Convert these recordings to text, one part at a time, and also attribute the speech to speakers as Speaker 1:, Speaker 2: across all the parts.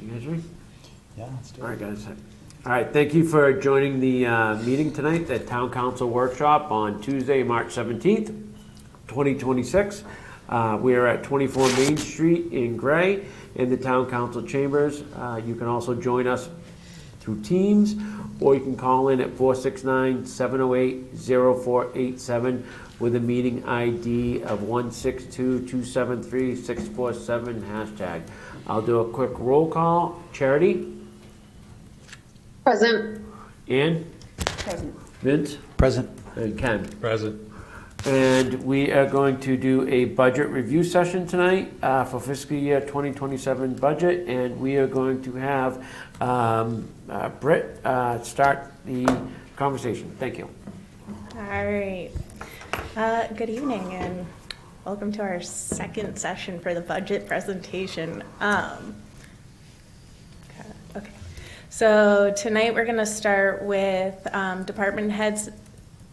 Speaker 1: You guys ready?
Speaker 2: Yeah, let's do it.
Speaker 1: All right, guys. All right, thank you for joining the meeting tonight, the Town Council Workshop on Tuesday, March 17th, 2026. We are at 24 Main Street in Gray in the Town Council Chambers. You can also join us through Teams, or you can call in at 469-708-0487 with a meeting ID of 162-273-647 hashtag. I'll do a quick roll call. Charity?
Speaker 3: Present.
Speaker 1: Ann?
Speaker 3: Present.
Speaker 1: Vince?
Speaker 2: Present.
Speaker 1: And Ken?
Speaker 4: Present.
Speaker 1: And we are going to do a budget review session tonight for fiscal year 2027 budget, and we are going to have Britt start the conversation. Thank you.
Speaker 5: All right. Good evening and welcome to our second session for the budget presentation. Okay. So tonight we're going to start with department heads.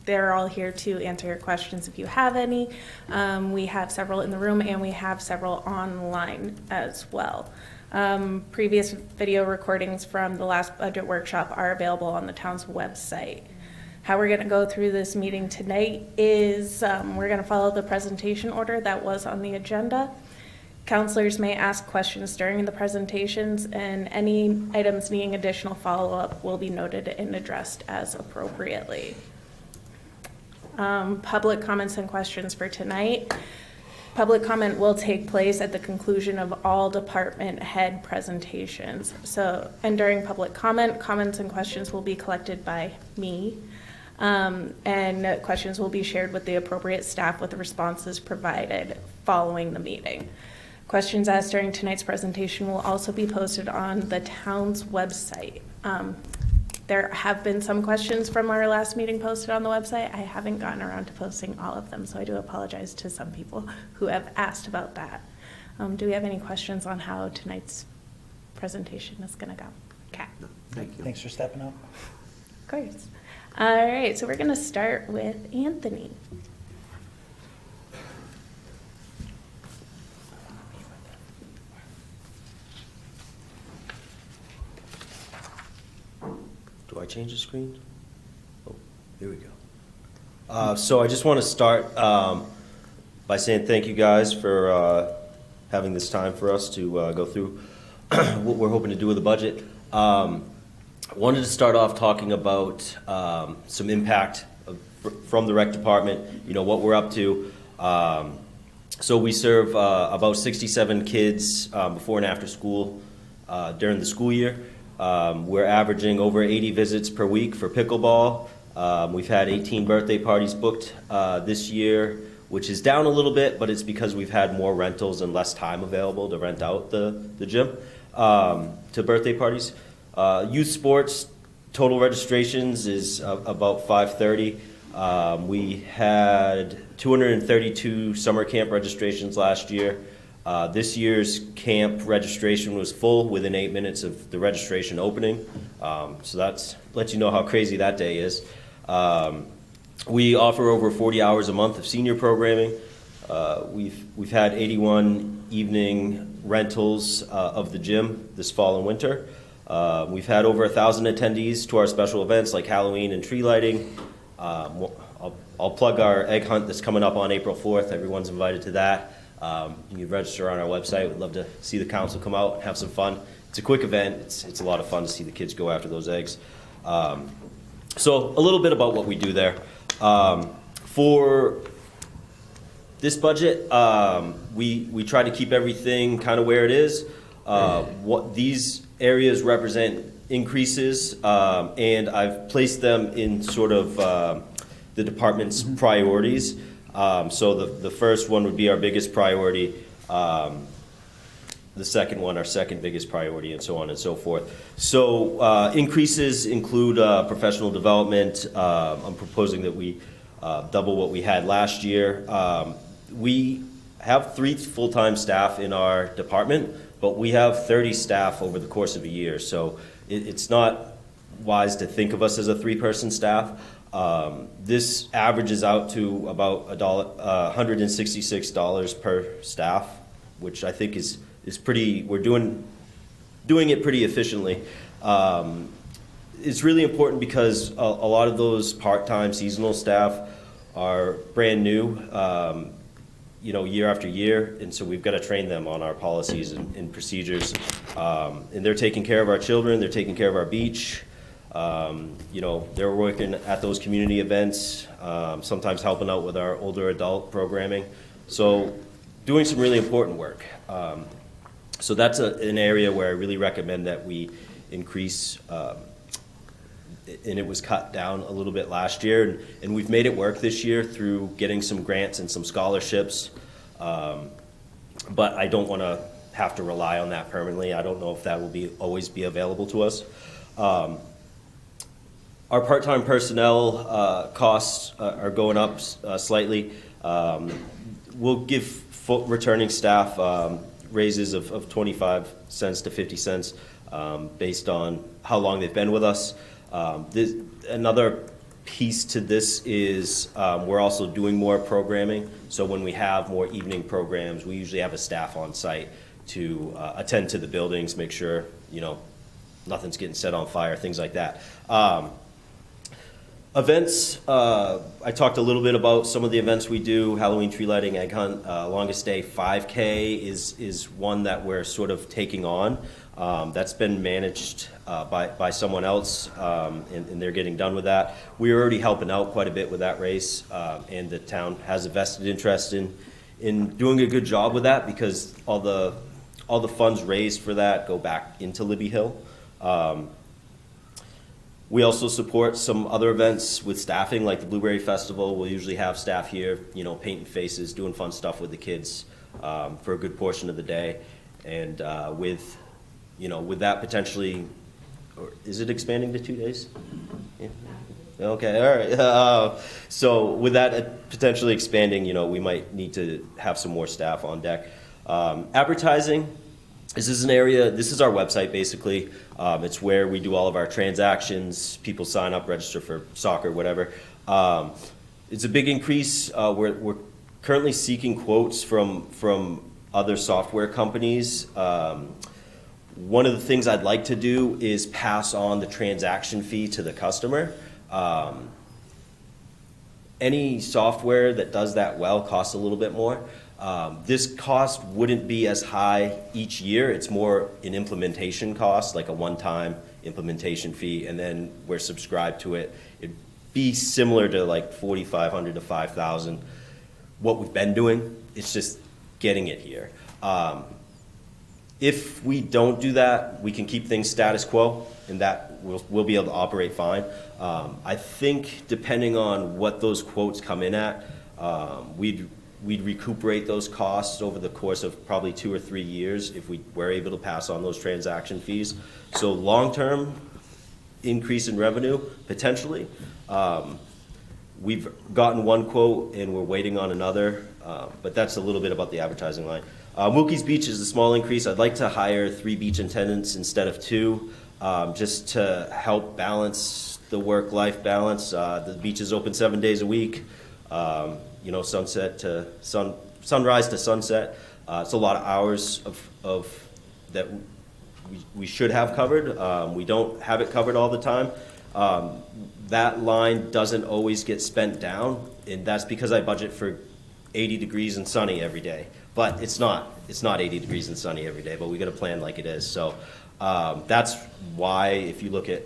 Speaker 5: They're all here to answer your questions if you have any. We have several in the room and we have several online as well. Previous video recordings from the last budget workshop are available on the town's website. How we're going to go through this meeting tonight is we're going to follow the presentation order that was on the agenda. Counselors may ask questions during the presentations, and any items needing additional follow-up will be noted and addressed as appropriately. Public comments and questions for tonight. Public comment will take place at the conclusion of all department head presentations. And during public comment, comments and questions will be collected by me, and questions will be shared with the appropriate staff with the responses provided following the meeting. Questions asked during tonight's presentation will also be posted on the town's website. There have been some questions from our last meeting posted on the website. I haven't gotten around to posting all of them, so I do apologize to some people who have asked about that. Do we have any questions on how tonight's presentation is going to go? Okay.
Speaker 1: No, thank you.
Speaker 2: Thanks for stepping up.
Speaker 5: Of course. All right, so we're going to start with Anthony.
Speaker 4: Do I change the screen? Oh, here we go. So I just want to start by saying thank you guys for having this time for us to go through what we're hoping to do with the budget. I wanted to start off talking about some impact from the rec department, what we're up to. So we serve about 67 kids before and after school during the school year. We're averaging over 80 visits per week for pickleball. We've had 18 birthday parties booked this year, which is down a little bit, but it's because we've had more rentals and less time available to rent out the gym to birthday parties. Youth sports, total registrations is about 530. We had 232 summer camp registrations last year. This year's camp registration was full within 8 minutes of the registration opening. So that's lets you know how crazy that day is. We offer over 40 hours a month of senior programming. We've had 81 evening rentals of the gym this fall and winter. We've had over 1,000 attendees to our special events like Halloween and tree lighting. I'll plug our egg hunt that's coming up on April 4th. Everyone's invited to that. You can register on our website. We'd love to see the council come out and have some fun. It's a quick event. It's a lot of fun to see the kids go after those eggs. So a little bit about what we do there. For this budget, we try to keep everything kind of where it is. What these areas represent increases, and I've placed them in sort of the department's priorities. So the first one would be our biggest priority, the second one our second biggest priority, and so on and so forth. So increases include professional development. I'm proposing that we double what we had last year. We have 3 full-time staff in our department, but we have 30 staff over the course of a year. So it's not wise to think of us as a 3-person staff. This averages out to about $166 per staff, which I think is pretty. We're doing doing it pretty efficiently. It's really important because a lot of those part-time seasonal staff are brand new, year after year, and so we've got to train them on our policies and procedures. And they're taking care of our children, they're taking care of our beach. They're working at those community events, sometimes helping out with our older adult programming. So doing some really important work. So that's an area where I really recommend that we increase, and it was cut down a little bit last year, and we've made it work this year through getting some grants and some scholarships. But I don't want to have to rely on that permanently. I don't know if that will always be available to us. Our part-time personnel costs are going up slightly. We'll give returning staff raises of 25 cents to 50 cents based on how long they've been with us. Another piece to this is we're also doing more programming. So when we have more evening programs, we usually have a staff on site to attend to the buildings, make sure nothing's getting set on fire, things like that. Events, I talked a little bit about some of the events we do, Halloween tree lighting, egg hunt, longest day 5K is one that we're sort of taking on. That's been managed by someone else, and they're getting done with that. We're already helping out quite a bit with that race, and the town has a vested interest in doing a good job with that because all the funds raised for that go back into Libby Hill. We also support some other events with staffing, like the Blueberry Festival. We'll usually have staff here, painting faces, doing fun stuff with the kids for a good portion of the day. And with that potentially, or is it expanding to 2 days? Yeah. Okay, all right. So with that potentially expanding, we might need to have some more staff on deck. Advertising. This is an area, this is our website basically. It's where we do all of our transactions. People sign up, register for soccer, whatever. It's a big increase. We're currently seeking quotes from other software companies. One of the things I'd like to do is pass on the transaction fee to the customer. Any software that does that well costs a little bit more. This cost wouldn't be as high each year. It's more an implementation cost, like a one-time implementation fee, and then we're subscribed to it. It'd be similar to like $4,500 to $5,000. What we've been doing, it's just getting it here. If we don't do that, we can keep things status quo, and that we'll be able to operate fine. I think depending on what those quotes come in at, we'd recuperate those costs over the course of probably 2 or 3 years if we were able to pass on those transaction fees. So long-term increase in revenue, potentially. We've gotten one quote and we're waiting on another, but that's a little bit about the advertising line. Wilkie's Beach is a small increase. I'd like to hire 3 beach attendants instead of 2, just to help balance the work-life balance. The beach is open 7 days a week. Sunset to sunrise to sunset. It's a lot of hours of that we should have covered. We don't have it covered all the time. That line doesn't always get spent down, and that's because I budget for 80 degrees and sunny every day. But it's not 80 degrees and sunny every day, but we got to plan like it is. So that's why if you look at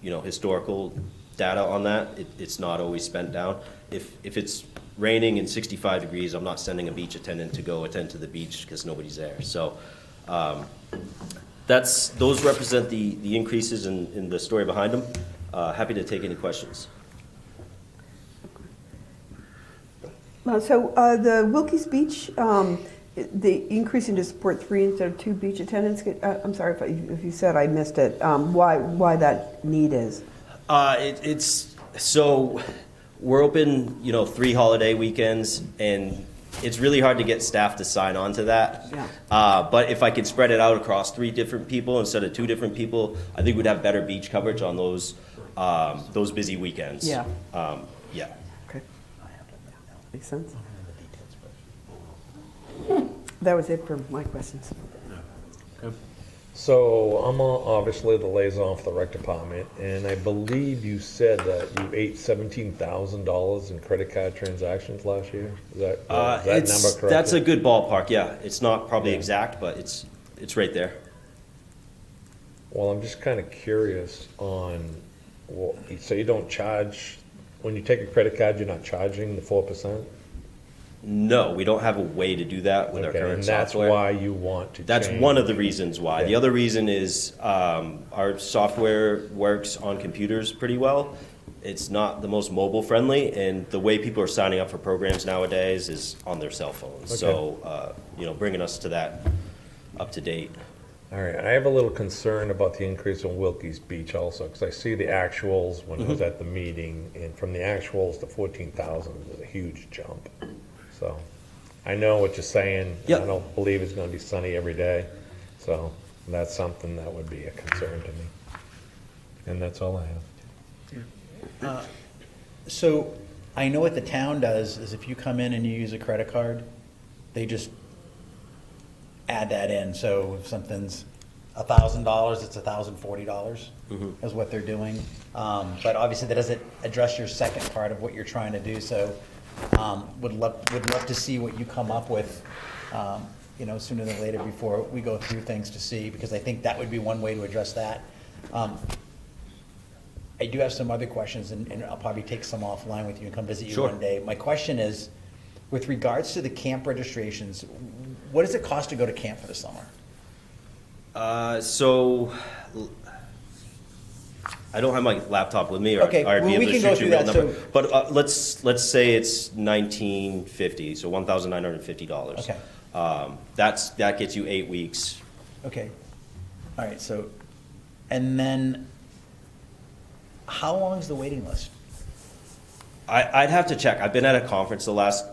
Speaker 4: historical data on that, it's not always spent down. If it's raining and 65 degrees, I'm not sending a beach attendant to go attend to the beach because nobody's there. So those represent the increases in the story behind them. Happy to take any questions.
Speaker 2: So the Wilkie's Beach, the increasing to support 3 instead of 2 beach attendants, I'm sorry if you said I missed it, why that need is?
Speaker 4: So we're open, 3 holiday weekends, and it's really hard to get staff to sign on to that.
Speaker 2: Yeah.
Speaker 4: But if I could spread it out across 3 different people instead of 2 different people, I think we'd have better beach coverage on those busy weekends.
Speaker 2: Yeah.
Speaker 4: Yeah.
Speaker 2: Okay. Makes sense. That was it for my questions.
Speaker 1: Okay.
Speaker 3: So I'm obviously the liaison for the rec department, and I believe you said that you ate $17,000 in credit card transactions last year. Is that number correct?
Speaker 4: That's a good ballpark, yeah. It's not probably exact, but it's right there.
Speaker 3: Well, I'm just kind of curious on, well, so you don't charge, when you take a credit card, you're not charging the 4%?
Speaker 4: No, we don't have a way to do that with our
Speaker 3: Okay,
Speaker 4: current
Speaker 3: and that's
Speaker 4: software.
Speaker 3: why you want to change.
Speaker 4: That's one of the reasons why.
Speaker 3: Yeah.
Speaker 4: The other reason is our software works on computers pretty well. It's not the most mobile friendly, and the way people are signing up for programs nowadays is on their cell phones.
Speaker 3: Okay.
Speaker 4: So, bringing us to that up to date.
Speaker 3: All right, I have a little concern about the increase in Wilkes Beach also, because I see the actuals when I was at the meeting, and from the actuals to 14,000 is a huge jump. So, I know what you're saying.
Speaker 4: Yep.
Speaker 3: I don't believe it's gonna be sunny every day, so that's something that would be a concern to me. And that's all I have.
Speaker 6: So I know what the town does is if you come in and you use a credit card, they just add that in. So if something's $1,000, it's $1,040 is what they're doing. But obviously that doesn't address your second part of what you're trying to do. So would love to see what you come up with, sooner than later before we go through things to see, because I think that would be one way to address that. I do have some other questions, and I'll probably take some offline with you and come visit you
Speaker 4: Sure.
Speaker 6: one day. My question is, with regards to the camp registrations, what does it cost to go to camp for the summer?
Speaker 4: So I don't have my laptop with me, or
Speaker 6: Okay,
Speaker 4: I'd
Speaker 6: well,
Speaker 4: be
Speaker 6: we
Speaker 4: able to
Speaker 6: can go
Speaker 4: shoot you
Speaker 6: through
Speaker 4: a real
Speaker 6: that,
Speaker 4: number.
Speaker 6: so-
Speaker 4: But let's say it's $1,950, so $1,950.
Speaker 6: Okay.
Speaker 4: That gets you 8 weeks.
Speaker 6: Okay, all right, so, and then, how long is the waiting list?
Speaker 4: I'd have to check. I've been at a conference the last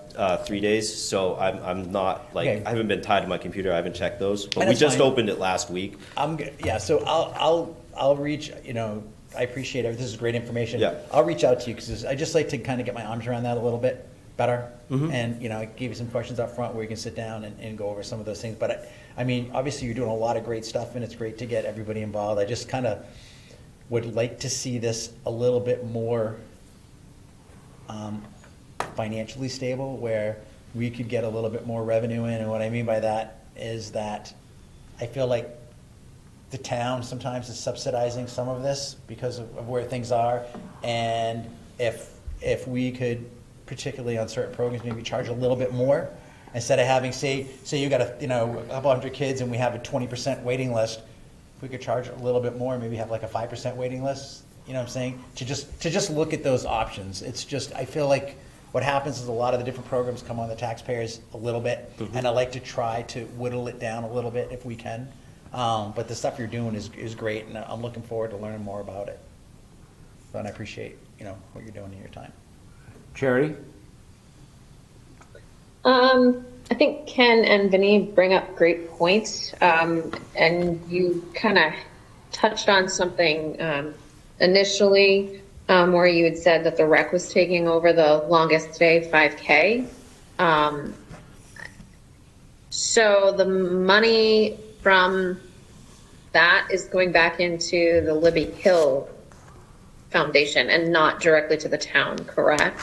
Speaker 4: 3 days, so I'm not,
Speaker 6: Okay.
Speaker 4: I haven't been tied to my computer. I haven't checked those. But
Speaker 6: And
Speaker 4: we
Speaker 6: that's
Speaker 4: just
Speaker 6: fine.
Speaker 4: opened it last week.
Speaker 6: I'm good, yeah, so I'll reach, I appreciate it, this is great information.
Speaker 4: Yeah.
Speaker 6: I'll reach out to you, because I just like to kind of get my arms around that a little bit better. And, I gave you some questions up front where you can sit down and go over some of those things. But, I mean, obviously you're doing a lot of great stuff, and it's great to get everybody involved. I just kind of would like to see this a little bit more financially stable, where we could get a little bit more revenue in. And what I mean by that is that I feel like the town sometimes is subsidizing some of this because of where things are. And if we could, particularly on certain programs, maybe charge a little bit more, instead of having, say you got a couple hundred kids and we have a 20% waiting list, if we could charge a little bit more, maybe have like a 5% waiting list, you know what I'm saying? To just look at those options. It's just, I feel like what happens is a lot of the different programs come on the taxpayers a little bit, and I like to try to whittle it down a little bit if we can. But the stuff you're doing is great, and I'm looking forward to learning more about it. So, and I appreciate, what you're doing in your time.
Speaker 1: Charity?
Speaker 7: I think Ken and Vinny bring up great points, and you kind of touched on something initially where you had said that the rec was taking over the longest day 5K. So the money from that is going back into the Libby Hill Foundation and not directly to the town, correct?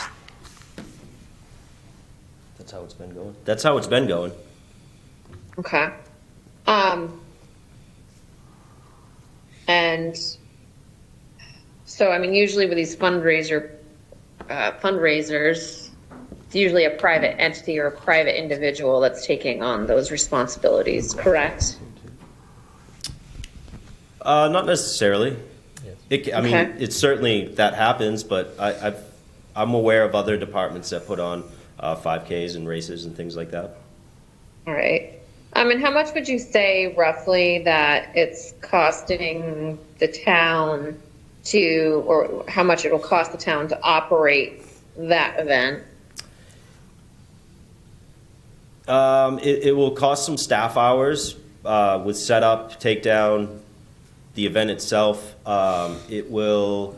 Speaker 4: That's how it's been going. That's how it's been going.
Speaker 7: Okay. And so, I mean, usually with these fundraisers, it's usually a private entity or a private individual that's taking on those responsibilities, correct?
Speaker 4: Not necessarily. I mean,
Speaker 7: Okay.
Speaker 4: it's certainly that happens, but I'm aware of other departments that put on 5Ks and races and things like that.
Speaker 7: All right. And how much would you say roughly that it's costing the town to, or how much it will cost the town to operate that event?
Speaker 4: It will cost some staff hours with setup, takedown, the event itself. It will.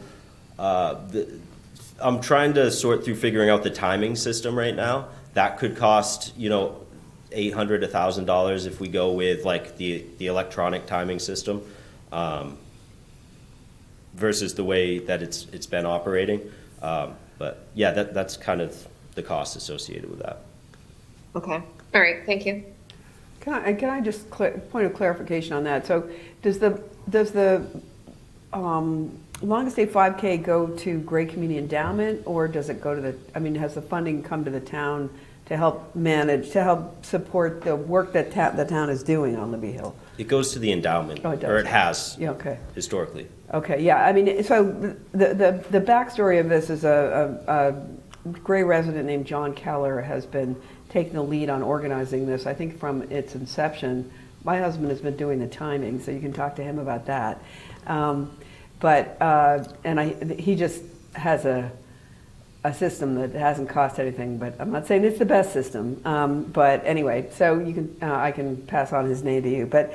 Speaker 4: I'm trying to sort through figuring out the timing system right now. That could cost, $800, $1,000 if we go with like the electronic timing system, versus the way that it's been operating. But yeah, that's kind of the cost associated with that.
Speaker 7: Okay, all right, thank you.
Speaker 2: Can I just point of clarification on that? So does the Longest Day 5K go to Gray Community Endowment, or does it go to the, I mean, has the funding come to the town to help manage, to help support the work that the town is doing on Libby Hill?
Speaker 4: It goes to the endowment,
Speaker 2: Oh, it does.
Speaker 4: or it has
Speaker 2: Yeah, okay.
Speaker 4: historically.
Speaker 2: Okay, yeah, I mean, so the backstory of this is a Gray resident named John Keller has been taking the lead on organizing this, I think from its inception. My husband has been doing the timing, so you can talk to him about that. He just has a system that hasn't cost anything, but I'm not saying it's the best system. But anyway, so you can, I can pass on his name to you. But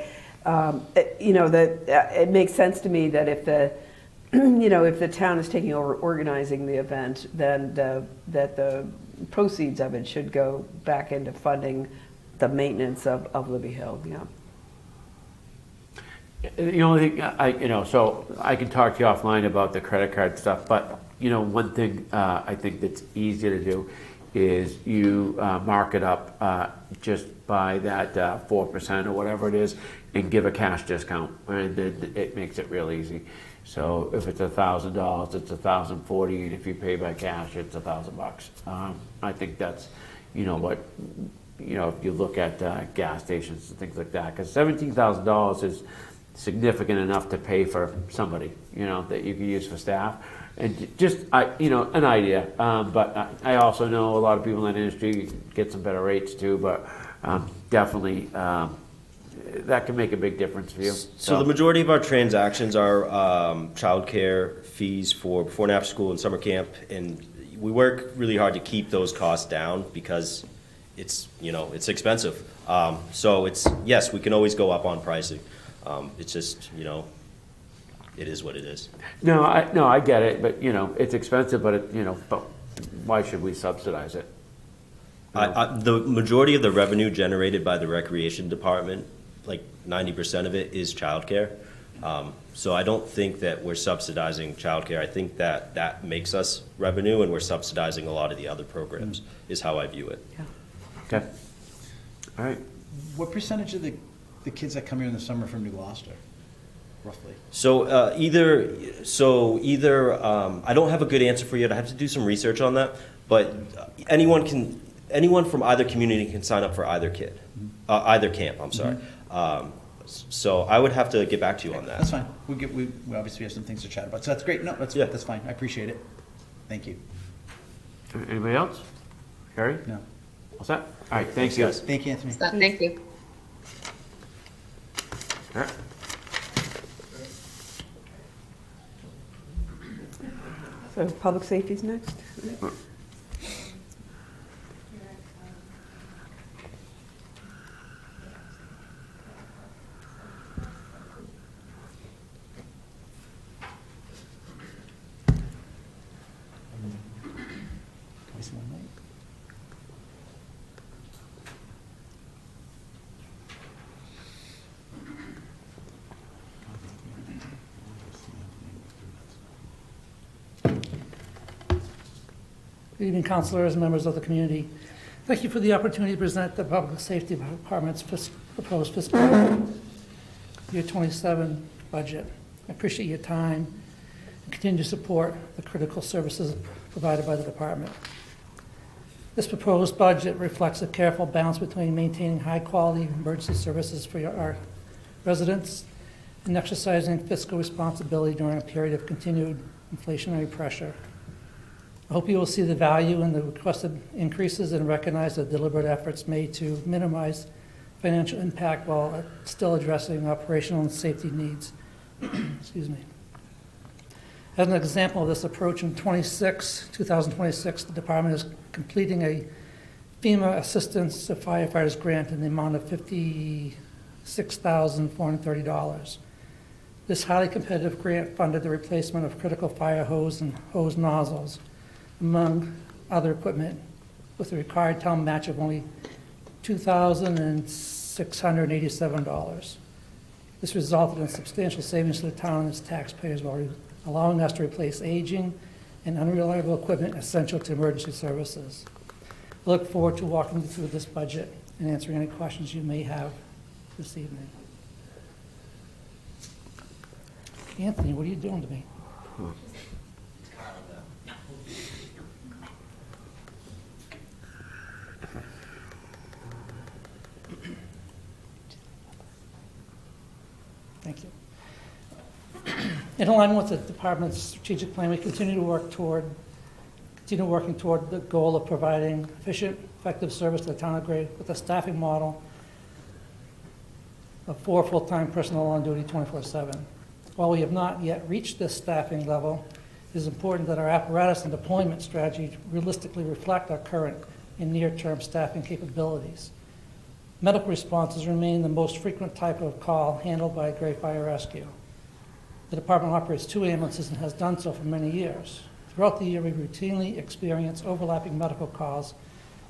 Speaker 2: it makes sense to me that if the, if the town is taking over organizing the event, then that the proceeds of it should go back into funding the maintenance of Libby Hill. Yeah.
Speaker 1: The only thing, so I can talk to you offline about the credit card stuff, but, one thing I think that's easy to do is you mark it up just by that 4% or whatever it is and give a cash discount, and it makes it real easy. So if it's $1,000, it's $1,040, and if you pay by cash, it's $1,000. I think that's, if you look at gas stations and things like that, because $17,000 is significant enough to pay for somebody, that you can use for staff. And just, an idea. But I also know a lot of people in that industry get some better rates too, but definitely that can make a big difference for you.
Speaker 4: So the majority of our transactions are childcare fees for before and after school and summer camp, and we work really hard to keep those costs down because it's expensive. So yes, we can always go up on pricing. It's just it is what it is.
Speaker 1: No, I get it, but it's expensive, but but why should we subsidize it?
Speaker 4: The majority of the revenue generated by the recreation department, like 90% of it, is childcare. So I don't think that we're subsidizing childcare. I think that makes us revenue, and we're subsidizing a lot of the other programs, is how I view it.
Speaker 2: Yeah.
Speaker 1: Okay. All right.
Speaker 6: What percentage of the kids that come here in the summer from New Gloucester, roughly?
Speaker 4: So either I don't have a good answer for you. I have to do some research on that. But anyone from either community can sign up for either kid, either camp. I'm sorry. So I would have to get back to you on that.
Speaker 6: That's fine. We obviously have some things to chat about. So that's great. No, that's fine. I appreciate it. Thank you.
Speaker 1: Anybody else? Harry?
Speaker 6: No.
Speaker 1: All set? All right, thank you.
Speaker 4: guys.
Speaker 6: Thank you, Anthony.
Speaker 7: Thank you.
Speaker 1: All right.
Speaker 2: So public safety's next.
Speaker 6: Twice in one night.
Speaker 8: Good evening, councilors and members of the community. Thank you for the opportunity to present the Public Safety Department's proposed fiscal year 27 budget. I appreciate your time and continue to support the critical services provided by the department. This proposed budget reflects a careful balance between maintaining high-quality emergency services for our residents and exercising fiscal responsibility during a period of continued inflationary pressure. I hope you will see the value in the requested increases and recognize the deliberate efforts made to minimize financial impact while still addressing operational and safety needs. Excuse me. As an example of this approach, in 2026, the department is completing a FEMA Assistance to Firefighters grant in the amount of $56,430. This highly competitive grant funded the replacement of critical fire hose and hose nozzles, among other equipment, with a required town match of only $2,687. This resulted in substantial savings to the town and its taxpayers while allowing us to replace aging and unreliable equipment essential to emergency services. I look forward to walking you through this budget and answering any questions you may have this evening. Anthony, what are you doing to me? Thank you. In alignment with the department's strategic plan, we continue working toward the goal of providing efficient, effective service to the town of Gray with a staffing model of 4 full-time personnel on duty 24/7. While we have not yet reached this staffing level, it is important that our apparatus and deployment strategy realistically reflect our current and near-term staffing capabilities. Medical responses remain the most frequent type of call handled by Gray Fire Rescue. The department operates 2 ambulances and has done so for many years. Throughout the year, we routinely experience overlapping medical calls,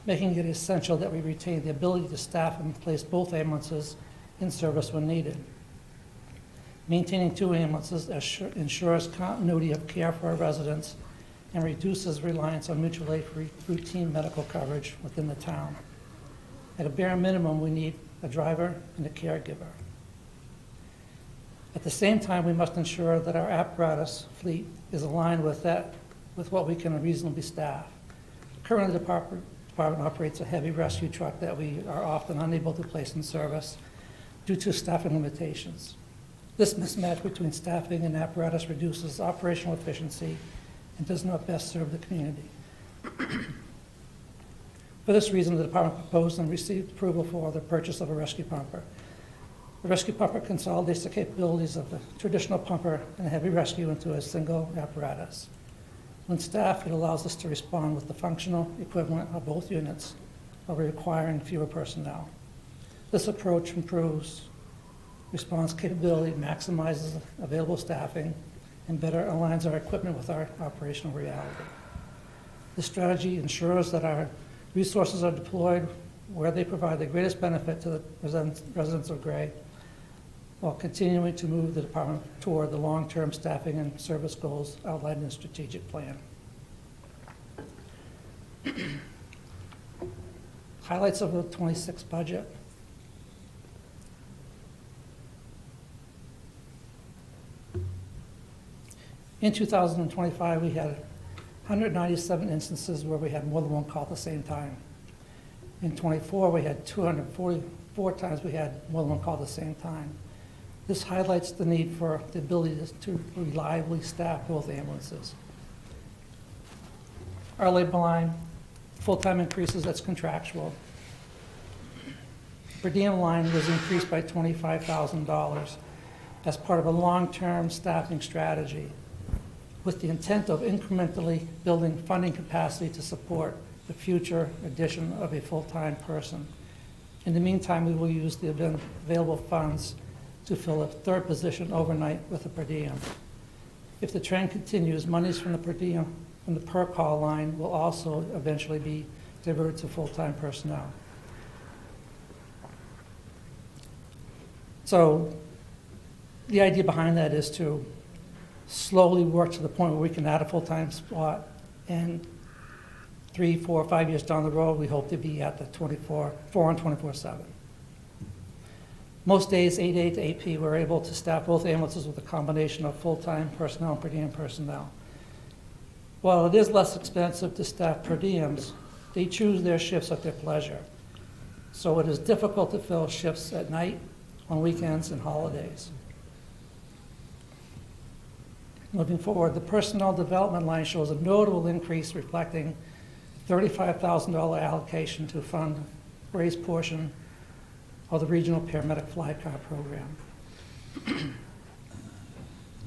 Speaker 8: making it essential that we retain the ability to staff and place both ambulances in service when needed. Maintaining 2 ambulances ensures continuity of care for our residents and reduces reliance on mutual aid for routine medical coverage within the town. At a bare minimum, we need a driver and a caregiver. At the same time, we must ensure that our apparatus fleet is aligned with what we can reasonably staff. Currently, the department operates a heavy rescue truck that we are often unable to place in service due to staffing limitations. This mismatch between staffing and apparatus reduces operational efficiency and does not best serve the community. For this reason, the department proposed and received approval for the purchase of a rescue pumper. The rescue pumper consolidates the capabilities of the traditional pumper and heavy rescue into a single apparatus. When staffed, it allows us to respond with the functional equivalent of both units while requiring fewer personnel. This approach improves response capability, maximizes available staffing, and better aligns our equipment with our operational reality. This strategy ensures that our resources are deployed where they provide the greatest benefit to the residents of Gray, while continuing to move the department toward the long-term staffing and service goals outlined in the strategic plan. Highlights of the 26 budget. In 2025, we had 197 instances where we had more than one call at the same time. In 24, we had 244 times we had more than one call at the same time. This highlights the need for the ability to reliably staff both ambulances. Our labor line, full-time increases, that's contractual. Per diem line was increased by $25,000 as part of a long-term staffing strategy, with the intent of incrementally building funding capacity to support the future addition of a full-time person. In the meantime, we will use the available funds to fill a 3rd position overnight with a per diem. If the trend continues, monies from the per diem, from the per call line will also eventually be diverted to full-time personnel. So the idea behind that is to slowly work to the point where we can add a full-time spot, and 3, 4, 5 years down the road, we hope to be at the 4 on 24/7. Most days, 8A to 8P, we're able to staff both ambulances with a combination of full-time personnel and per diem personnel. While it is less expensive to staff per diems, they choose their shifts at their pleasure. So it is difficult to fill shifts at night, on weekends, and holidays. Moving forward, the personnel development line shows a notable increase reflecting $35,000 allocation to fund Gray's portion of the regional paramedic fly car program.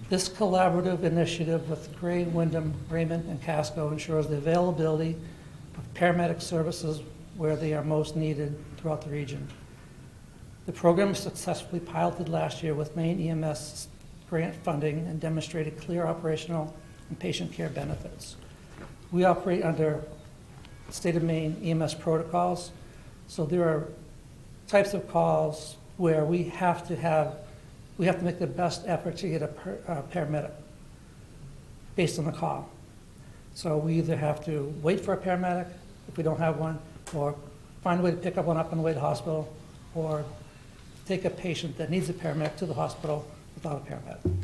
Speaker 8: This collaborative initiative with Gray, Wyndham, Raymond, and Casco ensures the availability of paramedic services where they are most needed throughout the region. The program was successfully piloted last year with Maine EMS grant funding and demonstrated clear operational and patient care benefits. We operate under State of Maine EMS protocols, So there are types of calls where we have to make the best effort to get a paramedic based on the call. So we either have to wait for a paramedic if we don't have one, or find a way to pick up one up on the way to the hospital, or take a patient that needs a paramedic to the hospital without a paramedic.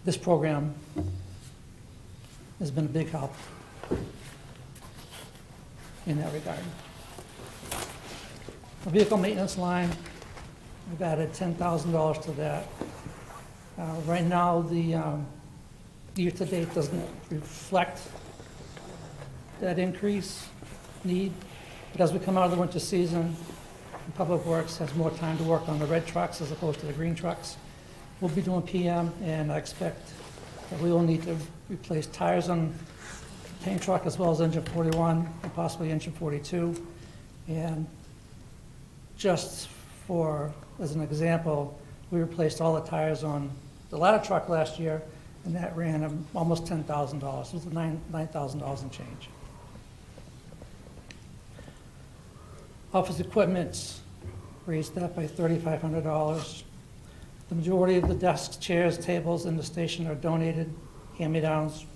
Speaker 8: This program has been a big help in that regard. The vehicle maintenance line, we've added $10,000 to that. Right now, the year-to-date doesn't reflect that increase need, but as we come out of the winter season, Public Works has more time to work on the red trucks as opposed to the green trucks. We'll be doing PM, and I expect that we will need to replace tires on the tank truck as well as engine 41 and possibly engine 42. And just as an example, we replaced all the tires on the ladder truck last year, and that ran almost $10,000. It was $9,000 and change. Office equipment raised that by $3,500. The majority of the desks, chairs, tables in the station are donated, hand-me-downs,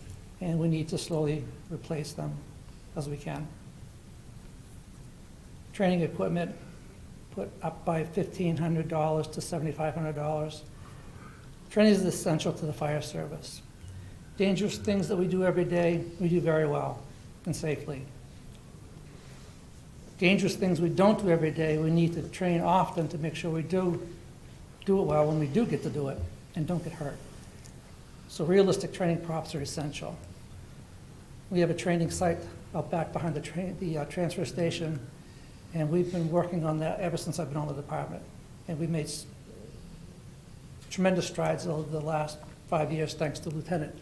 Speaker 8: and we need to slowly replace them as we can. Training equipment put up by $1,500 to $7,500. Training is essential to the fire service. Dangerous things that we do every day, we do very well and safely. Dangerous things we don't do every day, we need to train often to make sure we do it well when we do get to do it and don't get hurt. So realistic training props are essential. We have a training site out back behind the transfer station, and we've been working on that ever since I've been on the department. And we've made tremendous strides over the last 5 years, thanks to Lieutenant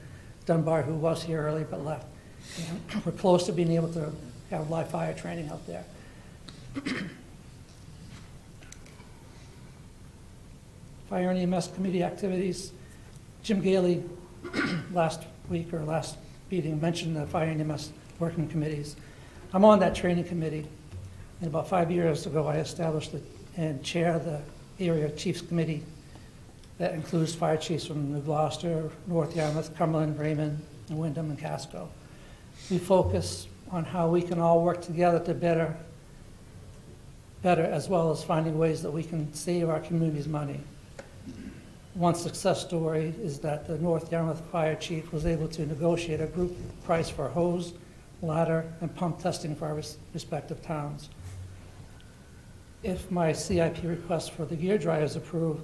Speaker 8: Dunbar, who was here early but left. And we're close to being able to have live fire training out there. Fire and EMS committee activities. Jim Gailey last week or last meeting mentioned the fire and EMS working committees. I'm on that training committee. And about 5 years ago, I established and chair the area chiefs committee that includes fire chiefs from New Gloucester, North Yarmouth, Cumberland, Raymond, and Wyndham, and Casco. We focus on how we can all work together to better, as well as finding ways that we can save our communities money. One success story is that the North Yarmouth Fire Chief was able to negotiate a group price for hose, ladder, and pump testing for our respective towns. If my CIP request for the gear dryer is approved,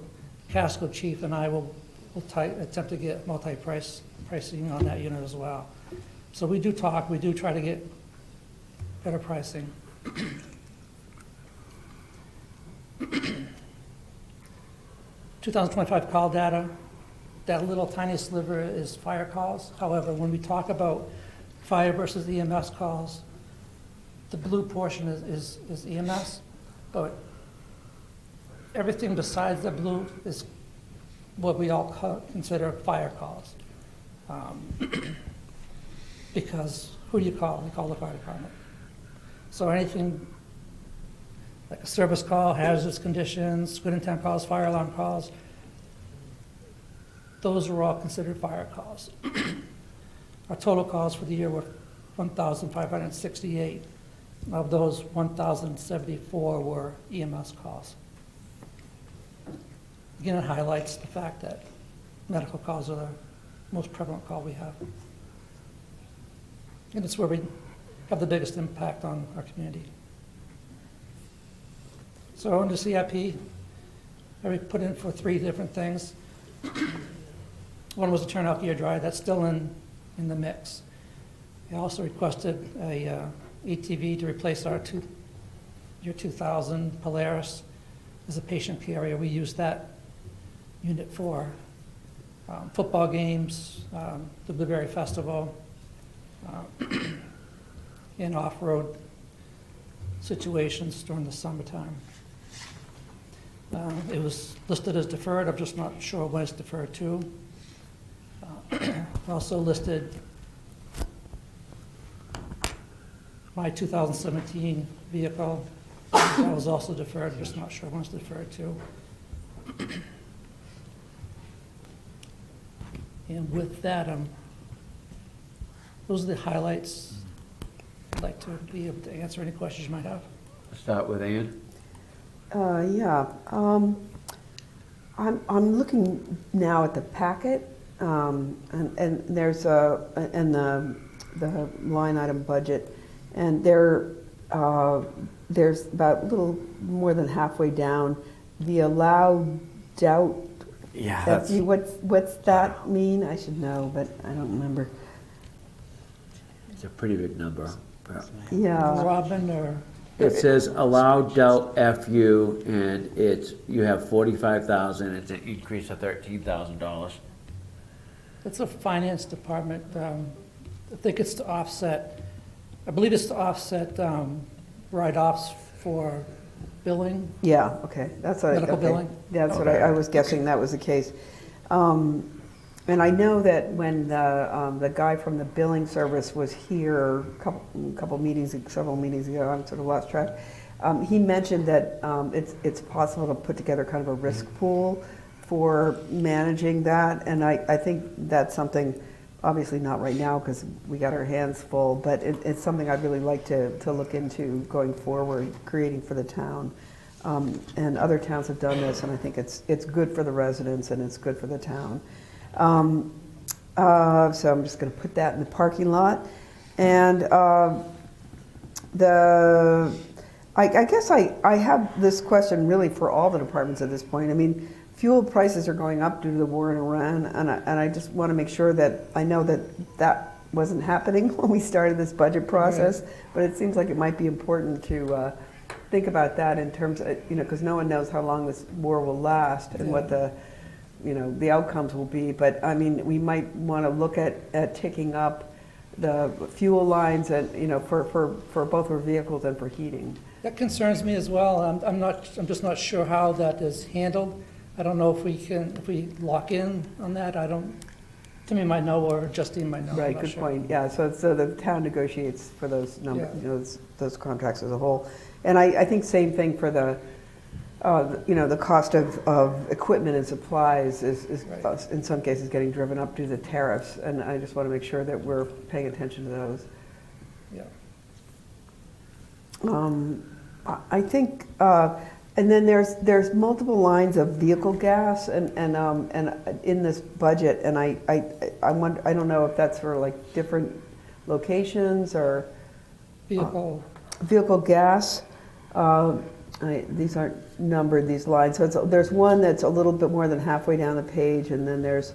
Speaker 8: Casco Chief and I will attempt to get pricing on that unit as well. So we do talk, we do try to get better pricing. 2025 call data, that little tiny sliver is fire calls. However, when we talk about fire versus EMS calls, the blue portion is EMS, but everything besides the blue is what we all consider fire calls. Because who do you call? We call the fire department. So anything like a service call, hazardous conditions, good intent calls, fire alarm calls, those are all considered fire calls. Our total calls for the year were 1,568. Of those, 1,074 were EMS calls. Again, it highlights the fact that medical calls are the most prevalent call we have. And it's where we have the biggest impact on our community. So under CIP, I put in for 3 different things. One was a turnout gear dryer. That's still in the mix. I also requested a ATV to replace our year 2000 Polaris as a patient carrier. We use that unit for football games, the Blueberry Festival, in off-road situations during the summertime. It was listed as deferred. I'm just not sure when it's deferred to. Also listed my 2017 vehicle, that was also deferred, just not sure when it's deferred to. And with that, those are the highlights. I'd like to be able to answer any questions you might have.
Speaker 1: Start with Ann.
Speaker 2: Yeah, I'm looking now at the packet, and there's and the line item budget, and there's about a little more than halfway down, the allowed doubt.
Speaker 1: Yeah, that's,
Speaker 2: What's that mean? I should know, but I don't remember.
Speaker 1: it's a pretty big number.
Speaker 2: Yeah,
Speaker 8: Robin, or,
Speaker 1: It says allowed dealt FU, and you have 45,000, it's an increase of $13,000.
Speaker 8: it's a finance department, I think it's to offset, I believe it's to offset write-offs for billing.
Speaker 2: yeah, okay, that's what
Speaker 8: Medical
Speaker 2: okay.
Speaker 8: billing?
Speaker 2: That's what I was guessing that was the case. And I know that when the guy from the billing service was here several meetings ago, I'm sort of lost track. He mentioned that it's possible to put together kind of a risk pool for managing that, and I think that's something, obviously not right now because we got our hands full, but it's something I'd really like to look into going forward, creating for the town. And other towns have done this, and I think it's good for the residents and it's good for the town. So I'm just going to put that in the parking lot. And I guess I have this question really for all the departments at this point. I mean, fuel prices are going up due to the war in Iran, and I just want to make sure that I know that wasn't happening when we started this budget process, but it seems like it might be important to think about that in terms of, because no one knows how long this war will last and what the outcomes will be. But I mean, we might want to look at ticking up the fuel lines and, for both our vehicles and for heating.
Speaker 8: That concerns me as well. I'm just not sure how that is handled. I don't know if we lock in on that. Timmy might know, or Justine might know. I'm
Speaker 2: Right,
Speaker 8: not
Speaker 2: good
Speaker 8: sure.
Speaker 2: point. Yeah, so the town negotiates for those numbers,
Speaker 8: Yeah.
Speaker 2: those contracts as a whole. And I think same thing for the cost of equipment and supplies is
Speaker 8: Right.
Speaker 2: in some cases getting driven up due to tariffs, and I just want to make sure that we're paying attention to those.
Speaker 8: Yeah.
Speaker 2: I think, and then there's multiple lines of vehicle gas and in this budget, and I wonder, I don't know if that's for like different locations or vehicle gas. These aren't numbered, these lines. So there's one that's a little bit more than halfway down the page, and then there's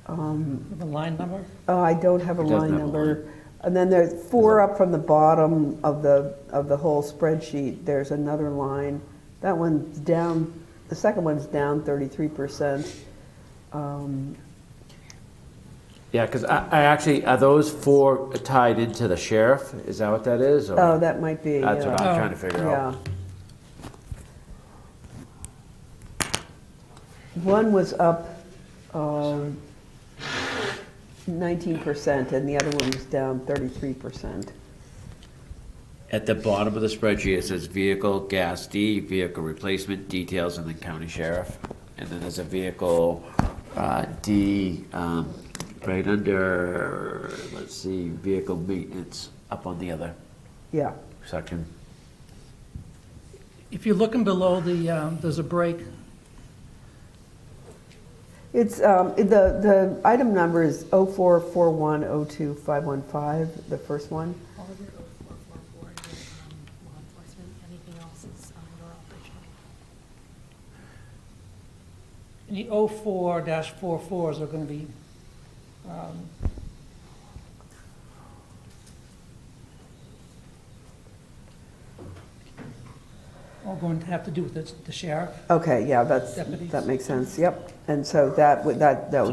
Speaker 8: The line number?
Speaker 2: I don't have a
Speaker 1: It doesn't
Speaker 2: line
Speaker 1: have a
Speaker 2: number.
Speaker 1: line.
Speaker 2: And then there's 4 up from the bottom of the whole spreadsheet. There's another line. That one's down. The second one's down 33%.
Speaker 1: Yeah, because I actually, are those 4 tied into the sheriff? Is that what that is? or-
Speaker 2: Oh, that might be.
Speaker 1: That's what
Speaker 2: yeah.
Speaker 1: I'm trying to figure out.
Speaker 2: Yeah. One was up 19%, and the other one was down 33%.
Speaker 1: At the bottom of the spreadsheet, it says vehicle gas D, vehicle replacement details, and then county sheriff. And then there's a vehicle D, right under, let's see, vehicle maintenance, up on the other
Speaker 2: Yeah.
Speaker 1: section.
Speaker 8: If you're looking below there's a break.
Speaker 2: It's, the item number is 0441025515, the first one.
Speaker 9: All of your 0444 is law enforcement, anything else is your operational.
Speaker 8: And the 04-44s are going to be, all going to have to do with the sheriff.
Speaker 2: Okay, yeah,
Speaker 8: Deputies.
Speaker 2: that makes sense, yep. And so that would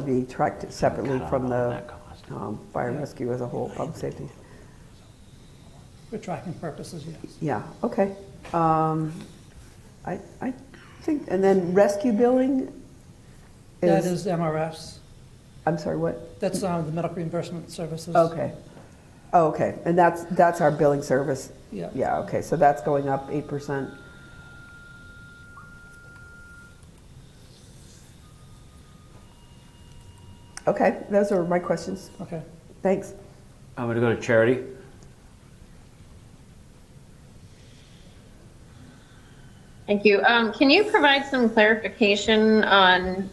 Speaker 2: be tracked separately
Speaker 1: Cut out
Speaker 2: from
Speaker 1: all
Speaker 2: the
Speaker 1: that cost.
Speaker 2: fire and rescue as a whole, public safety.
Speaker 8: For tracking purposes, yes.
Speaker 2: Yeah, okay. I think, and then rescue billing
Speaker 8: That
Speaker 2: is,
Speaker 8: is MRFs.
Speaker 2: I'm sorry, what?
Speaker 8: That's the medical reimbursement services.
Speaker 2: Okay. Oh, okay, and that's our billing service?
Speaker 8: Yeah.
Speaker 2: Yeah, okay, so that's going up 8%. Okay, those are my questions.
Speaker 8: Okay.
Speaker 2: Thanks.
Speaker 1: I'm gonna go to Charity.
Speaker 7: Thank you. Can you provide some clarification on,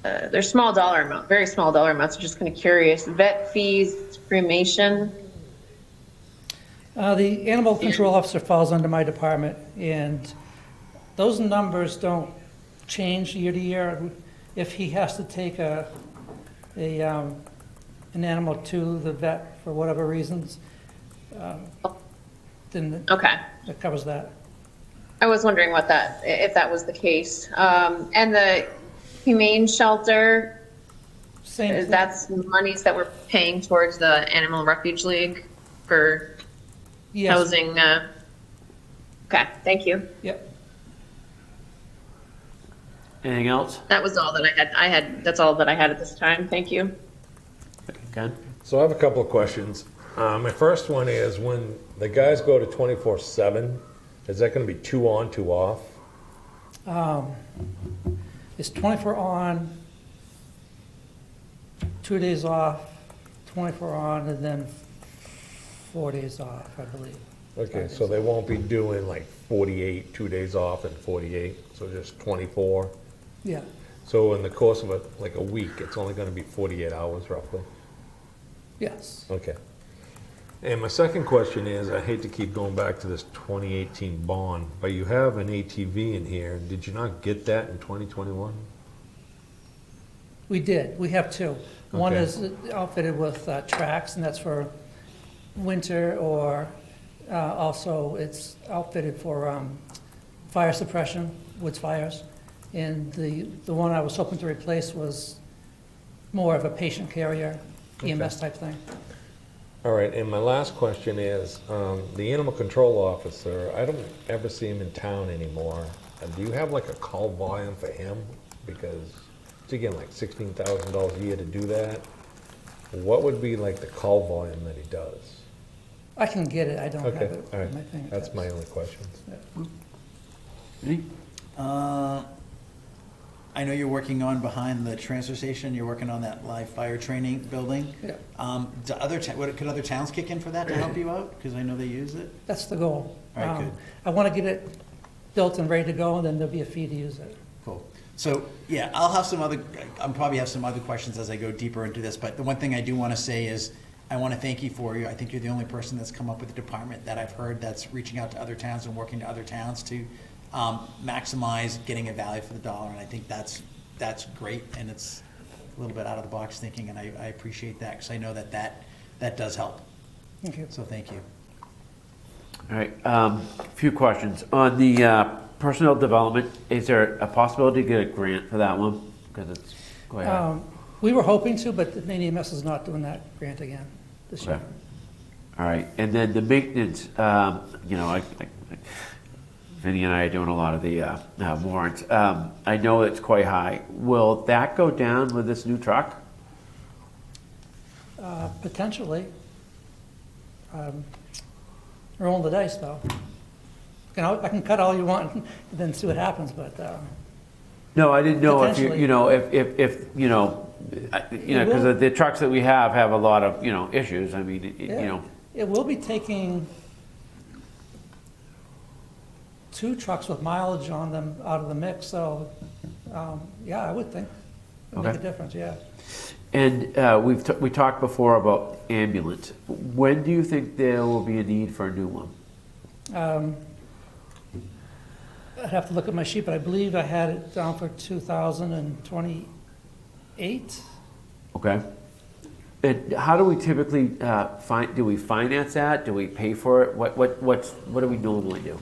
Speaker 7: their small dollar amount, very small dollar amounts, I'm just kind of curious, vet fees, cremation?
Speaker 8: The animal control officer falls under my department, and those numbers don't change year to year. If he has to take an animal to the vet for whatever reasons, then
Speaker 7: Okay.
Speaker 8: that covers that.
Speaker 7: I was wondering if that was the case. And the humane shelter,
Speaker 8: Same thing.
Speaker 7: that's monies that we're paying towards the Animal Refuge League for
Speaker 8: Yes.
Speaker 7: housing. Okay, thank you.
Speaker 8: Yep.
Speaker 1: Anything else?
Speaker 7: That was all that I had. That's all that I had at this time. Thank you.
Speaker 1: Ken?
Speaker 3: So I have a couple of questions. My first one is, when the guys go to 24/7, is that gonna be 2 on, 2 off?
Speaker 8: It's 24 on, 2 days off, 24 on, and then 4 days off, I believe.
Speaker 3: Okay, so they won't be doing like 48, 2 days off and 48, so just 24?
Speaker 8: Yeah.
Speaker 3: So in the course of a week, it's only gonna be 48 hours roughly?
Speaker 8: Yes.
Speaker 3: Okay. And my second question is, I hate to keep going back to this 2018 bond, but you have an ATV in here. Did you not get that in 2021?
Speaker 8: We did. We have 2. One
Speaker 3: Okay.
Speaker 8: is outfitted with tracks, and that's for winter, or also it's outfitted for fire suppression, woods fires. And the one I was hoping to replace was more of a patient carrier, EMS type thing.
Speaker 3: All right, and my last question is, the animal control officer, I don't ever see him in town anymore. Do you have like a call volume for him? Because it's again like $16,000 a year to do that. What would be like the call volume that he does?
Speaker 8: I can get it. I don't have
Speaker 3: Okay,
Speaker 8: it
Speaker 3: all
Speaker 8: in my
Speaker 3: right,
Speaker 8: fingertips.
Speaker 3: that's my only question.
Speaker 1: Any?
Speaker 6: I know you're working on behind the transfer station, you're working on that live fire training building.
Speaker 8: Yeah.
Speaker 6: Could other towns kick in for that to help you out? Because I know they use it.
Speaker 8: That's the goal.
Speaker 6: All right, good.
Speaker 8: I want to get it built and ready to go, and then there'll be a fee to use it.
Speaker 6: Cool. So, yeah, I'll probably have some other questions as I go deeper into this, but the one thing I do want to say is, I want to thank you for I think you're the only person that's come up with a department that I've heard that's reaching out to other towns and working to other towns to maximize getting a value for the dollar, and I think that's great, and it's a little bit out of the box thinking, and I appreciate that, because I know that does help.
Speaker 8: Thank you.
Speaker 6: So thank you.
Speaker 1: All right, a few questions. On the personnel development, is there a possibility to get a grant for that one? Because it's quite high.
Speaker 8: We were hoping to, but the Maine EMS is not doing that grant again this year.
Speaker 1: Okay. All right, and then the maintenance, Vinny and I are doing a lot of the warrants. I know it's quite high. Will that go down with this new truck?
Speaker 8: Potentially. Rolling the dice, though. I can cut all you want and then see what happens, but
Speaker 1: No, I didn't know if
Speaker 8: Potentially.
Speaker 1: because the trucks that we have a lot of, issues. I mean,
Speaker 8: yeah. It will be taking 2 trucks with mileage on them out of the mix, so, yeah, I would think it'd make a
Speaker 1: Okay.
Speaker 8: difference, yeah.
Speaker 1: And we talked before about ambulance. When do you think there will be a need for a new one?
Speaker 8: I'd have to look at my sheet, but I believe I had it down for 2028.
Speaker 1: Okay. And how do we typically do we finance that? Do we pay for it? What do we normally do?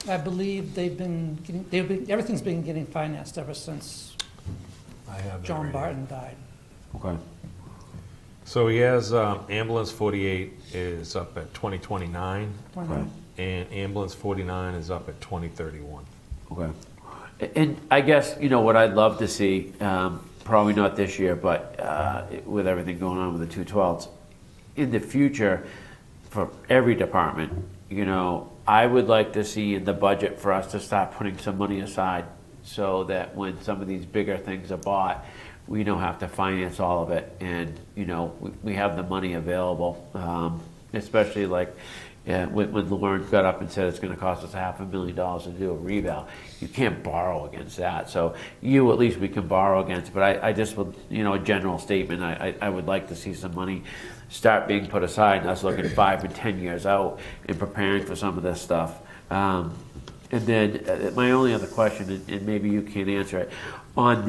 Speaker 8: I believe everything's been getting financed ever since
Speaker 3: I have that
Speaker 8: John
Speaker 3: right
Speaker 8: Barton died.
Speaker 1: Okay.
Speaker 3: So he has ambulance 48 is up at 2029,
Speaker 1: Okay.
Speaker 3: and ambulance 49 is up at 2031.
Speaker 1: Okay. And I guess, what I'd love to see, probably not this year, but with everything going on with the 212s, in the future, for every department, you know, I would like to see in the budget for us to start putting some money aside so that when some of these bigger things are bought, we don't have to finance all of it, and, you know, we have the money available, especially like, when Lauren got up and said it's gonna cost us $500,000 to do a reval. You can't borrow against that, so at least we can borrow against, but I just would, you know, a general statement, I would like to see some money start being put aside, and us looking 5 and 10 years out and preparing for some of this stuff. And then, my only other question, and maybe you can't answer it, on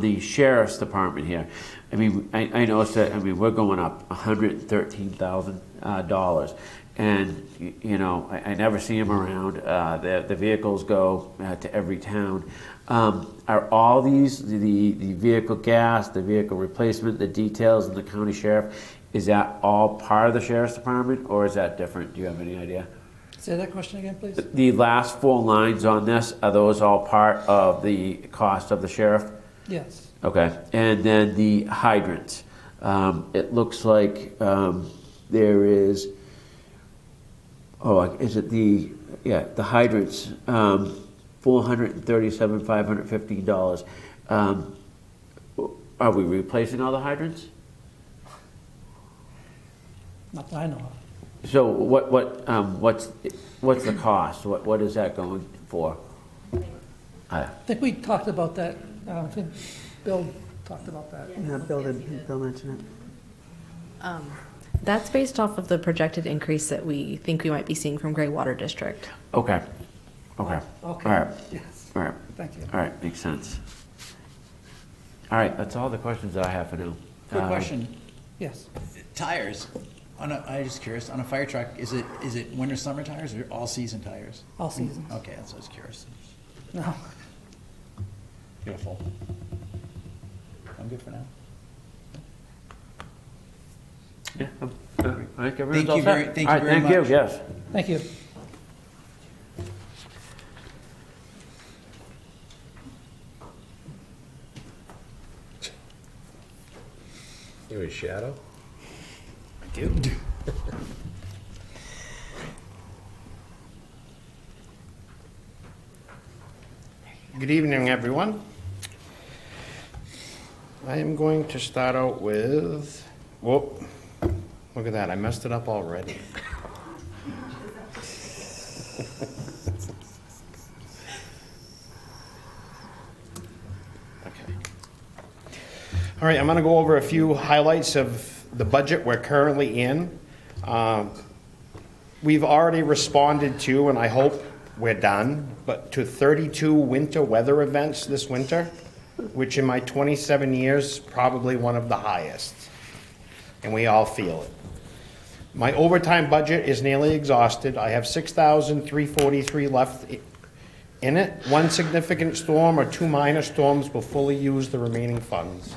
Speaker 1: the sheriff's department here, I mean, I noticed that, I mean, we're going up $113,000. And, you know, I never see them around. The vehicles go to every town. Are all these, the vehicle gas, the vehicle replacement, the details, and the county sheriff, is that all part of the sheriff's department, or is that different? Do you have any idea?
Speaker 8: Say that question again, please.
Speaker 1: The last 4 lines on this, are those all part of the cost of the sheriff?
Speaker 8: Yes.
Speaker 1: Okay, and then the hydrants. It looks like there is, is it the hydrants, $437,515. Are we replacing all the hydrants?
Speaker 8: Not that I know of.
Speaker 1: So what's the cost? What is that going for?
Speaker 8: I think we talked about that, I think Bill talked about that.
Speaker 2: Yeah, Bill mentioned it.
Speaker 10: That's based off of the projected increase that we think we might be seeing from Gray Water District.
Speaker 1: Okay. All
Speaker 8: Okay.
Speaker 1: right.
Speaker 8: Yes.
Speaker 1: All right.
Speaker 8: Thank you.
Speaker 1: All right, makes sense. All right, that's all the questions that I have for now.
Speaker 6: Quick question,
Speaker 8: Yes.
Speaker 6: tires, I'm just curious, on a fire truck, is it winter, summer tires or all season tires?
Speaker 8: All seasons.
Speaker 6: Okay, that's what I was curious.
Speaker 8: No.
Speaker 6: Beautiful. I'm good for now.
Speaker 1: Yeah, I think everyone's
Speaker 6: Thank
Speaker 1: all
Speaker 6: you
Speaker 1: set.
Speaker 6: very- thank you
Speaker 1: All right,
Speaker 6: very
Speaker 1: thank you,
Speaker 6: much.
Speaker 1: yes.
Speaker 8: Thank you.
Speaker 3: You a shadow?
Speaker 6: I do.
Speaker 11: Good evening, everyone. I am going to start out with, whoop, look at that, I messed it up already. Okay. All right, I'm going to go over a few highlights of the budget we're currently in. We've already responded to, and I hope we're done, but to 32 winter weather events this winter, which in my 27 years, probably one of the highest. And we all feel it. My overtime budget is nearly exhausted. I have $6,343 left in it. One significant storm or 2 minor storms will fully use the remaining funds.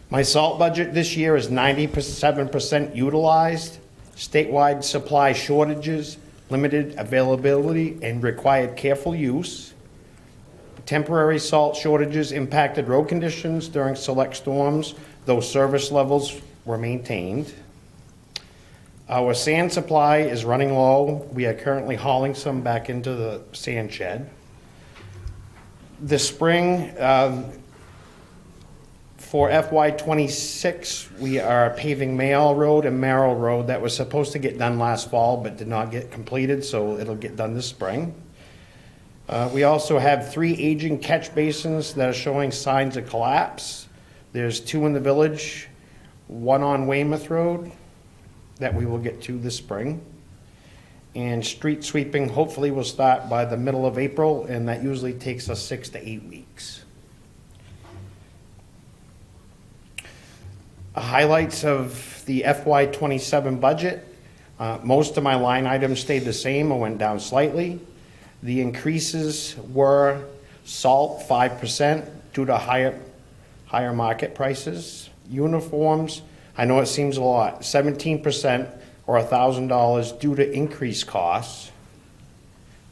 Speaker 11: My salt budget this year is 97% utilized. Statewide supply shortages, limited availability, and required careful use. Temporary salt shortages impacted road conditions during select storms, though service levels were maintained. Our sand supply is running low. We are currently hauling some back into the sand shed. This spring, for FY '26, we are paving Mayall Road and Merrill Road. That was supposed to get done last fall, but did not get completed, so it'll get done this spring. We also have 3 aging catch basins that are showing signs of collapse. There's 2 in the village, 1 on Weymouth Road that we will get to this spring. And street sweeping hopefully will start by the middle of April, and that usually takes us 6 to 8 weeks. Highlights of the FY '27 budget. Most of my line items stayed the same or went down slightly. The increases were salt 5% due to higher market prices. Uniforms, I know it seems a lot, 17% or $1,000 due to increased costs.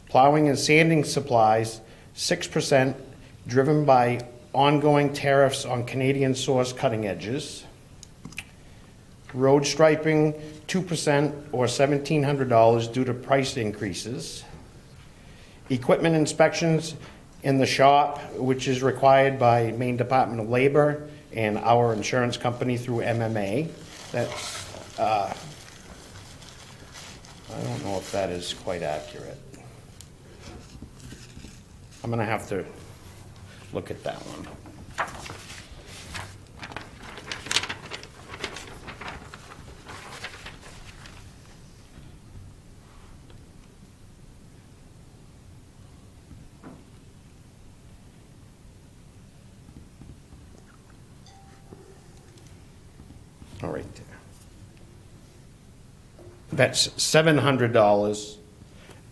Speaker 11: Plowing and sanding supplies, 6% driven by ongoing tariffs on Canadian source cutting edges. Road striping, 2% or $1,700 due to price increases. Equipment inspections in the shop, which is required by Maine Department of Labor and our insurance company through MMA. That's, I don't know if that is quite accurate. I'm gonna have to look at that one. All right there. That's $700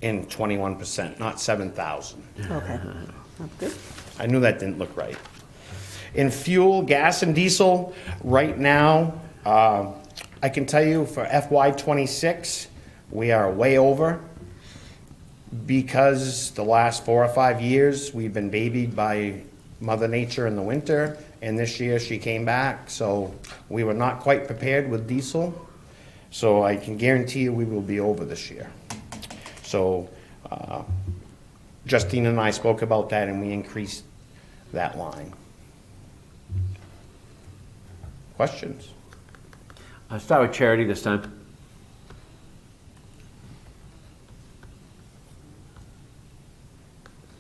Speaker 11: and 21%, not 7,000.
Speaker 2: Okay, that's good.
Speaker 11: I knew that didn't look right. In fuel, gas and diesel, right now, I can tell you for FY '26, we are way over because the last 4 or 5 years, we've been babied by Mother Nature in the winter, and this year she came back, so we were not quite prepared with diesel. So I can guarantee you we will be over this year. So Justine and I spoke about that, and we increased that line. Questions?
Speaker 1: I'll start with Charity this time.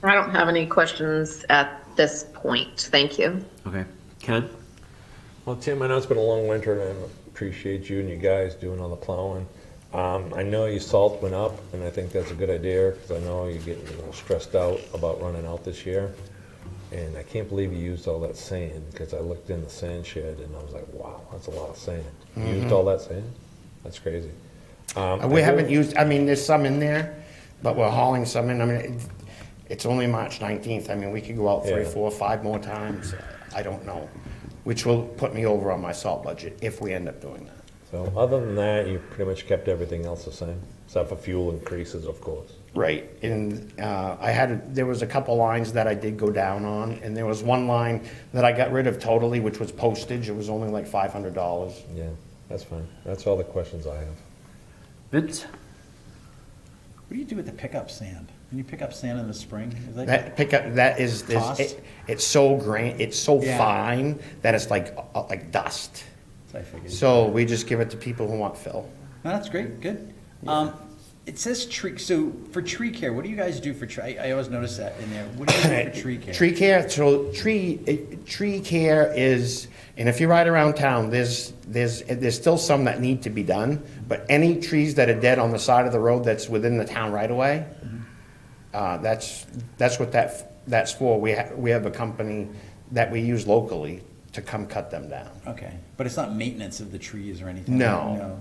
Speaker 7: I don't have any questions at this point. Thank you.
Speaker 1: Okay. Ken?
Speaker 3: Well, Tim, I know it's been a long winter, and I appreciate you and you guys doing all the plowing. I know your salt went up, and I think that's a good idea, because I know you're getting a little stressed out about running out this year. And I can't believe you used all that sand, because I looked in the sand shed, and I was like, wow, that's a lot of sand. You used all that sand? That's crazy.
Speaker 11: We haven't used, I mean, there's some in there, but we're hauling some in. I mean, it's only March 19th. I mean, we could go out 3,
Speaker 3: Yeah.
Speaker 11: 4, 5 more times. I don't know, which will put me over on my salt budget if we end up doing that.
Speaker 3: So other than that, you pretty much kept everything else the same, except for fuel increases, of course.
Speaker 11: Right, and there was a couple lines that I did go down on, and there was one line that I got rid of totally, which was postage. It was only like $500.
Speaker 3: Yeah, that's fine. That's all the questions I have.
Speaker 1: Vince?
Speaker 6: What do you do with the pickup sand? When you pick up sand in the spring? Is
Speaker 11: That pickup, that is,
Speaker 6: Cost?
Speaker 11: it's so it's so
Speaker 6: Yeah.
Speaker 11: fine that it's like dust.
Speaker 6: I figured.
Speaker 11: So we just give it to people who want fill.
Speaker 6: No, that's great, good. It says tree, so for tree care, what do you guys do for tree? I always notice that in there. What do you do for tree care?
Speaker 11: Tree care, so tree care is, and if you ride around town, there's still some that need to be done, but any trees that are dead on the side of the road that's within the town right away, that's what that's for. We have a company that we use locally to come cut them down.
Speaker 6: Okay, but it's not maintenance of the trees or anything?
Speaker 11: No.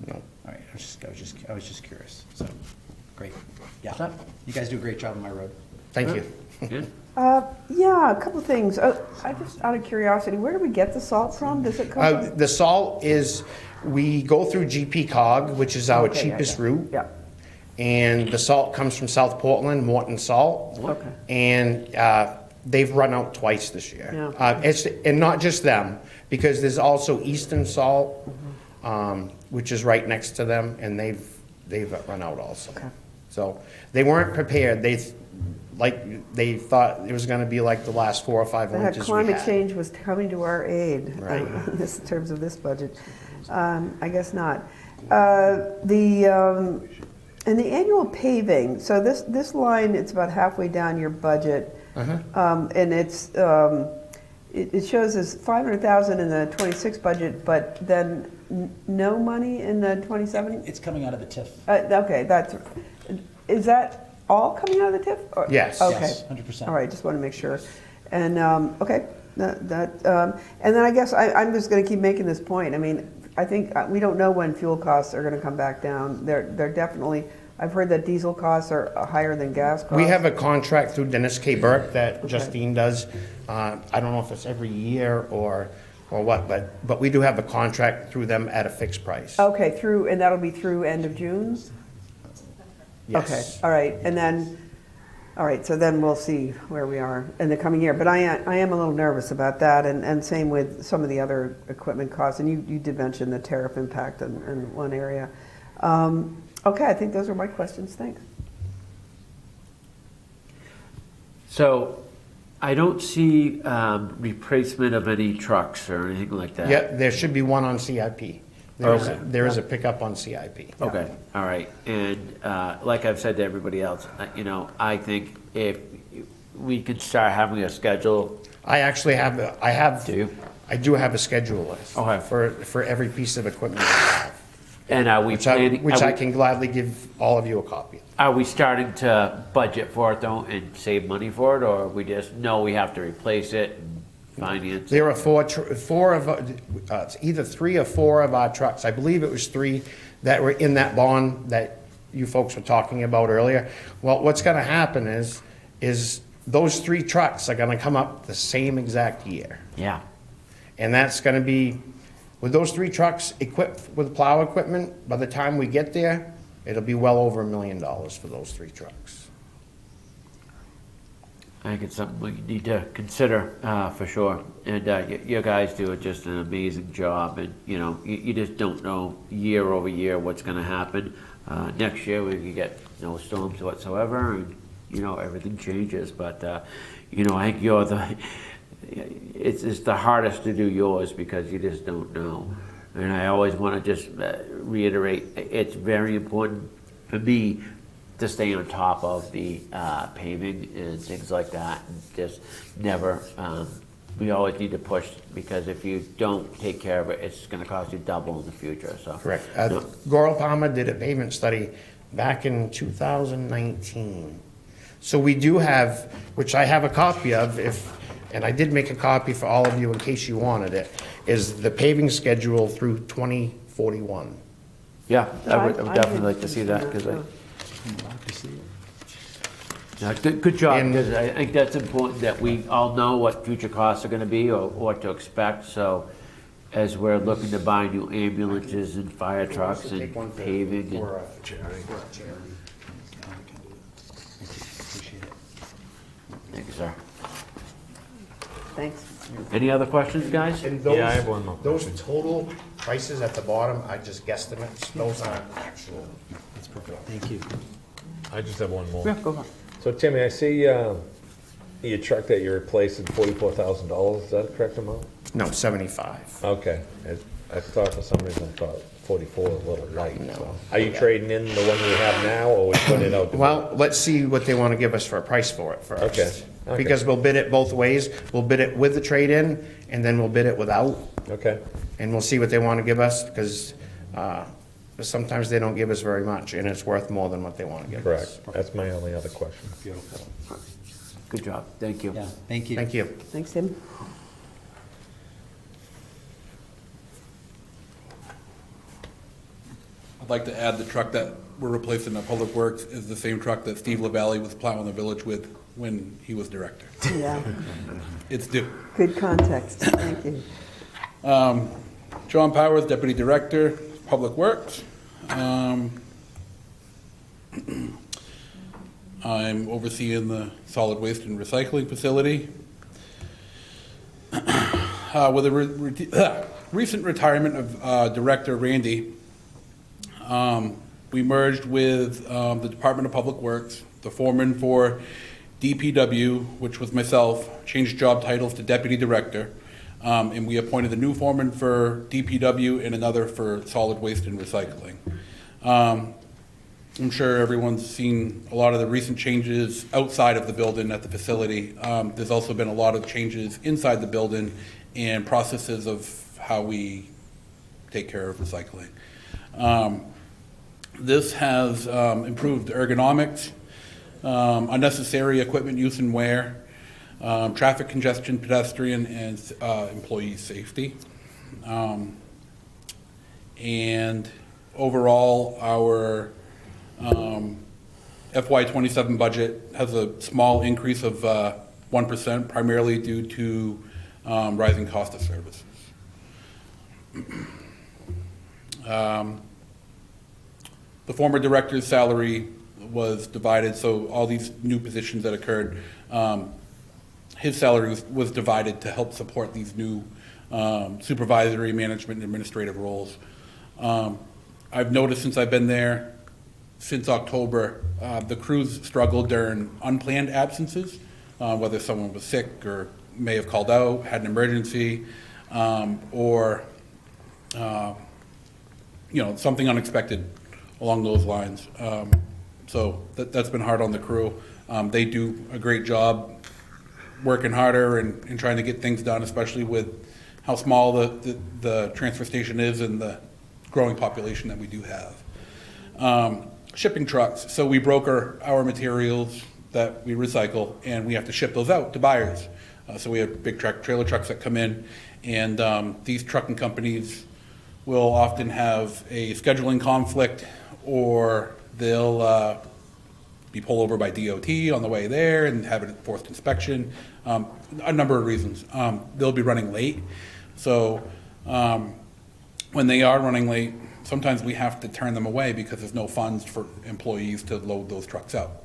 Speaker 6: All right, I was just curious, so, great. Yeah, you guys do a great job on my road.
Speaker 11: Thank you.
Speaker 2: Yeah, a couple things. I just, out of curiosity, where do we get the salt from? Does it come from?
Speaker 11: The salt is, we go through GP Cog, which is our
Speaker 2: Okay, yeah,
Speaker 11: cheapest
Speaker 2: yeah.
Speaker 11: route.
Speaker 2: Yeah,
Speaker 11: And the salt comes from South Portland, Morton Salt.
Speaker 2: okay.
Speaker 11: And they've run out twice this year.
Speaker 2: Yeah.
Speaker 11: And not just them, because there's also Easton Salt, which is right next to them, and they've run out also.
Speaker 2: Okay.
Speaker 11: So they weren't prepared. They thought it was gonna be like the last 4 or 5
Speaker 2: That
Speaker 11: winters we
Speaker 2: climate
Speaker 11: had.
Speaker 2: change was coming to our aid,
Speaker 11: Right.
Speaker 2: in terms of this budget. I guess not. And the annual paving, so this line, it's about halfway down your budget. And it shows us 500,000 in the 26 budget, but then no money in the 27?
Speaker 6: It's coming out of the TIF.
Speaker 2: Okay, is that all coming out of the TIF? Or-
Speaker 11: Yes.
Speaker 2: Okay.
Speaker 6: Yes, 100%.
Speaker 2: All right, just want to make sure. And, okay, and then I guess I'm just going to keep making this point. I mean, I think we don't know when fuel costs are going to come back down. They're definitely, I've heard that diesel costs are higher than gas costs.
Speaker 11: We have a contract through Dennis K. Burke that Justine does. I don't know if it's every year or what, but we do have a contract through them at a fixed price.
Speaker 2: Okay, and that'll be through end of June?
Speaker 11: Yes.
Speaker 2: Okay, all right, and then, All right, so then we'll see where we are in the coming year. But I am a little nervous about that, and same with some of the other equipment costs. And you did mention the tariff impact in one area. Okay, I think those are my questions. Thanks.
Speaker 1: So I don't see replacement of any trucks or anything like that.
Speaker 11: Yeah, there should be one on CIP.
Speaker 1: Okay.
Speaker 11: There is a pickup on CIP.
Speaker 1: Okay, all right. And like I've said to everybody else, you know, I think if we could start having a schedule.
Speaker 11: I actually have,
Speaker 1: Do you?
Speaker 11: I do have a schedule list
Speaker 1: Okay.
Speaker 11: for every piece of equipment I have,
Speaker 1: And are we planning?
Speaker 11: which I can gladly give all of you a copy.
Speaker 1: Are we starting to budget for it though and save money for it, or we just know we have to replace it and finance it?
Speaker 11: There are it's either 3 or 4 of our trucks, I believe it was 3, that were in that bond that you folks were talking about earlier. Well, what's gonna happen is those 3 trucks are gonna come up the same exact year.
Speaker 1: Yeah,
Speaker 11: And that's gonna be, with those 3 trucks equipped with plow equipment, by the time we get there, it'll be well over $1 million for those 3 trucks.
Speaker 1: I think it's something we need to consider for sure. And you guys do just an amazing job, and you know, you just don't know year over year what's gonna happen. Next year we could get no storms whatsoever, and you know, everything changes. But you know, I think you're it's the hardest to do yours because you just don't know. And I always want to just reiterate, it's very important for me to stay on top of the paving and things like that, and just never, we always need to push, because if you don't take care of it, it's going to cost you double in the future, so.
Speaker 11: Correct.
Speaker 1: No.
Speaker 11: Goral Palmer did a pavement study back in 2019. So we do have, which I have a copy of, and I did make a copy for all of you in case you wanted it, is the paving schedule through 2041.
Speaker 1: Yeah, I would
Speaker 2: I
Speaker 1: definitely
Speaker 2: did
Speaker 1: like to see that, because
Speaker 2: too.
Speaker 1: good job,
Speaker 11: And-
Speaker 1: because I think that's important, that we all know what future costs are gonna be, or what to expect, so as we're looking to buy new ambulances and fire trucks and paving and. Thank you, sir.
Speaker 2: Thanks.
Speaker 1: Any other questions, guys?
Speaker 11: And
Speaker 3: Yeah, I have one more
Speaker 11: those total prices at the bottom are just guesstimates, those aren't actual.
Speaker 6: That's perfect, thank you.
Speaker 3: I just have one more.
Speaker 1: Yeah, go on.
Speaker 3: So Timmy, I see your truck that you replaced at $44,000, is that a correct amount?
Speaker 11: No, 75.
Speaker 3: Okay, I thought for some reason I thought 44 was a little light,
Speaker 11: No.
Speaker 3: so. Are you trading in the one we have now, or we putting it out? to
Speaker 11: Well, let's see what they want to give us for a price for it first.
Speaker 3: Okay, okay.
Speaker 11: Because we'll bid it both ways. We'll bid it with the trade-in, and then we'll bid it without,
Speaker 3: bid? Okay,
Speaker 11: and we'll see what they want to give us, because sometimes they don't give us very much, and it's worth more than what they want to give us.
Speaker 3: correct. That's my only other question.
Speaker 1: Good job, thank you.
Speaker 6: Yeah, thank you.
Speaker 11: Thank you.
Speaker 2: Thanks, Tim.
Speaker 12: I'd like to add the truck that we're replacing at Public Works is the same truck that Steve LaValle was plowing the village with when he was director.
Speaker 2: Yeah,
Speaker 12: It's due.
Speaker 2: good context. Thank you.
Speaker 12: John Powers, Deputy Director, Public Works. I'm overseeing the solid waste and recycling facility. With the recent retirement of Director Randy, we merged with the Department of Public Works. The foreman for DPW, which was myself, changed job titles to Deputy Director. And we appointed a new foreman for DPW and another for solid waste and recycling. I'm sure everyone's seen a lot of the recent changes outside of the building at the facility. There's also been a lot of changes inside the building and processes of how we take care of recycling. This has improved ergonomics, unnecessary equipment use and wear, traffic congestion, pedestrian, and employee safety. And overall, our FY27 budget has a small increase of 1%, primarily due to rising cost of services. The former director's salary was divided, so all these new positions that occurred, his salary was divided to help support these new supervisory, management, and administrative roles. I've noticed since I've been there, since October, the crews struggled during unplanned absences, whether someone was sick or may have called out, had an emergency, or something unexpected along those lines. So that's been hard on the crew. They do a great job working harder and trying to get things done, especially with how small the transfer station is and the growing population that we do have. Shipping trucks. So we broker our materials that we recycle, and we have to ship those out to buyers. So we have big trailer trucks that come in, and these trucking companies will often have a scheduling conflict, or they'll be pulled over by DOT on the way there and have a forced inspection. A number of reasons. They'll be running late. So when they are running late, sometimes we have to turn them away because there's no funds for employees to load those trucks out.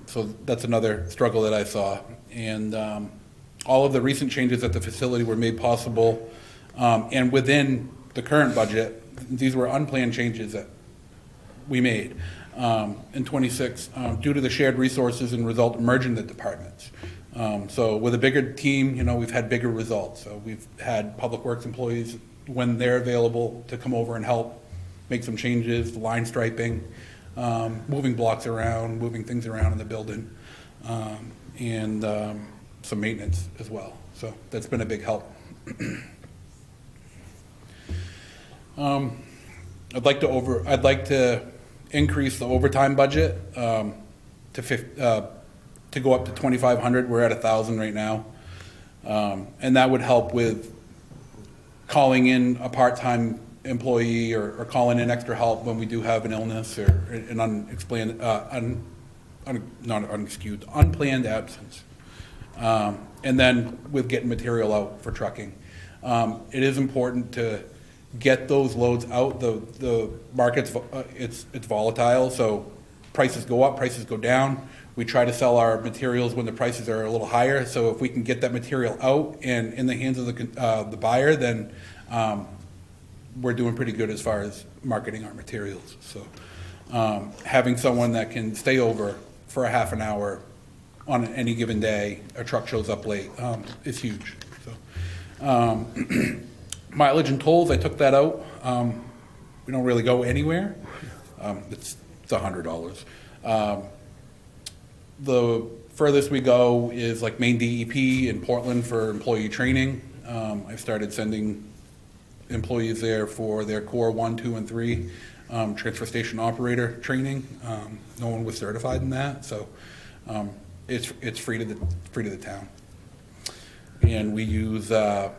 Speaker 12: So that's another struggle that I saw. And all of the recent changes at the facility were made possible. And within the current budget, these were unplanned changes that we made in 26 due to the shared resources and result merging the departments. So with a bigger team, we've had bigger results. So we've had Public Works employees, when they're available, to come over and help make some changes, line striping, moving blocks around, moving things around in the building, and some maintenance as well. So that's been a big help. I'd like to increase the overtime budget to go up to 2,500. We're at 1,000 right now, and that would help with calling in a part-time employee or calling in extra help when we do have an illness or an unplanned absence. And then with getting material out for trucking. It is important to get those loads out. The market's it's volatile, so prices go up, prices go down. We try to sell our materials when the prices are a little higher. So if we can get that material out and in the hands of the buyer, then we're doing pretty good as far as marketing our materials. So having someone that can stay over for a half an hour on any given day, a truck shows up late, is huge. So mileage and tolls, I took that out. We don't really go anywhere. It's $100. The furthest we go is like Maine DEP in Portland for employee training. I've started sending employees there for their core 1, 2, and 3 transfer station operator training. No one was certified in that, so it's free to the town. And we use the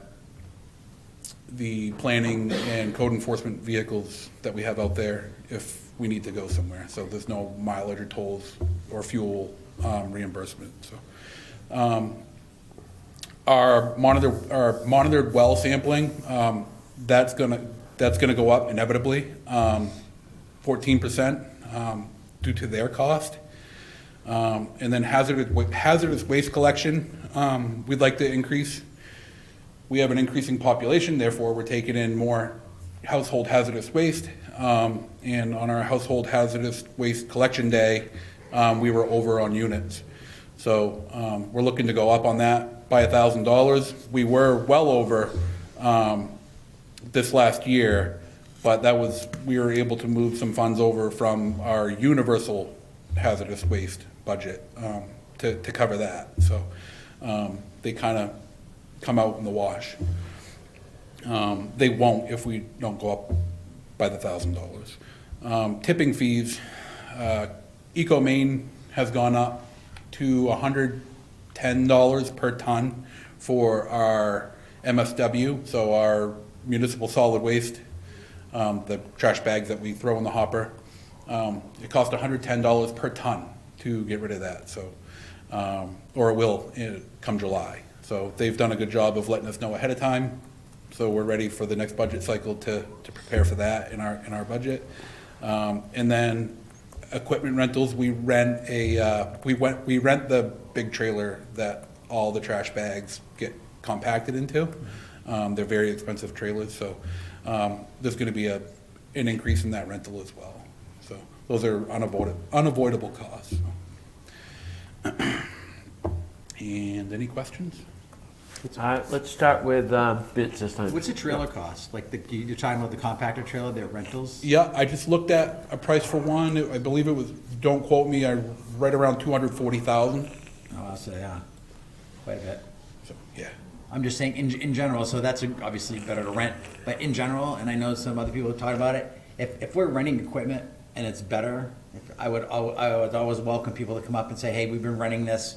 Speaker 12: planning and code enforcement vehicles that we have out there if we need to go somewhere. So there's no mileage or tolls or fuel reimbursement. So our monitored well sampling, that's gonna go up inevitably, 14% due to their cost. And then hazardous waste collection, we'd like to increase. We have an increasing population, therefore we're taking in more household hazardous waste. And on our household hazardous waste collection day, we were over on units. So we're looking to go up on that by $1,000. We were well over this last year, but we were able to move some funds over from our universal hazardous waste budget to cover that. So they kind of come out in the wash. They won't if we don't go up by the $1,000. Tipping fees, Eco Maine has gone up to $110 per ton for our MSW, so our municipal solid waste, the trash bags that we throw in the hopper. It costs $110 per ton to get rid of that, so or it will come July. So they've done a good job of letting us know ahead of time, so we're ready for the next budget cycle to prepare for that in our budget. And then equipment rentals, we rent we rent the big trailer that all the trash bags get compacted into. They're very expensive trailers, so there's going to be an increase in that rental as well. So those are unavoidable costs. And any questions?
Speaker 1: Let's start with bids this time.
Speaker 6: What's the trailer cost? Like you're talking about the compactor trailer, they're rentals?
Speaker 12: Yeah, I just looked at a price for one. I believe it was, don't quote me, right around 240,000.
Speaker 6: Oh, I'll say, yeah, quite a bit.
Speaker 12: So, yeah.
Speaker 6: I'm just saying in general, so that's obviously better to rent, but in general, and I know some other people have talked about it, if we're renting equipment and it's better, I would always welcome people to come up and say, hey, we've been renting this,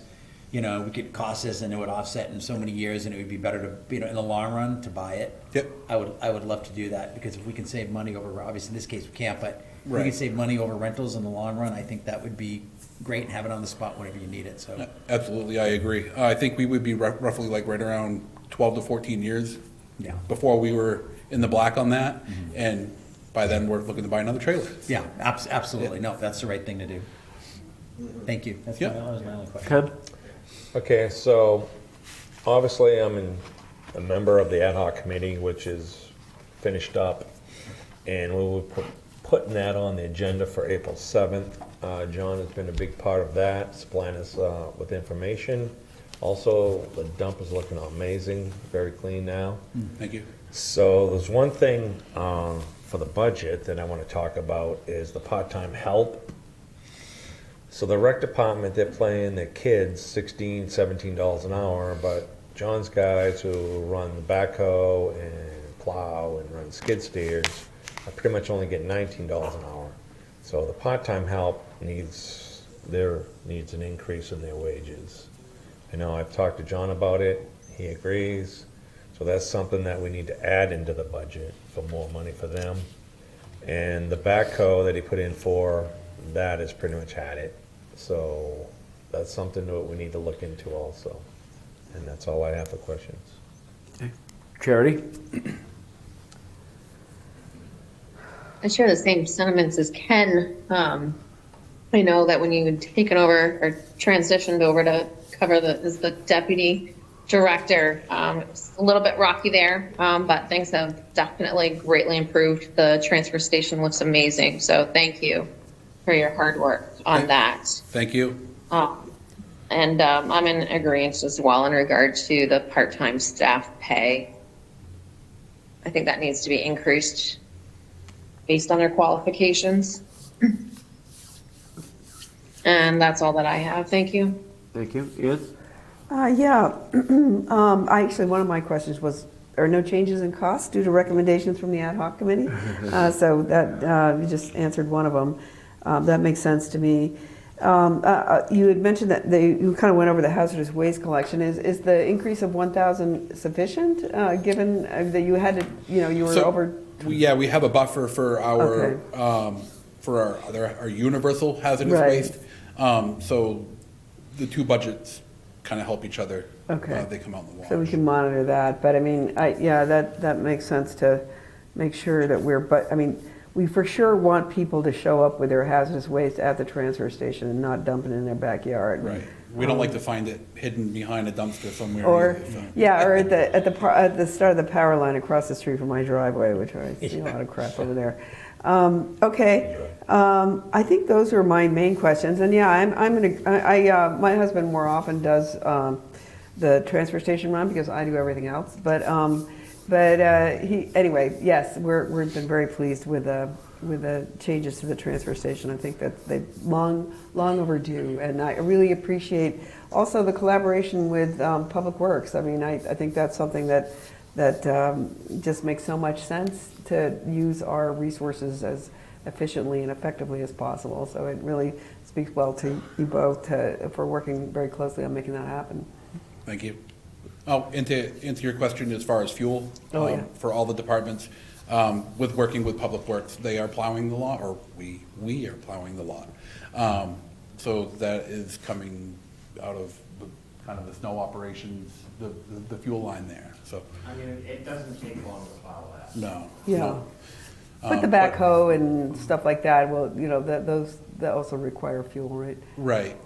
Speaker 6: you know, we could cost this and it would offset in so many years and it would be better to, you know, in the long run to buy it.
Speaker 12: Yep.
Speaker 6: I would love to do that because if we can save money over, obviously in this case we can't, but if we
Speaker 12: Right.
Speaker 6: can save money over rentals in the long run, I think that would be great and have it on the spot whenever you need it, so.
Speaker 12: Absolutely, I agree. I think we would be roughly like right around 12 to 14 years
Speaker 6: Yeah.
Speaker 12: before we were in the black on that. And by then, we're looking to buy another trailer.
Speaker 6: Yeah, absolutely. No, that's the right thing to do. Thank you. That
Speaker 12: Yeah.
Speaker 6: was my only question.
Speaker 1: Ken?
Speaker 3: Okay, so obviously I'm a member of the ad hoc committee, which is finished up, and we will be putting that on the agenda for April 7th. John has been a big part of that, supplying us with information. Also, the dump is looking amazing, very clean now.
Speaker 12: Thank you.
Speaker 3: So there's one thing for the budget that I want to talk about is the part-time help. So the rec department, they're paying their kids $16, $17 an hour, but John's guys who run the backhoe and plow and run skid steers are pretty much only getting $19 an hour. So the part-time help needs an increase in their wages. I know I've talked to John about it, he agrees. So that's something that we need to add into the budget for more money for them. And the backhoe that he put in for, that has pretty much had it. So that's something that we need to look into also. And that's all I have for questions.
Speaker 1: Charity?
Speaker 7: I share the same sentiments as Ken. I know that when you had taken over or transitioned over to cover as the deputy director, it's a little bit rocky there, but things have definitely greatly improved. The transfer station looks amazing, so thank you for your hard work on that.
Speaker 12: Thank you.
Speaker 7: And I'm in agreement as well in regard to the part-time staff pay. I think that needs to be increased based on their qualifications. And that's all that I have. Thank you.
Speaker 1: Thank you. Ian?
Speaker 2: Yeah, actually, one of my questions was, are no changes in cost due to recommendations from the ad hoc committee? So that, you just answered one of them. That makes sense to me. You had mentioned that you kind of went over the hazardous waste collection. Is the increase of 1,000 sufficient, given that you had to, you were over?
Speaker 12: We have a buffer for our, for our universal hazardous
Speaker 2: Right.
Speaker 12: waste. So the two budgets kind of help each other.
Speaker 2: Okay.
Speaker 12: They come out in the wash.
Speaker 2: So we can monitor that, but I mean, that makes sense to make sure that we for sure want people to show up with their hazardous waste at the transfer station and not dump it in their backyard.
Speaker 12: Right. We don't like to find it hidden behind a dumpster somewhere.
Speaker 2: Or,
Speaker 12: either, so.
Speaker 2: or at the start of the power line across the street from my driveway, which I see a lot of crap over there. I think those are my main questions, and my husband more often does the transfer station run because I do everything else. Yes, we've been very pleased with the changes to the transfer station. I think that they've long overdue, and I really appreciate also the collaboration with Public Works. I mean, I think that's something that just makes so much sense to use our resources as efficiently and effectively as possible. So it really speaks well to you both for working very closely on making that happen.
Speaker 12: Thank you. Oh, and to answer your question as far as fuel, for all the departments, with working with Public Works, they are plowing the lot, or we are plowing the lot. So that is coming out of kind of the snow operations, the fuel line there, so.
Speaker 13: I mean, it doesn't take long to plow that.
Speaker 12: No.
Speaker 2: Yeah. But the backhoe and stuff like that, well, you know, that also require fuel, right?
Speaker 12: Right.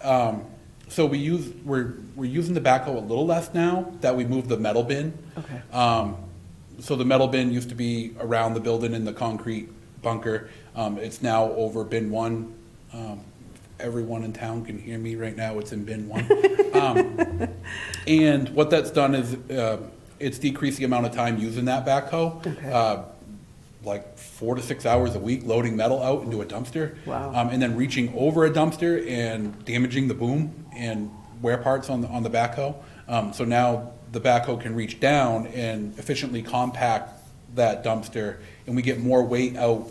Speaker 12: So we're using the backhoe a little less now that we moved the metal bin.
Speaker 2: Okay.
Speaker 12: So the metal bin used to be around the building in the concrete bunker. It's now over bin 1. Everyone in town can hear me right now. It's in bin 1. And what that's done is it's decreased the amount of time using that backhoe.
Speaker 2: Okay.
Speaker 12: Like 4 to 6 hours a week loading metal out into a dumpster.
Speaker 2: Wow.
Speaker 12: And then reaching over a dumpster and damaging the boom and wear parts on the backhoe. So now the backhoe can reach down and efficiently compact that dumpster, and we get more weight out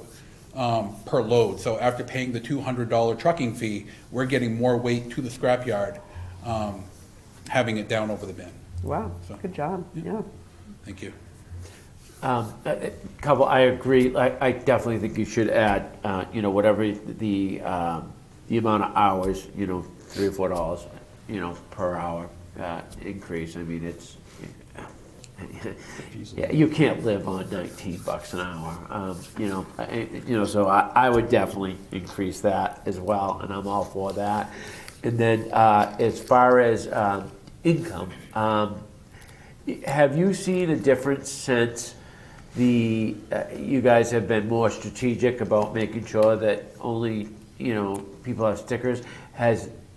Speaker 12: per load. So after paying the $200 trucking fee, we're getting more weight to the scrapyard, having it down over the bin.
Speaker 2: Wow,
Speaker 12: So,
Speaker 2: good job, yeah.
Speaker 12: Thank you.
Speaker 1: I agree. I definitely think you should add, you know, whatever the amount of hours, you know, $3 or $4, you know, per hour increase. I mean, it's, yeah, you can't live on $19 an hour. You know, so I would definitely increase that as well, and I'm all for that. And then as far as income, have you seen a difference since you guys have been more strategic about making sure that only, you know, people have stickers?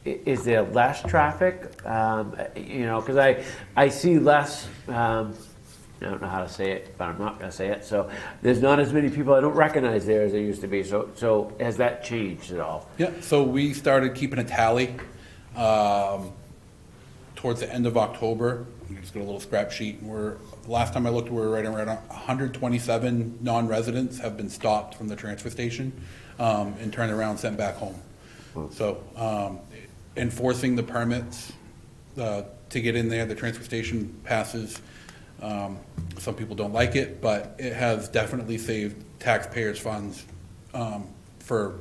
Speaker 1: Is there less traffic? You know, because I see less, I don't know how to say it, but I'm not going to say it. So there's not as many people I don't recognize there as there used to be. So has that changed at all?
Speaker 12: Yeah, so we started keeping a tally towards the end of October. We just got a little scrap sheet. Last time I looked, we were right around 127 non-residents have been stopped from the transfer station and turned around and sent back home. So enforcing the permits to get in there, the transfer station passes. Some people don't like it, but it has definitely saved taxpayers' funds for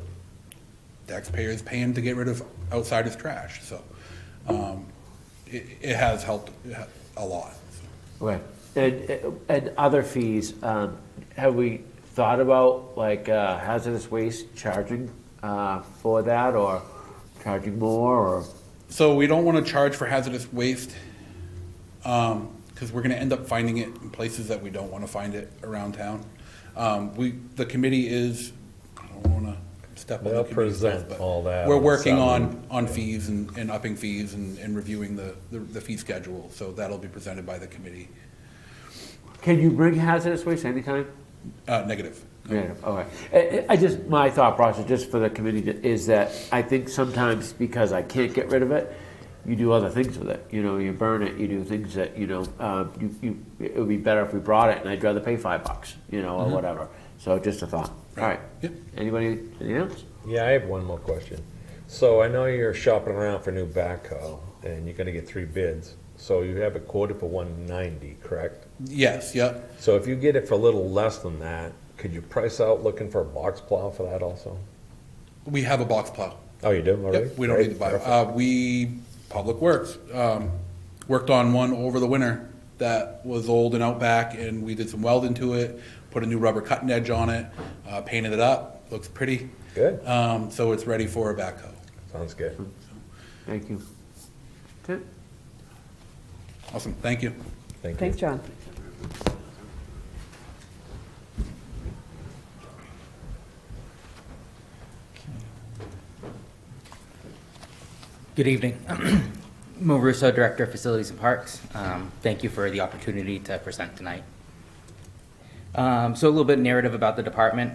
Speaker 12: taxpayers paying to get rid of outsiders' trash. So it has helped a lot.
Speaker 1: Okay. And other fees, have we thought about like hazardous waste charging for that, or charging more, or?
Speaker 12: So we don't want to charge for hazardous waste because we're going to end up finding it in places that we don't want to find it around town. The committee is, I don't want to step on the
Speaker 3: They'll
Speaker 12: committee's toes,
Speaker 3: present
Speaker 12: but
Speaker 3: all that
Speaker 12: we're
Speaker 3: on
Speaker 12: working
Speaker 3: Saturday.
Speaker 12: on fees and upping fees and reviewing the fee schedule. So that'll be presented by the committee.
Speaker 1: Can you bring hazardous waste anytime?
Speaker 12: Negative.
Speaker 1: Yeah, okay. My thought process, just for the committee, is that I think sometimes because I can't get rid of it, you do other things with it. You know, you burn it, you do things that, you know, it would be better if we brought it, and I'd rather pay $5, you know, or whatever. So just a thought. All right.
Speaker 12: Yep.
Speaker 1: Anybody, anything else?
Speaker 3: Yeah, I have one more question. So I know you're shopping around for new backhoe, and you're gonna get 3 bids. So you have it quoted for 190, correct?
Speaker 12: Yes, yep.
Speaker 3: So if you get it for a little less than that, could you price out looking for a box plow for that also?
Speaker 12: We have a box plow.
Speaker 3: Oh, you do already?
Speaker 12: Yep, we don't
Speaker 3: Great,
Speaker 12: need to buy
Speaker 3: perfect.
Speaker 12: Public Works, worked on one over the winter that was old and out back, and we did some welding to it, put a new rubber cutting edge on it, painted it up, looks pretty.
Speaker 3: Good.
Speaker 12: So it's ready for a backhoe.
Speaker 3: Sounds good.
Speaker 1: Thank you. That's it.
Speaker 12: Awesome, thank you.
Speaker 3: Thank you.
Speaker 2: Thanks, John.
Speaker 13: Good evening. Mo Russo, Director of Facilities and Parks. Thank you for the opportunity to present tonight. So a little bit narrative about the department.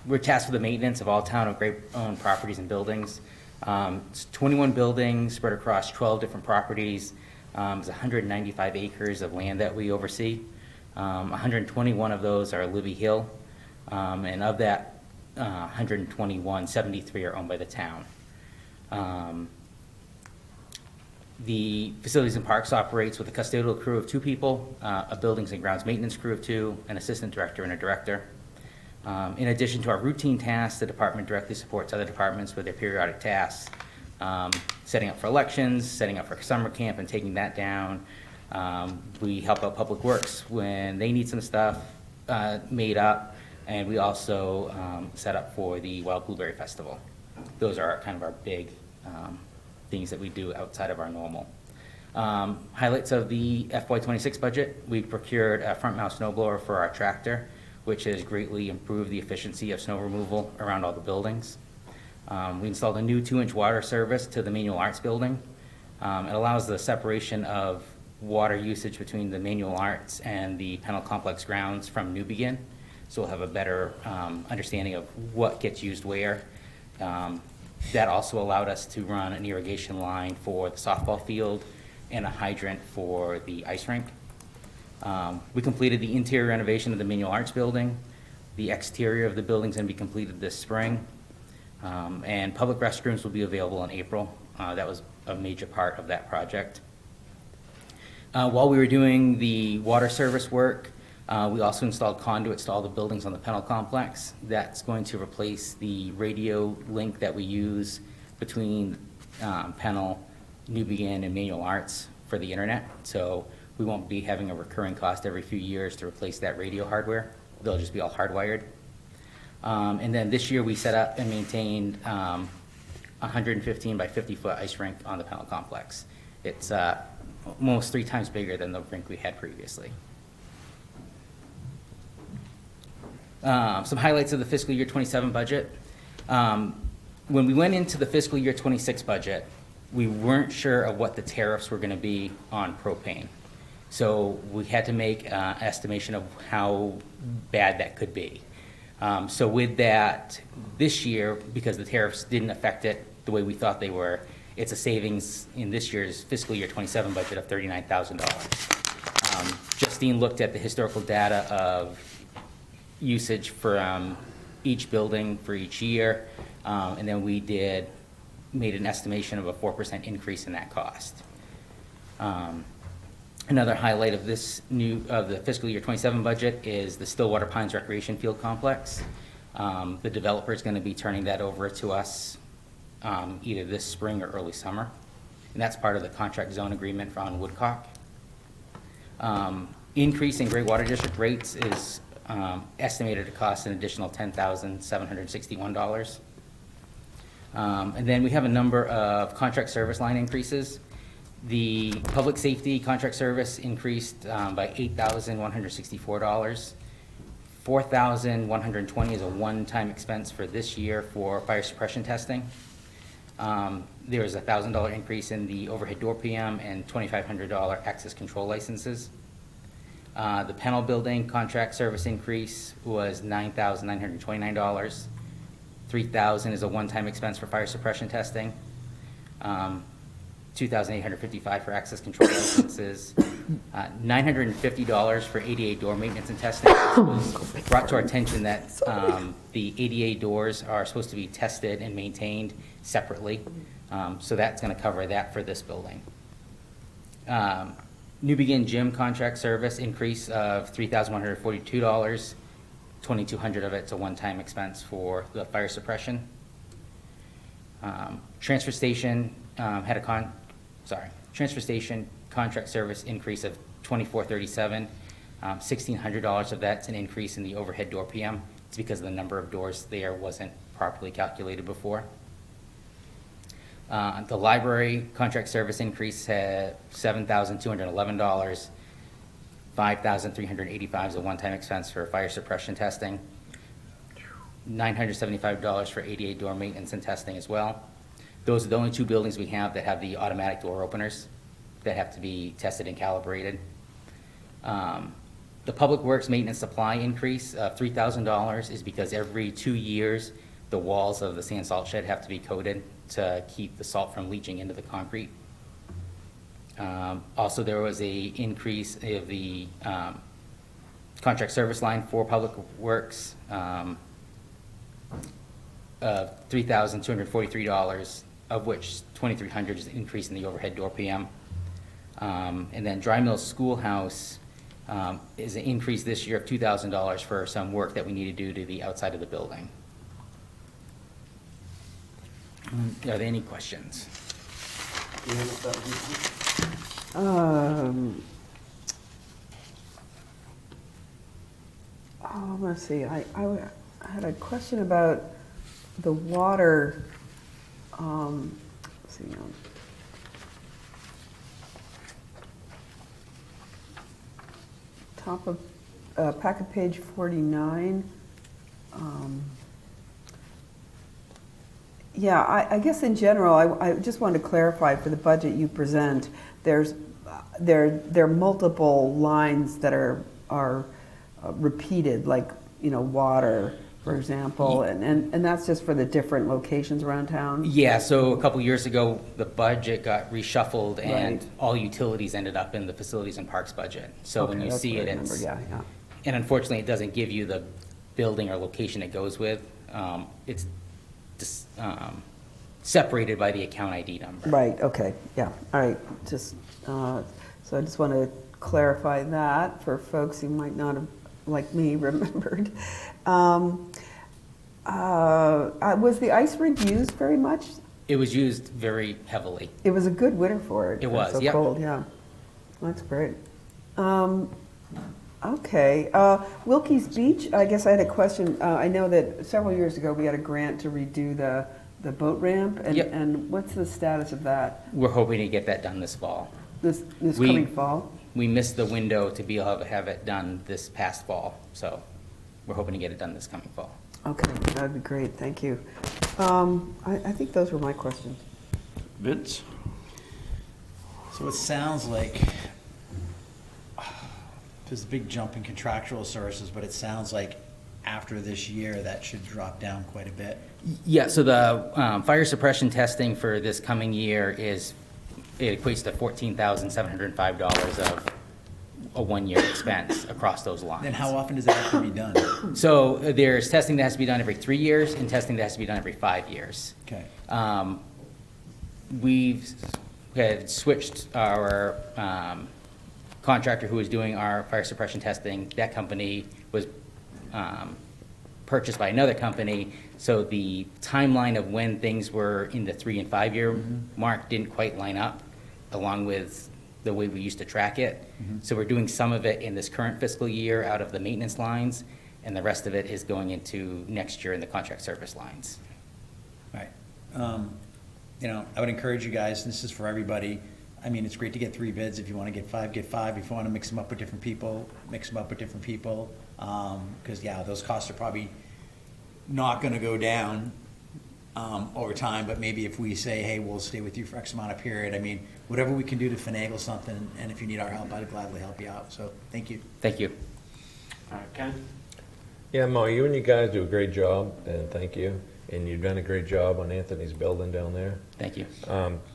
Speaker 13: We're tasked with the maintenance of all town of Gray-owned properties and buildings. It's 21 buildings spread across 12 different properties. It's 195 acres of land that we oversee. 121 of those are Libby Hill, and of that 121, 73 are owned by the town. The Facilities and Parks operates with a custodial crew of 2 people, a buildings and grounds maintenance crew of 2, an assistant director and a director. In addition to our routine tasks, the department directly supports other departments with their periodic tasks, setting up for elections, setting up for summer camp and taking that down. We help out Public Works when they need some stuff made up. And we also set up for the Wild Blueberry Festival. Those are kind of our big things that we do outside of our normal. Highlights of the FY26 budget: we procured a front mount snow blower for our tractor, which has greatly improved the efficiency of snow removal around all the buildings. We installed a new 2-inch water service to the Manual Arts building. It allows the separation of water usage between the Manual Arts and the Pennell Complex grounds from New Begin, so we'll have a better understanding of what gets used where. That also allowed us to run an irrigation line for the softball field and a hydrant for the ice rink. We completed the interior renovation of the Manual Arts building. The exterior of the building's going to be completed this spring. And public restrooms will be available in April. That was a major part of that project. While we were doing the water service work, we also installed conduits to all the buildings on the Pennell Complex. That's going to replace the radio link that we use between Pennell, New Begin, and Manual Arts for the internet. So we won't be having a recurring cost every few years to replace that radio hardware. They'll just be all hardwired. And then this year we set up and maintained 115 by 50 foot ice rink on the Pennell Complex. It's almost 3 times bigger than the rink we had previously. Some highlights of the fiscal year 27 budget. When we went into the fiscal year 26 budget, we weren't sure of what the tariffs were going to be on propane. So we had to make an estimation of how bad that could be. So with that, this year, because the tariffs didn't affect it the way we thought they were, it's a savings in this year's fiscal year 27 budget of $39,000. Justine looked at the historical data of usage for each building for each year, and then we made an estimation of a 4% increase in that cost. Another highlight of the fiscal year 27 budget is the Stillwater Pines Recreation Field Complex. The developer is going to be turning that over to us either this spring or early summer, and that's part of the contract zone agreement on Woodcock. Increase in Great Water District rates is estimated to cost an additional $10,761. And then we have a number of contract service line increases. The public safety contract service increased by $8,164. $4,120 is a one-time expense for this year for fire suppression testing. There is a $1,000 increase in the overhead door PM and $2,500 access control licenses. The Pennell building contract service increase was $9,929. $3,000 is a one-time expense for fire suppression testing. $2,855 for access control licenses. $950 for ADA door maintenance and testing. It was brought to our attention that the ADA doors are supposed to be tested and maintained separately. So that's going to cover that for this building. New Begin Gym contract service increase of $3,142. $2,200 of it's a one-time expense for the fire suppression. Transfer station transfer station contract service increase of $2,437. $1,600 of that's an increase in the overhead door PM. It's because the number of doors there wasn't properly calculated before. The library contract service increase had $7,211. $5,385 is a one-time expense for fire suppression testing. $975 for ADA door maintenance and testing as well. Those are the only 2 buildings we have that have the automatic door openers that have to be tested and calibrated. The Public Works maintenance supply increase of $3,000 is because every 2 years, the walls of the sand salt shed have to be coated to keep the salt from leaching into the concrete. Also, there was a increase of the contract service line for Public Works of $3,243, of which $2,300 is an increase in the overhead door PM. And then Dry Mills Schoolhouse is an increase this year of $2,000 for some work that we need to do to the outside of the building. Are there any questions?
Speaker 2: let's see, I had a question about the water, let's see, top of packet page 49. Yeah, I guess in general, I just wanted to clarify for the budget you present, there are multiple lines that are repeated, like, water, for example, and that's just for the different locations around town?
Speaker 13: Yeah, so a couple years ago, the budget got reshuffled and
Speaker 2: Right.
Speaker 13: all utilities ended up in the facilities and parks budget. So when
Speaker 2: Okay,
Speaker 13: you
Speaker 2: that's
Speaker 13: see
Speaker 2: what I
Speaker 13: it,
Speaker 2: remember,
Speaker 13: it's,
Speaker 2: yeah.
Speaker 13: and unfortunately, it doesn't give you the building or location it goes with. It's just separated by the account ID number.
Speaker 2: Right, okay, yeah, all right, just, so I just want to clarify that for folks who might not have, like me, remembered. Was the ice rink used very much?
Speaker 13: It was used very heavily.
Speaker 2: It was a good winter for it.
Speaker 13: It was,
Speaker 2: so
Speaker 13: yep.
Speaker 2: cold, yeah. That's great. Okay, Wilkie's Beach, I guess I had a question. I know that several years ago, we had a grant to redo the boat ramp,
Speaker 13: Yep.
Speaker 2: and what's the status of that,
Speaker 13: We're hoping to get that done this fall.
Speaker 2: this
Speaker 13: We-
Speaker 2: coming fall?
Speaker 13: We missed the window to be able to have it done this past fall, so we're hoping to get it done this coming fall.
Speaker 2: Okay, that'd be great, thank you. I think those were my questions.
Speaker 1: Vince?
Speaker 6: So it sounds like there's a big jump in contractual services, but it sounds like after this year, that should drop down quite a bit.
Speaker 13: Yeah, so the fire suppression testing for this coming year it equates to $14,705 of a one-year expense across those lines.
Speaker 6: Then how often does that have to be done?
Speaker 13: So there's testing that has to be done every 3 years and testing that has to be done every 5 years.
Speaker 6: Okay.
Speaker 13: We've had switched our contractor who was doing our fire suppression testing. That company was purchased by another company, so the timeline of when things were in the 3 and 5 year mark didn't quite line up, along with the way we used to track it. So we're doing some of it in this current fiscal year out of the maintenance lines, and the rest of it is going into next year in the contract service lines.
Speaker 6: All right. I would encourage you guys, and this is for everybody, I mean, it's great to get 3 bids. If you want to get 5, get 5. If you want to mix them up with different people, mix them up with different people. Because, yeah, those costs are probably not going to go down over time, but maybe if we say, hey, we'll stay with you for X amount of period, I mean, whatever we can do to finagle something, and if you need our help, I'd gladly help you out. So, thank you.
Speaker 13: Thank you.
Speaker 1: All right, Ken?
Speaker 3: Yeah, Mo, you and you guys do a great job, and thank you. And you've done a great job on Anthony's building down there.
Speaker 13: Thank you.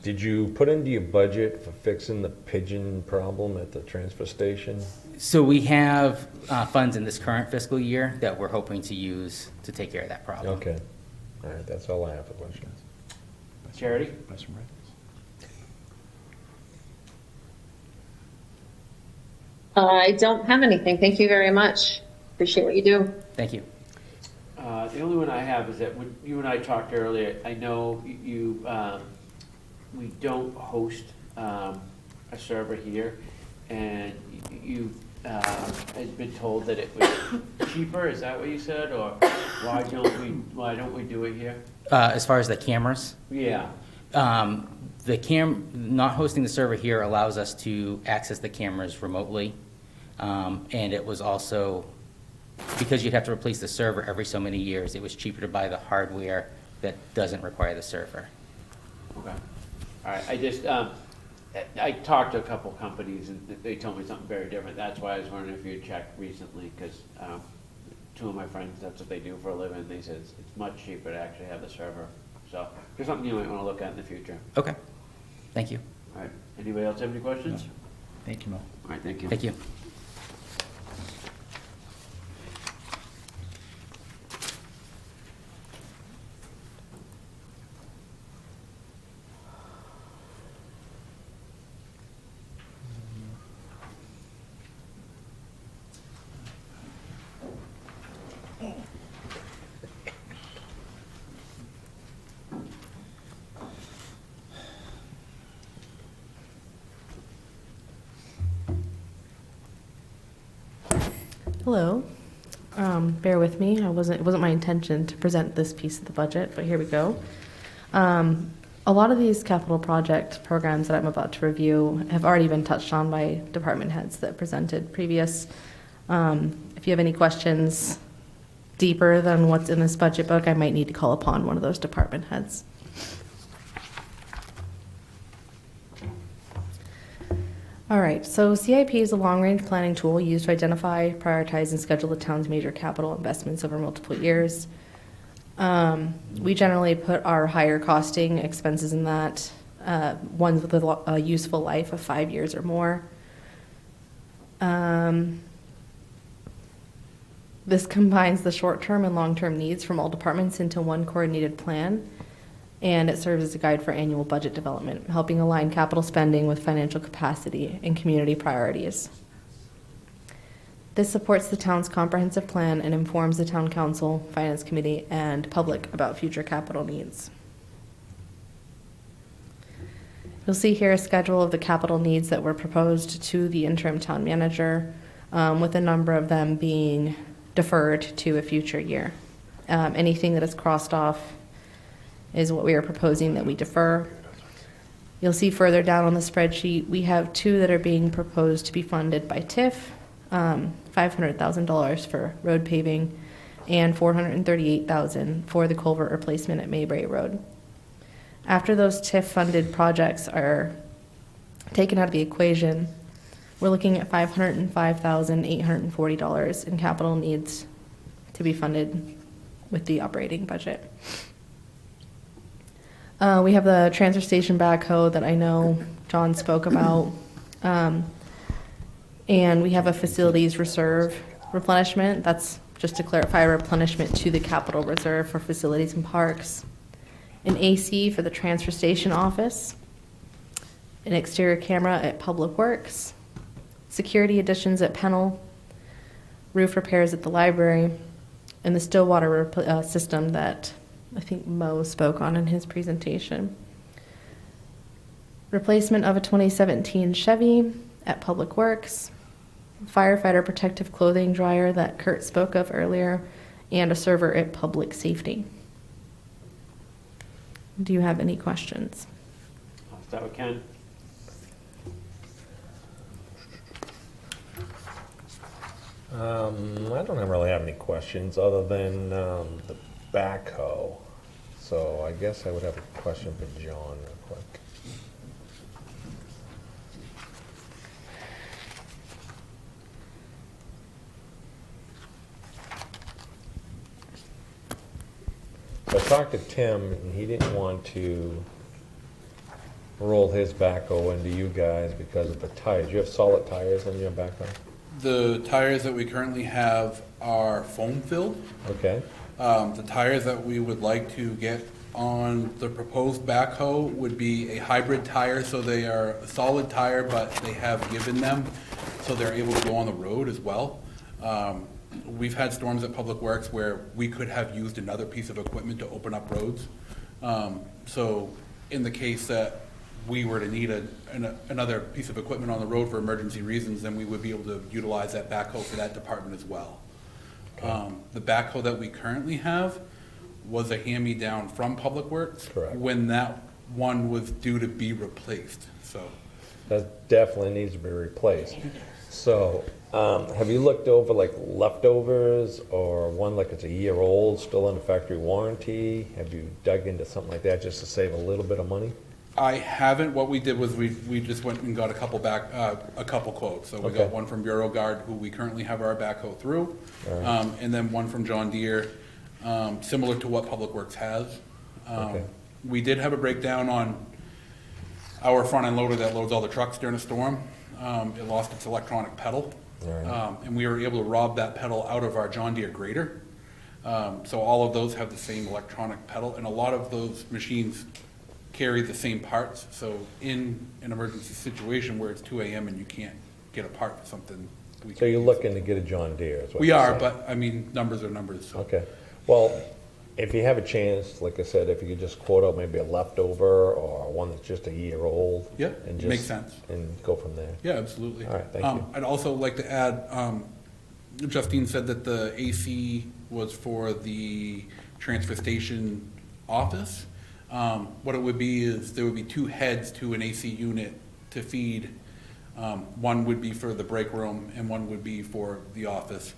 Speaker 3: Did you put into your budget for fixing the pigeon problem at the transfer station?
Speaker 13: So we have funds in this current fiscal year that we're hoping to use to take care of that problem.
Speaker 3: Okay. All right, that's all I have for questions.
Speaker 1: Charity?
Speaker 7: I don't have anything. Thank you very much. Appreciate what you do.
Speaker 13: Thank you.
Speaker 1: The only one I have is that when you and I talked earlier, I know we don't host a server here, and you had been told that it was cheaper, is that what you said, or why don't we do it here?
Speaker 13: As far as the cameras,
Speaker 1: Yeah,
Speaker 13: not hosting the server here allows us to access the cameras remotely. And it was also, because you'd have to replace the server every so many years, it was cheaper to buy the hardware that doesn't require the server.
Speaker 1: okay. All right, I talked to a couple companies, and they told me something very different. That's why I was wondering if you had checked recently, because two of my friends, that's what they do for a living. They said it's much cheaper to actually have the server. So there's something you might want to look at in the future.
Speaker 13: Okay, thank you.
Speaker 1: All right, anybody else have any questions?
Speaker 6: Thank you, Mo.
Speaker 1: All right, thank you.
Speaker 13: Thank you.
Speaker 10: Hello. Bear with me. It wasn't my intention to present this piece of the budget, but here we go. A lot of these capital project programs that I'm about to review have already been touched on by department heads that presented previous. If you have any questions deeper than what's in this budget book, I might need to call upon one of those department heads. All right, so CIP is a long-range planning tool used to identify, prioritize, and schedule the town's major capital investments over multiple years. We generally put our higher costing expenses in that, ones with a useful life of 5 years or more. This combines the short-term and long-term needs from all departments into one coordinated plan, and it serves as a guide for annual budget development, helping align capital spending with financial capacity and community priorities. This supports the town's comprehensive plan and informs the town council, finance committee, and public about future capital needs. You'll see here a schedule of the capital needs that were proposed to the interim town manager, with a number of them being deferred to a future year. Anything that is crossed off is what we are proposing that we defer. You'll see further down on the spreadsheet, we have 2 that are being proposed to be funded by TIF, $500,000 for road paving and $438,000 for the culvert replacement at Maybury Road. After those TIF funded projects are taken out of the equation, we're looking at $505,840 in capital needs to be funded with the operating budget. We have the transfer station backhoe that I know John spoke about. And we have a facilities reserve replenishment. That's, just to clarify, a replenishment to the capital reserve for facilities and parks. An AC for the transfer station office. An exterior camera at Public Works. Security additions at Pennell. Roof repairs at the library. And the still water system that I think Mo spoke on in his presentation. Replacement of a 2017 Chevy at Public Works, firefighter protective clothing dryer that Kurt spoke of earlier, and a server at Public Safety. Do you have any questions?
Speaker 1: I'll start with Ken.
Speaker 3: I don't really have any questions other than the backhoe. So I guess I would have a question for John real quick. So I talked to Tim, and he didn't want to roll his backhoe into you guys because of the tires. You have solid tires on your backhoe?
Speaker 12: The tires that we currently have are foam filled.
Speaker 3: Okay.
Speaker 12: The tires that we would like to get on the proposed backhoe would be a hybrid tire, so they are a solid tire, but they have given them, so they're able to go on the road as well. We've had storms at Public Works where we could have used another piece of equipment to open up roads. So in the case that we were to need another piece of equipment on the road for emergency reasons, then we would be able to utilize that backhoe for that department as well. The backhoe that we currently have was a hand-me-down from Public Works.
Speaker 3: Correct.
Speaker 12: When that one was due to be replaced, so.
Speaker 3: That definitely needs to be replaced. So, have you looked over like leftovers or one like it's a year old, still under factory warranty? Have you dug into something like that just to save a little bit of money?
Speaker 12: I haven't. What we did was we just went and got a couple quotes. So we
Speaker 3: Okay.
Speaker 12: got one from Bureau Guard, who we currently have our backhoe through,
Speaker 3: All right.
Speaker 12: and then one from John Deere, similar to what Public Works has.
Speaker 3: Okay.
Speaker 12: We did have a breakdown on our front end loader that loads all the trucks during a storm. It lost its electronic pedal,
Speaker 3: All right.
Speaker 12: and we were able to rob that pedal out of our John Deere grader. So all of those have the same electronic pedal, and a lot of those machines carry the same parts. So in an emergency situation where it's 2 a.m. and you can't get a part for something, we
Speaker 3: So
Speaker 12: can
Speaker 3: you're
Speaker 12: use.
Speaker 3: looking to get a John Deere, is what
Speaker 12: We
Speaker 3: you're
Speaker 12: are,
Speaker 3: saying?
Speaker 12: but I mean, numbers are numbers. So.
Speaker 3: Okay. Well, if you have a chance, like I said, if you could just quote out maybe a leftover or one that's just a year old.
Speaker 12: Yeah,
Speaker 3: and
Speaker 12: makes
Speaker 3: just
Speaker 12: sense.
Speaker 3: And go from there.
Speaker 12: Yeah, absolutely.
Speaker 3: All right, thank you.
Speaker 12: I'd also like to add, Justine said that the AC was for the transfer station office. What it would be is there would be two heads to an AC unit to feed. One would be for the break room and one would be for the office.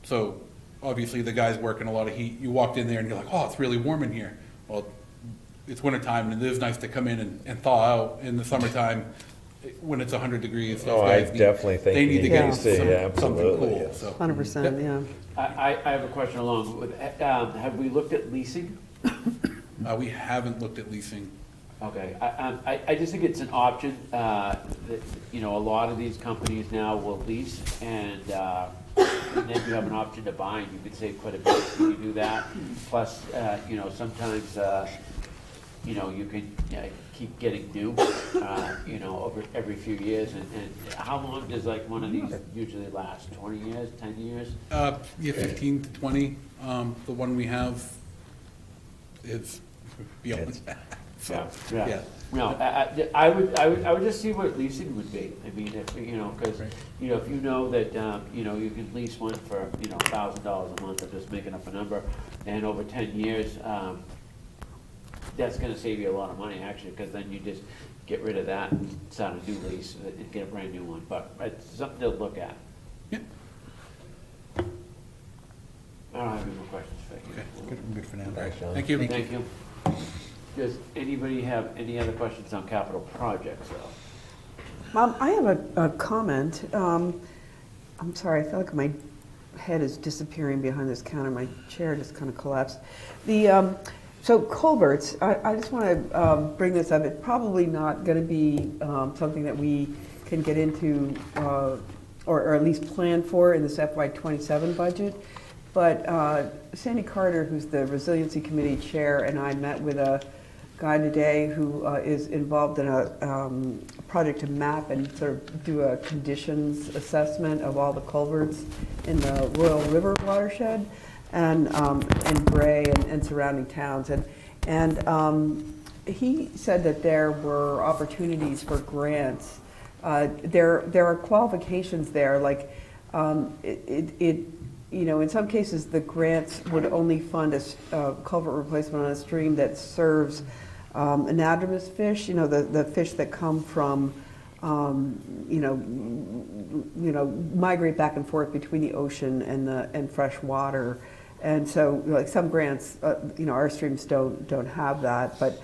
Speaker 12: So obviously the guy's working a lot of heat. You walked in there and you're like, oh, it's really warm in here. Well, it's wintertime and it is nice to come in and thaw out. In the summertime, when it's 100 degrees, those
Speaker 3: I
Speaker 12: guys
Speaker 3: definitely think
Speaker 12: they need to
Speaker 3: you
Speaker 12: get
Speaker 3: need to see,
Speaker 12: something
Speaker 3: absolutely,
Speaker 12: cool.
Speaker 3: yes.
Speaker 12: So.
Speaker 2: 100%, yeah.
Speaker 1: I have a question along with, have we looked at leasing?
Speaker 12: We haven't looked at leasing.
Speaker 1: Okay, I just think it's an option, that, you know, a lot of these companies now will lease, and then you have an option to buy, and you could save quite a bit if you do that. Plus, you know, sometimes, you know, you could keep getting new, you know, over every few years, and how long does like one of these usually last? 20 years, 10 years?
Speaker 12: Yeah, 15 to 20. The one we have is beyond that. So, yeah.
Speaker 1: No, I would just see what leasing would be. I mean, if, you know, because, you know, if you know that, you know, you can lease one for, you know, $1,000 a month, I'm just making up a number, and over 10 years, that's gonna save you a lot of money, actually, because then you just get rid of that and start a new lease and get a brand new one, but it's something to look at.
Speaker 12: Yeah.
Speaker 1: I don't have any more questions for you.
Speaker 12: Okay.
Speaker 6: Good for now.
Speaker 3: Thanks, John.
Speaker 12: Thank you.
Speaker 1: Thank you. Does anybody have any other questions on capital projects, though?
Speaker 2: I have a comment. I'm sorry, I feel like my head is disappearing behind this counter. My chair just kind of collapsed. So culverts, I just want to bring this up. It's probably not going to be something that we can get into or at least plan for in this FY27 budget. But Sandy Carter, who's the Resiliency Committee Chair, and I met with a guy today who is involved in a project to map and sort of do a conditions assessment of all the culverts in the Royal River watershed and Gray and surrounding towns. And he said that there were opportunities for grants. There are qualifications there, like you know, in some cases, the grants would only fund a culvert replacement on a stream that serves anadromous fish, you know, the fish that come from, you know, migrate back and forth between the ocean and fresh water. And so, like some grants, you know, our streams don't have that, but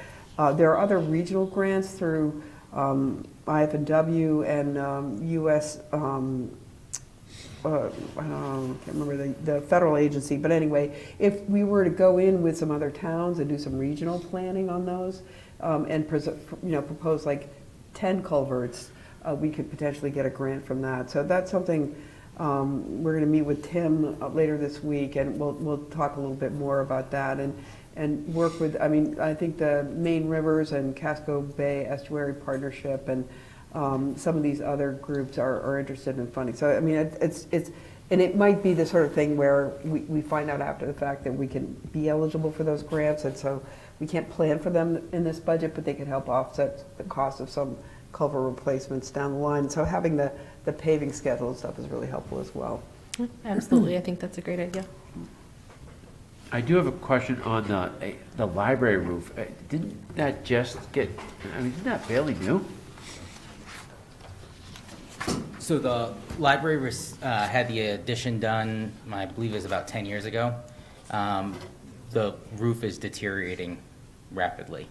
Speaker 2: there are other regional grants through IF&W and U.S. I can't remember the federal agency, but anyway, if we were to go in with some other towns and do some regional planning on those, and you know, propose like 10 culverts, we could potentially get a grant from that. So that's something we're going to meet with Tim later this week, and we'll talk a little bit more about that and work with. I mean, I think the Main Rivers and Casco Bay Estuary Partnership and some of these other groups are interested in funding. So, I mean, and it might be the sort of thing where we find out after the fact that we can be eligible for those grants, and so we can't plan for them in this budget, but they can help offset the cost of some culvert replacements down the line. So having the paving schedule and stuff is really helpful as well.
Speaker 10: Absolutely, I think that's a great idea.
Speaker 1: I do have a question on the library roof. Didn't that just get, I mean, isn't that fairly new?
Speaker 13: So the library had the addition done, I believe it was about 10 years ago. The roof is deteriorating rapidly.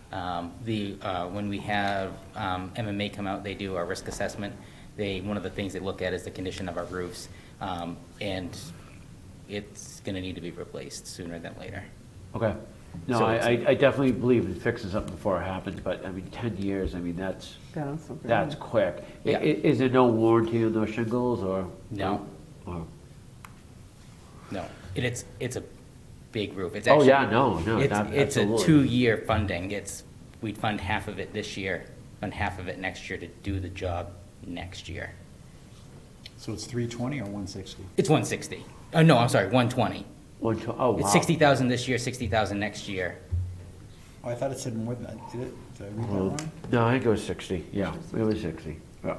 Speaker 13: When we have MMA come out, they do our risk assessment. One of the things they look at is the condition of our roofs, and it's going to need to be replaced sooner than later.
Speaker 1: Okay. No,
Speaker 13: So
Speaker 1: I definitely believe it fixes something before it happens, but I mean, 10 years, I mean, that's quick.
Speaker 13: Yeah.
Speaker 1: Is there no warranty on those shingles, or?
Speaker 13: No.
Speaker 1: Or-
Speaker 13: No, and it's a big roof. It's
Speaker 1: Oh,
Speaker 13: actually,
Speaker 1: yeah, no,
Speaker 13: It's a
Speaker 1: absolutely.
Speaker 13: 2-year funding. We'd fund half of it this year, fund half of it next year to do the job next year.
Speaker 6: So it's 320 or 160?
Speaker 13: It's 160. Oh, no, I'm sorry, 120.
Speaker 1: Oh, wow.
Speaker 13: It's 60,000 this year, 60,000 next year.
Speaker 6: Oh, I thought it said more than that. Did it? Did I read that
Speaker 1: Well,
Speaker 6: wrong?
Speaker 1: no, I think it was 60, yeah, it was 60. Yeah.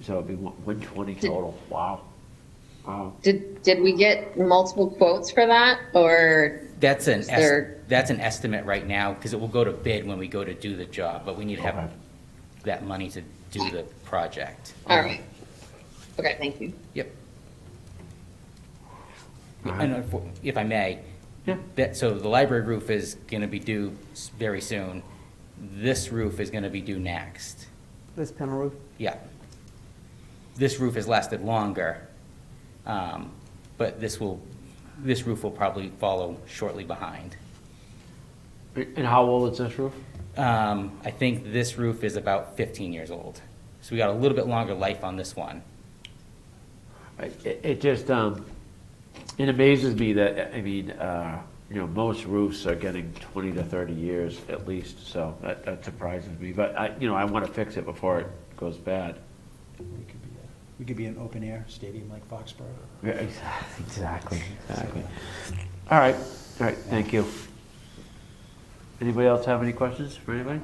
Speaker 1: So it'd be 120 total, wow.
Speaker 7: Did we get multiple quotes for that, or
Speaker 13: That's an,
Speaker 7: is there?
Speaker 13: that's an estimate right now, because it will go to bid when we go to do the job, but we need to
Speaker 1: Okay.
Speaker 13: have that money to do the project.
Speaker 7: All right. Okay, thank you.
Speaker 13: Yep.
Speaker 1: All right.
Speaker 13: And if I may,
Speaker 1: Yeah.
Speaker 13: so the library roof is gonna be due very soon. This roof is gonna be due next.
Speaker 2: This panel roof?
Speaker 13: Yeah. This roof has lasted longer, but this roof will probably follow shortly behind.
Speaker 1: And how old is this roof?
Speaker 13: I think this roof is about 15 years old. So we got a little bit longer life on this one.
Speaker 1: It just, it amazes me that, I mean, most roofs are getting 20 to 30 years at least, so that surprises me. But I want to fix it before it goes bad.
Speaker 6: We could be an open-air stadium like Foxborough.
Speaker 1: Yeah, exactly. All right, thank you. Anybody else have any questions for anybody?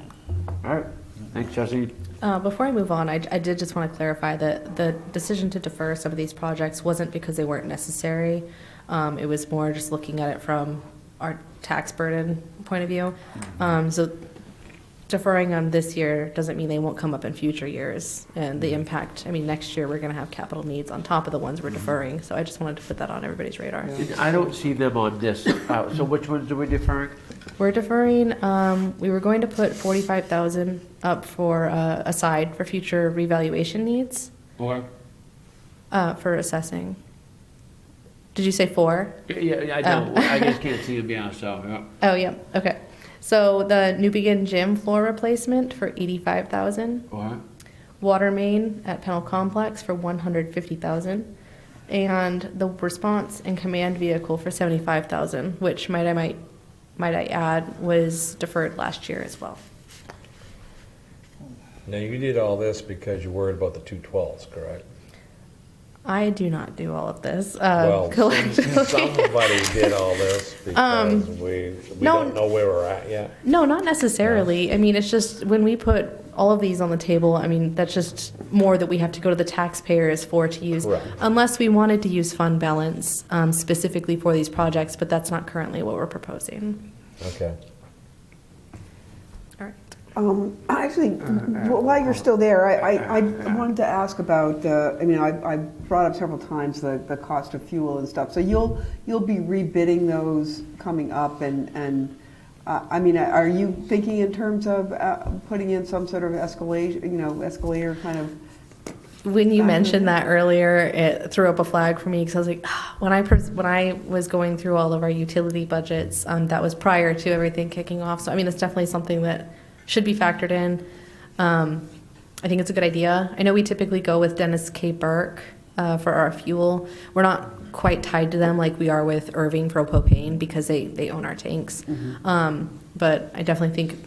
Speaker 1: All right, thanks, Jesse.
Speaker 10: Before I move on, I did just want to clarify that the decision to defer some of these projects wasn't because they weren't necessary. It was more just looking at it from our tax burden point of view. So deferring them this year doesn't mean they won't come up in future years. And the impact, I mean, next year we're going to have capital needs on top of the ones we're deferring. So I just wanted to put that on everybody's radar.
Speaker 1: I don't see them on this. So which ones are we deferring?
Speaker 10: We're deferring, we were going to put 45,000 up for, aside for future revaluation needs,
Speaker 1: Or?
Speaker 10: for assessing. Did you say 4?
Speaker 1: Yeah, I know. I just can't see them, yeah, so, yeah.
Speaker 10: Oh, yeah, okay. So the New Begin Gym floor replacement for 85,000.
Speaker 1: Or?
Speaker 10: Water main at Pennell Complex for 150,000. And the response and command vehicle for 75,000, which might I add, was deferred last year as well.
Speaker 3: Now, you did all this because you're worried about the 212s, correct?
Speaker 10: I do not do all of this
Speaker 3: Well,
Speaker 10: collectively.
Speaker 3: somebody did all this because we
Speaker 10: no.
Speaker 3: don't know where we're at yet.
Speaker 10: No, not necessarily. I mean, it's just when we put all of these on the table, I mean, that's just more that we have to go to the taxpayers for to use.
Speaker 3: Correct.
Speaker 10: Unless we wanted to use fund balance specifically for these projects, but that's not currently what we're proposing.
Speaker 3: Okay.
Speaker 10: All right.
Speaker 2: Actually, while you're still there, I wanted to ask about, I brought up several times the cost of fuel and stuff. So you'll be rebidding those coming up and are you thinking in terms of putting in some sort of escalator kind of?
Speaker 10: When you mentioned that earlier, it threw up a flag for me because I was like, when I was going through all of our utility budgets, that was prior to everything kicking off. So I mean, it's definitely something that should be factored in. I think it's a good idea. I know we typically go with Dennis K. Burke for our fuel. We're not quite tied to them like we are with Irving for propane because they own our tanks. But I definitely think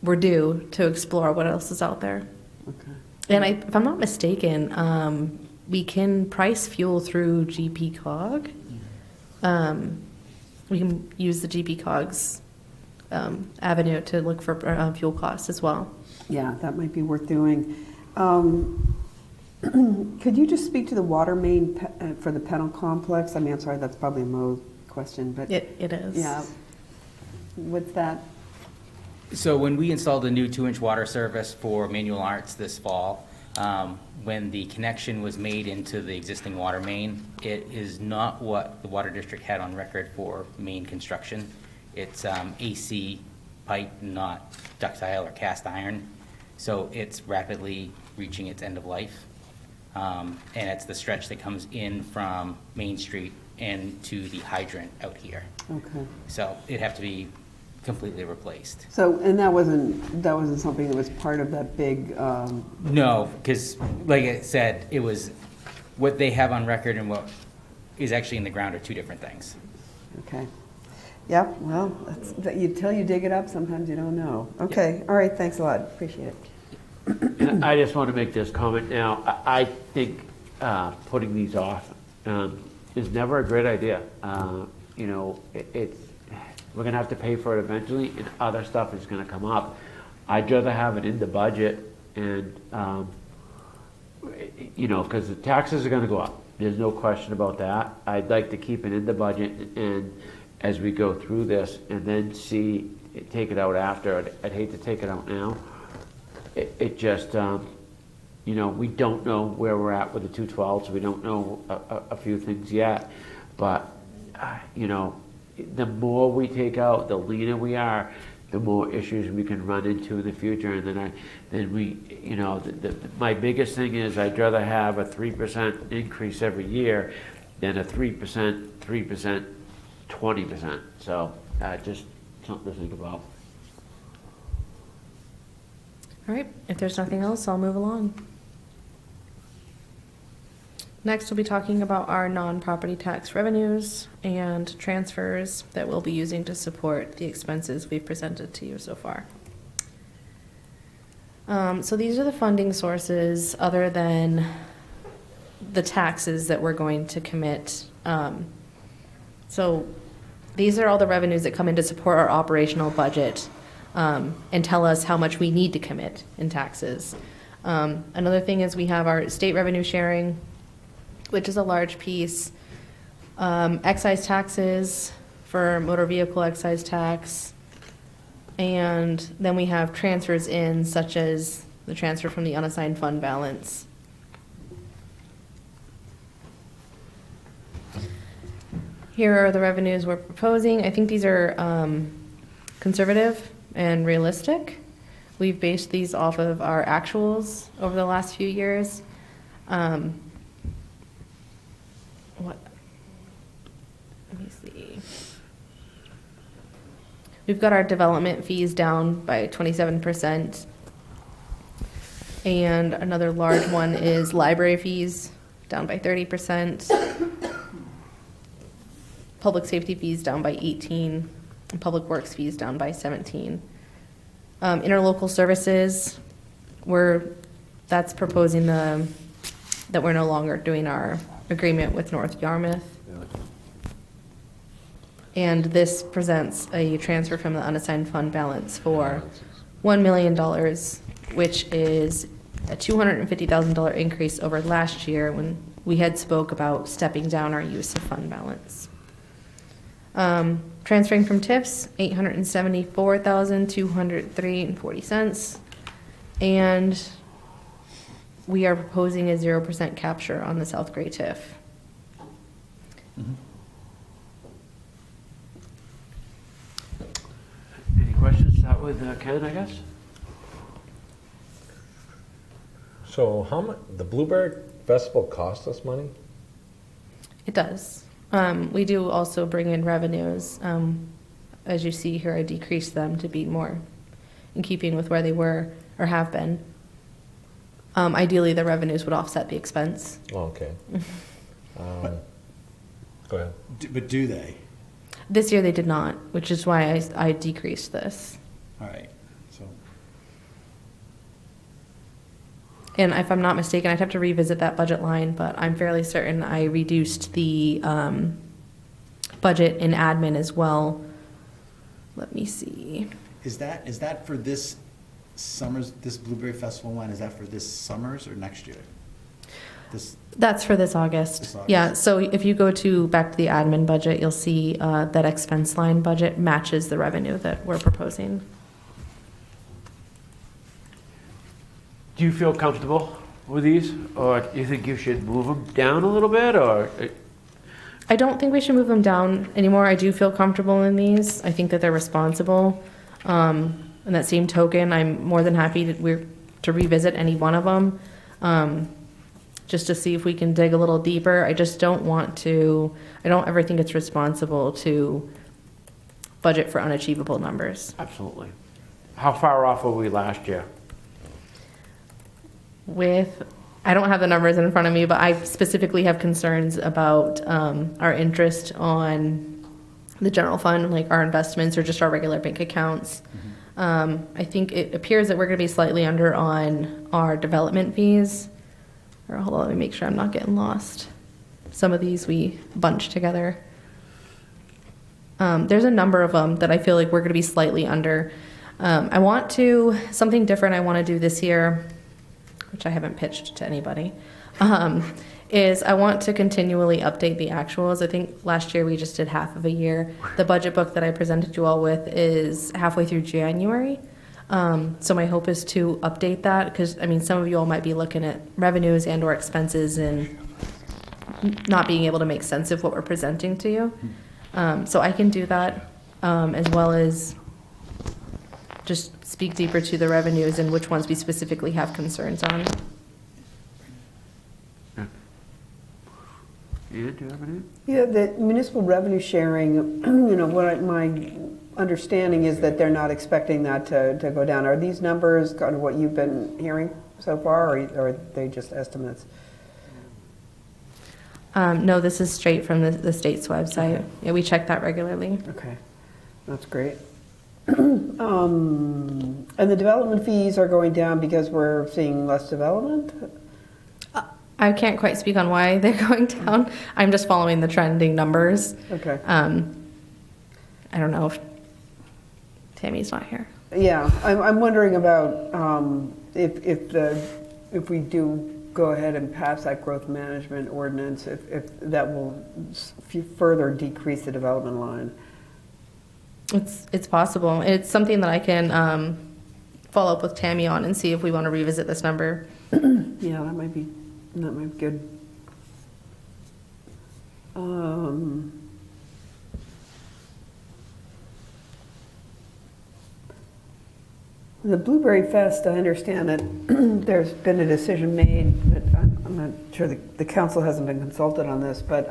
Speaker 10: we're due to explore what else is out there.
Speaker 2: Okay.
Speaker 10: And if I'm not mistaken, we can price fuel through GP Cog. We can use the GP Cog's avenue to look for fuel costs as well.
Speaker 2: Yeah, that might be worth doing. Could you just speak to the water main for the Pennell Complex? I mean, I'm sorry, that's probably a Mo question, but.
Speaker 10: It is.
Speaker 2: Yeah. What's that?
Speaker 13: So when we installed a new 2-inch water service for Manual Arts this fall, when the connection was made into the existing water main, it is not what the water district had on record for main construction. It's AC pipe, not ductile or cast iron. So it's rapidly reaching its end of life. And it's the stretch that comes in from Main Street and to the hydrant out here.
Speaker 2: Okay.
Speaker 13: So it'd have to be completely replaced.
Speaker 2: So, and that wasn't something that was part of that big,
Speaker 13: No, because like I said, it was what they have on record and what is actually in the ground are two different things.
Speaker 2: okay. Yeah, well, until you dig it up, sometimes you don't know. Okay, all right, thanks a lot, appreciate it.
Speaker 1: And I just want to make this comment now. I think putting these off is never a great idea. We're going to have to pay for it eventually, and other stuff is going to come up. I'd rather have it in the budget, and because the taxes are going to go up. There's no question about that. I'd like to keep it in the budget and as we go through this and then take it out after. I'd hate to take it out now. It just, you know, we don't know where we're at with the 212s. We don't know a few things yet. But, you know, the more we take out, the leaner we are, the more issues we can run into in the future. And then we, you know, my biggest thing is I'd rather have a 3% increase every year than a 3%, 20%. So just something to think about.
Speaker 10: All right, if there's nothing else, I'll move along. Next, we'll be talking about our non-property tax revenues and transfers that we'll be using to support the expenses we've presented to you so far. So these are the funding sources other than the taxes that we're going to commit. So these are all the revenues that come in to support our operational budget and tell us how much we need to commit in taxes. Another thing is we have our state revenue sharing, which is a large piece. Excise taxes for motor vehicle excise tax. And then we have transfers in, such as the transfer from the unassigned fund balance. Here are the revenues we're proposing. I think these are conservative and realistic. We've based these off of our actuals over the last few years. Let me see. We've got our development fees down by 27%. And another large one is library fees, down by 30%. Public safety fees down by 18%, and public works fees down by 17%. Interlocal services, that's proposing that we're no longer doing our agreement with North Yarmouth. And this presents a transfer from the unassigned fund balance for $1 million, which is a $250,000 increase over last year when we had spoke about stepping down our use of fund balance. Transferring from TIFs, $874,203.40. And we are proposing a 0% capture on the South Gray TIF.
Speaker 6: Mm-hmm.
Speaker 1: Any questions? Start with Ken, I guess.
Speaker 3: So how much, the Bluebird Festival cost us money?
Speaker 10: It does. We do also bring in revenues. As you see here, I decreased them to be more in keeping with where they were or have been. Ideally, the revenues would offset the expense.
Speaker 3: Oh, okay. Go ahead.
Speaker 6: But do they?
Speaker 10: This year they did not, which is why I decreased this.
Speaker 6: All right, so.
Speaker 10: And if I'm not mistaken, I'd have to revisit that budget line, but I'm fairly certain I reduced the budget in admin as well. Let me see.
Speaker 6: Is that for this summer's, this Blueberry Festival line, is that for this summer's or next year?
Speaker 10: That's for this August.
Speaker 6: This August.
Speaker 10: Yeah, so if you go back to the admin budget, you'll see that expense line budget matches the revenue that we're proposing.
Speaker 1: Do you feel comfortable with these, or do you think you should move them down a little bit, or?
Speaker 10: I don't think we should move them down anymore. I do feel comfortable in these. I think that they're responsible. In that same token, I'm more than happy to revisit any one of them, just to see if we can dig a little deeper. I just don't I don't ever think it's responsible to budget for unachievable numbers.
Speaker 1: Absolutely. How far off were we last year?
Speaker 10: I don't have the numbers in front of me, but I specifically have concerns about our interest on the general fund, like our investments or just our regular bank accounts. Mm-hmm. I think it appears that we're going to be slightly under on our development fees. Or hold on, let me make sure I'm not getting lost. Some of these we bunch together. There's a number of them that I feel like we're going to be slightly under. Something different I want to do this year, which I haven't pitched to anybody, is I want to continually update the actuals. I think last year we just did half of a year. The budget book that I presented you all with is halfway through January. So my hope is to update that because, I mean, some of you all might be looking at revenues and or expenses and not being able to make sense of what we're presenting to you. So I can do that, as well as just speak deeper to the revenues and which ones we specifically have concerns on.
Speaker 1: Ian, do you have any?
Speaker 2: Yeah, the municipal revenue sharing, my understanding is that they're not expecting that to go down. Are these numbers kind of what you've been hearing so far, or are they just estimates?
Speaker 10: No, this is straight from the state's website.
Speaker 2: Okay.
Speaker 10: Yeah, we check that regularly.
Speaker 2: Okay, that's great. And the development fees are going down because we're seeing less development?
Speaker 10: I can't quite speak on why they're going down. I'm just following the trending numbers.
Speaker 2: Okay.
Speaker 10: I don't know if Tammy's not here.
Speaker 2: Yeah, I'm wondering about if we do go ahead and pass that growth management ordinance, if that will further decrease the development line.
Speaker 10: It's possible. It's something that I can follow up with Tammy on and see if we want to revisit this number.
Speaker 2: Yeah, that might be good. The Blueberry Fest, I understand that there's been a decision made, but I'm not sure the council hasn't been consulted on this, but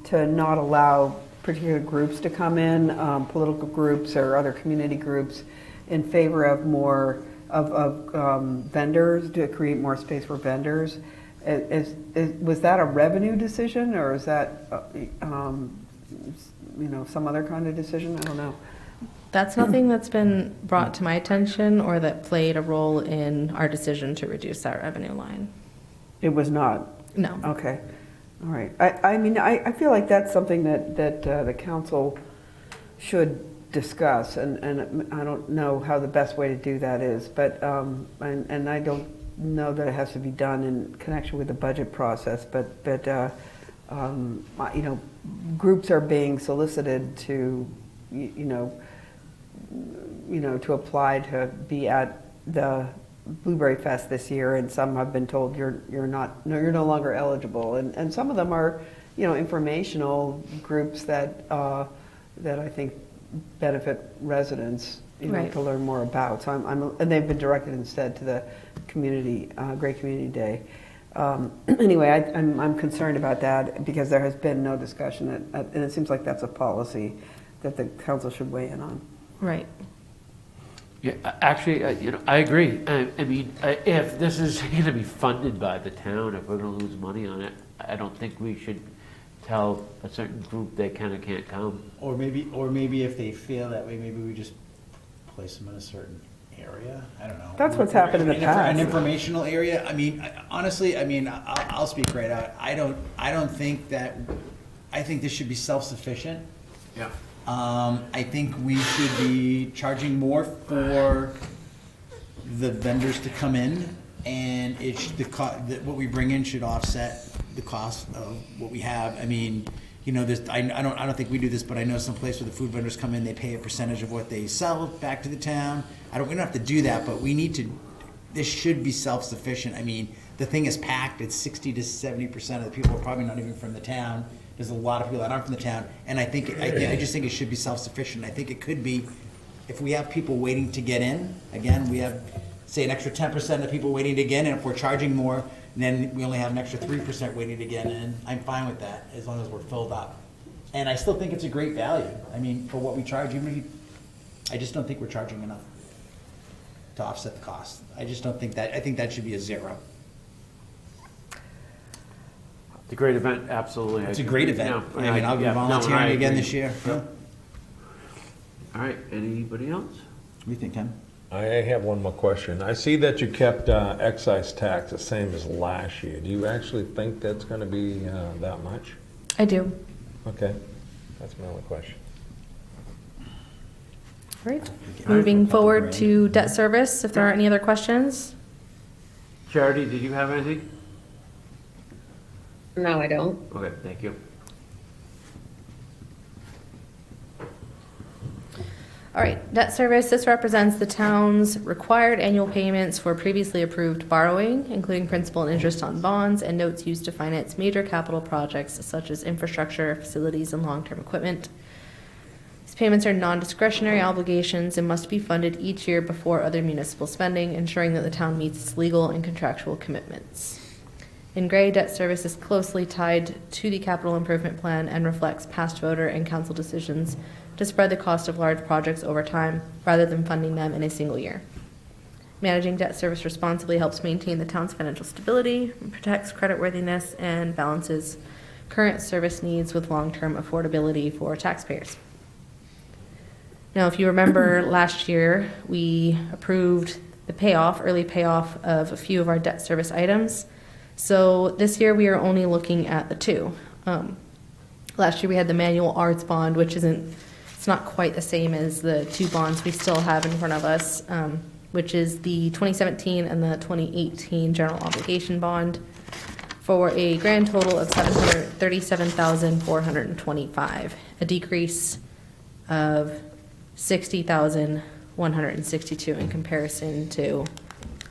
Speaker 2: to not allow particular groups to come in, political groups or other community groups, in favor of more of vendors, to create more space for vendors. Was that a revenue decision, or is that some other kind of decision? I don't know.
Speaker 10: That's nothing that's been brought to my attention or that played a role in our decision to reduce that revenue line.
Speaker 2: It was not?
Speaker 10: No.
Speaker 2: Okay. All right. I feel like that's something that the council should discuss, and I don't know how the best way to do that is, but and I don't know that it has to be done in connection with the budget process, but groups are being solicited to to apply to be at the Blueberry Fest this year, and some have been told you're no longer eligible, and some of them are informational groups that I think benefit residents
Speaker 10: Right.
Speaker 2: to learn more about. So and they've been directed instead to the community Great Community Day. Anyway, I'm concerned about that because there has been no discussion, and it seems like that's a policy that the council should weigh in on.
Speaker 10: Right.
Speaker 1: Yeah, actually, I agree. I mean, if this is going to be funded by the town, if we're going to lose money on it, I don't think we should tell a certain group they can or can't come.
Speaker 6: Or maybe if they feel that way, maybe we just place them in a certain area. I don't know.
Speaker 2: That's what's happened in the past.
Speaker 6: An informational area. I mean, honestly, I'll speak right out. I don't think that. I think this should be self-sufficient.
Speaker 1: Yeah.
Speaker 6: I think we should be charging more for the vendors to come in, and what we bring in should offset the cost of what we have. I mean, I don't think we do this, but I know some place where the food vendors come in, they pay a percentage of what they sell back to the town. We don't have to do that, but we need to. This should be self-sufficient. I mean, the thing is packed. It's 60 to 70% of the people are probably not even from the town. There's a lot of people that aren't from the town, and I just think it should be self-sufficient. I think it could be, if we have people waiting to get in, again, we have, say, an extra 10% of people waiting to get in, and if we're charging more, then we only have an extra 3% waiting to get in. I'm fine with that, as long as we're filled up. And I still think it's a great value. I mean, for what we charge, I just don't think we're charging enough to offset the cost. I just don't think that, I think that should be a zero.
Speaker 1: It's a great event, absolutely.
Speaker 6: It's a great event.
Speaker 1: Yeah,
Speaker 6: I mean, I'll be volunteering again this year. Yeah.
Speaker 1: All right, anybody else?
Speaker 6: What do you think, Ken?
Speaker 3: I have one more question. I see that you kept excise tax the same as last year. Do you actually think that's going to be that much?
Speaker 10: I do.
Speaker 3: Okay, that's my only question.
Speaker 10: Right. Moving forward to debt service, if there aren't any other questions.
Speaker 1: Charity, did you have anything?
Speaker 7: No, I don't.
Speaker 1: Okay, thank you.
Speaker 10: All right, debt service, this represents the town's required annual payments for previously approved borrowing, including principal and interest on bonds and notes used to finance major capital projects such as infrastructure, facilities, and long-term equipment. These payments are non-discretionary obligations and must be funded each year before other municipal spending, ensuring that the town meets its legal and contractual commitments. In gray, debt service is closely tied to the capital improvement plan and reflects past voter and council decisions to spread the cost of large projects over time rather than funding them in a single year. Managing debt service responsibly helps maintain the town's financial stability, protects creditworthiness, and balances current service needs with long-term affordability for taxpayers. Now, if you remember last year, we approved the early payoff of a few of our debt service items. So this year we are only looking at the two. Last year we had the manual arts bond, which it's not quite the same as the two bonds we still have in front of us, which is the 2017 and the 2018 general obligation bond, for a grand total of $737,425, a decrease of $60,162 in comparison to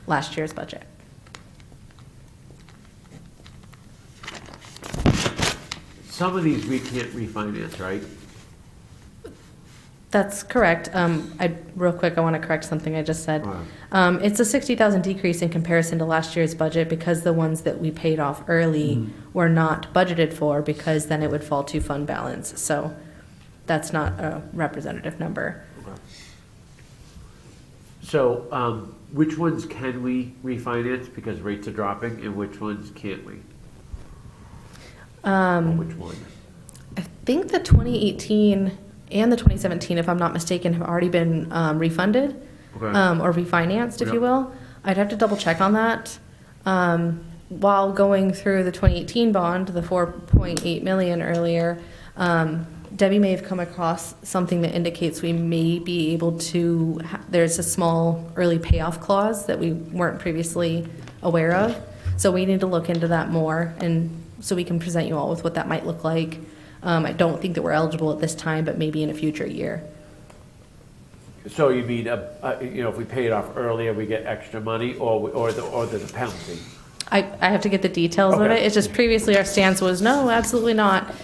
Speaker 10: last year's budget.
Speaker 1: Some of these we can't refinance, right?
Speaker 10: That's correct. Real quick, I want to correct something I just said.
Speaker 1: Wow.
Speaker 10: It's a $60,000 decrease in comparison to last year's budget because the ones that we paid off early were not budgeted for, because then it would fall to fund balance. So that's not a representative number.
Speaker 1: Okay. So, which ones can we refinance because rates are dropping, and which ones can't we? Or which one?
Speaker 10: I think the 2018 and the 2017, if I'm not mistaken, have already been refunded
Speaker 1: Okay.
Speaker 10: or refinanced, if
Speaker 1: Yep.
Speaker 10: you will. I'd have to double check on that. While going through the 2018 bond, the 4.8 million earlier, Debbie may have come across something that indicates we may be able to, there's a small early payoff clause that we weren't previously aware of. So we need to look into that more, and so we can present you all with what that might look like. I don't think that we're eligible at this time, but maybe in a future year.
Speaker 1: So you mean, if we pay it off earlier, we get extra money, or there's a penalty?
Speaker 10: I have to get the details of
Speaker 1: Okay.
Speaker 10: it. It's just previously our stance was no, absolutely not.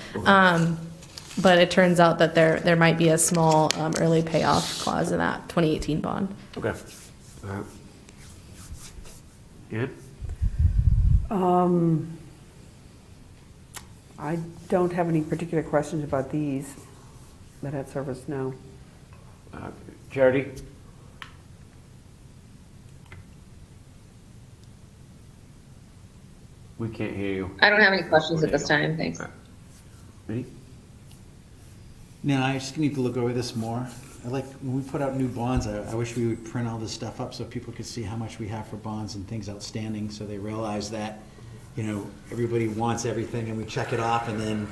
Speaker 10: But it turns out that there might be a small early payoff clause in that 2018 bond.
Speaker 1: Okay. Yeah?
Speaker 2: I don't have any particular questions about these. The debt service, no.
Speaker 1: Charity? We can't hear you.
Speaker 7: I don't have any questions at this time, thanks.
Speaker 1: Ready?
Speaker 6: No, I just need to look over this more. I like, when we put out new bonds, I wish we would print all this stuff up so people could see how much we have for bonds and things outstanding, so they realize that, everybody wants everything and we check it off, and then,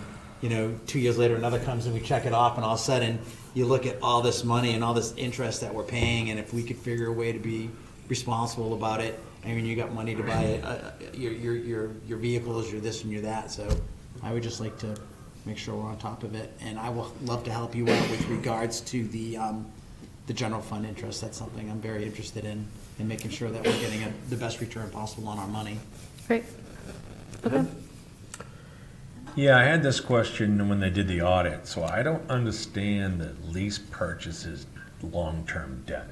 Speaker 6: 2 years later, another comes and we check it off, and all of a sudden, you look at all this money and all this interest that we're paying, and if we could figure a way to be responsible about it, you got money to buy your vehicles, your this and your that, so I would just like to make sure we're on top of it, and I will love to help you out with regards to the general fund interest. That's something I'm very interested in making sure that we're getting the best return possible on our money.
Speaker 10: Great. Okay.
Speaker 3: Yeah, I had this question when they did the audit, so I don't understand that lease purchases long-term debt.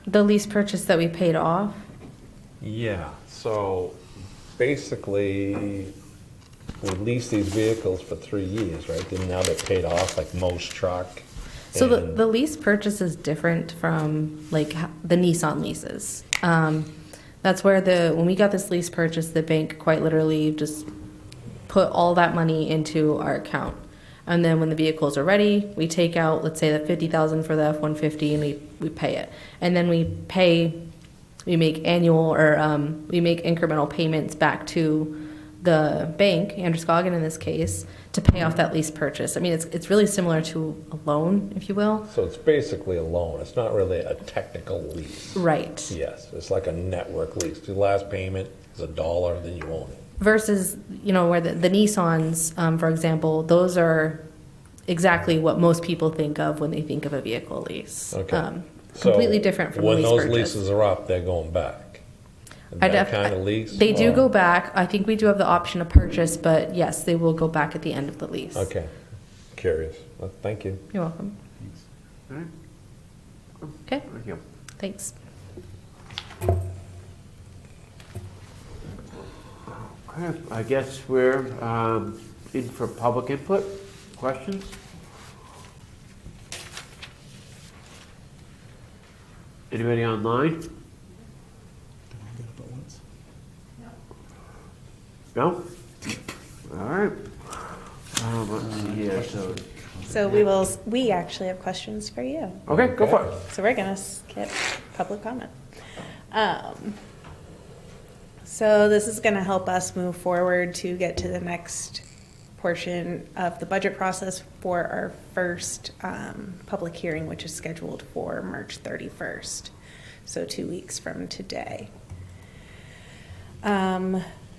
Speaker 10: The lease purchase that we paid off.
Speaker 3: Yeah, so basically, we leased these vehicles for 3 years, right? And now they're paid off, like most truck.
Speaker 10: So
Speaker 3: and-
Speaker 10: the lease purchase is different from like the Nissan leases. That's where when we got this lease purchase, the bank quite literally just put all that money into our account. And then when the vehicles are ready, we take out, let's say, the $50,000 for the F-150, and we pay it. And then we make annual we make incremental payments back to the bank, Androscoggin in this case, to pay off that lease purchase. It's really similar to a loan, if you will.
Speaker 3: So it's basically a loan. It's not really a technical lease.
Speaker 10: Right.
Speaker 3: Yes, it's like a network lease. The last payment is $1, then you own it.
Speaker 10: versus, where the Nissans, for example, those are exactly what most people think of when they think of a vehicle lease.
Speaker 3: Okay.
Speaker 10: Completely
Speaker 3: So
Speaker 10: different from a
Speaker 3: when
Speaker 10: lease
Speaker 3: those
Speaker 10: purchase.
Speaker 3: leases are up, they're going back.
Speaker 10: I
Speaker 3: That
Speaker 10: def-
Speaker 3: kind of lease?
Speaker 10: They do
Speaker 3: or-
Speaker 10: go back. I think we do have the option of purchase, but yes, they will go back at the end of the lease.
Speaker 3: Okay, curious. Well, thank you.
Speaker 10: You're welcome.
Speaker 1: All right.
Speaker 10: Okay,
Speaker 1: Thank you.
Speaker 10: thanks.
Speaker 1: Okay, I guess we're in for public input, questions? Anybody online? No? All right. Let's see here, so,
Speaker 5: We actually have questions for you.
Speaker 1: okay, go for it.
Speaker 5: So we're gonna skip public comment. So this is gonna help us move forward to get to the next portion of the budget process for our first public hearing, which is scheduled for March 31st, so 2 weeks from today.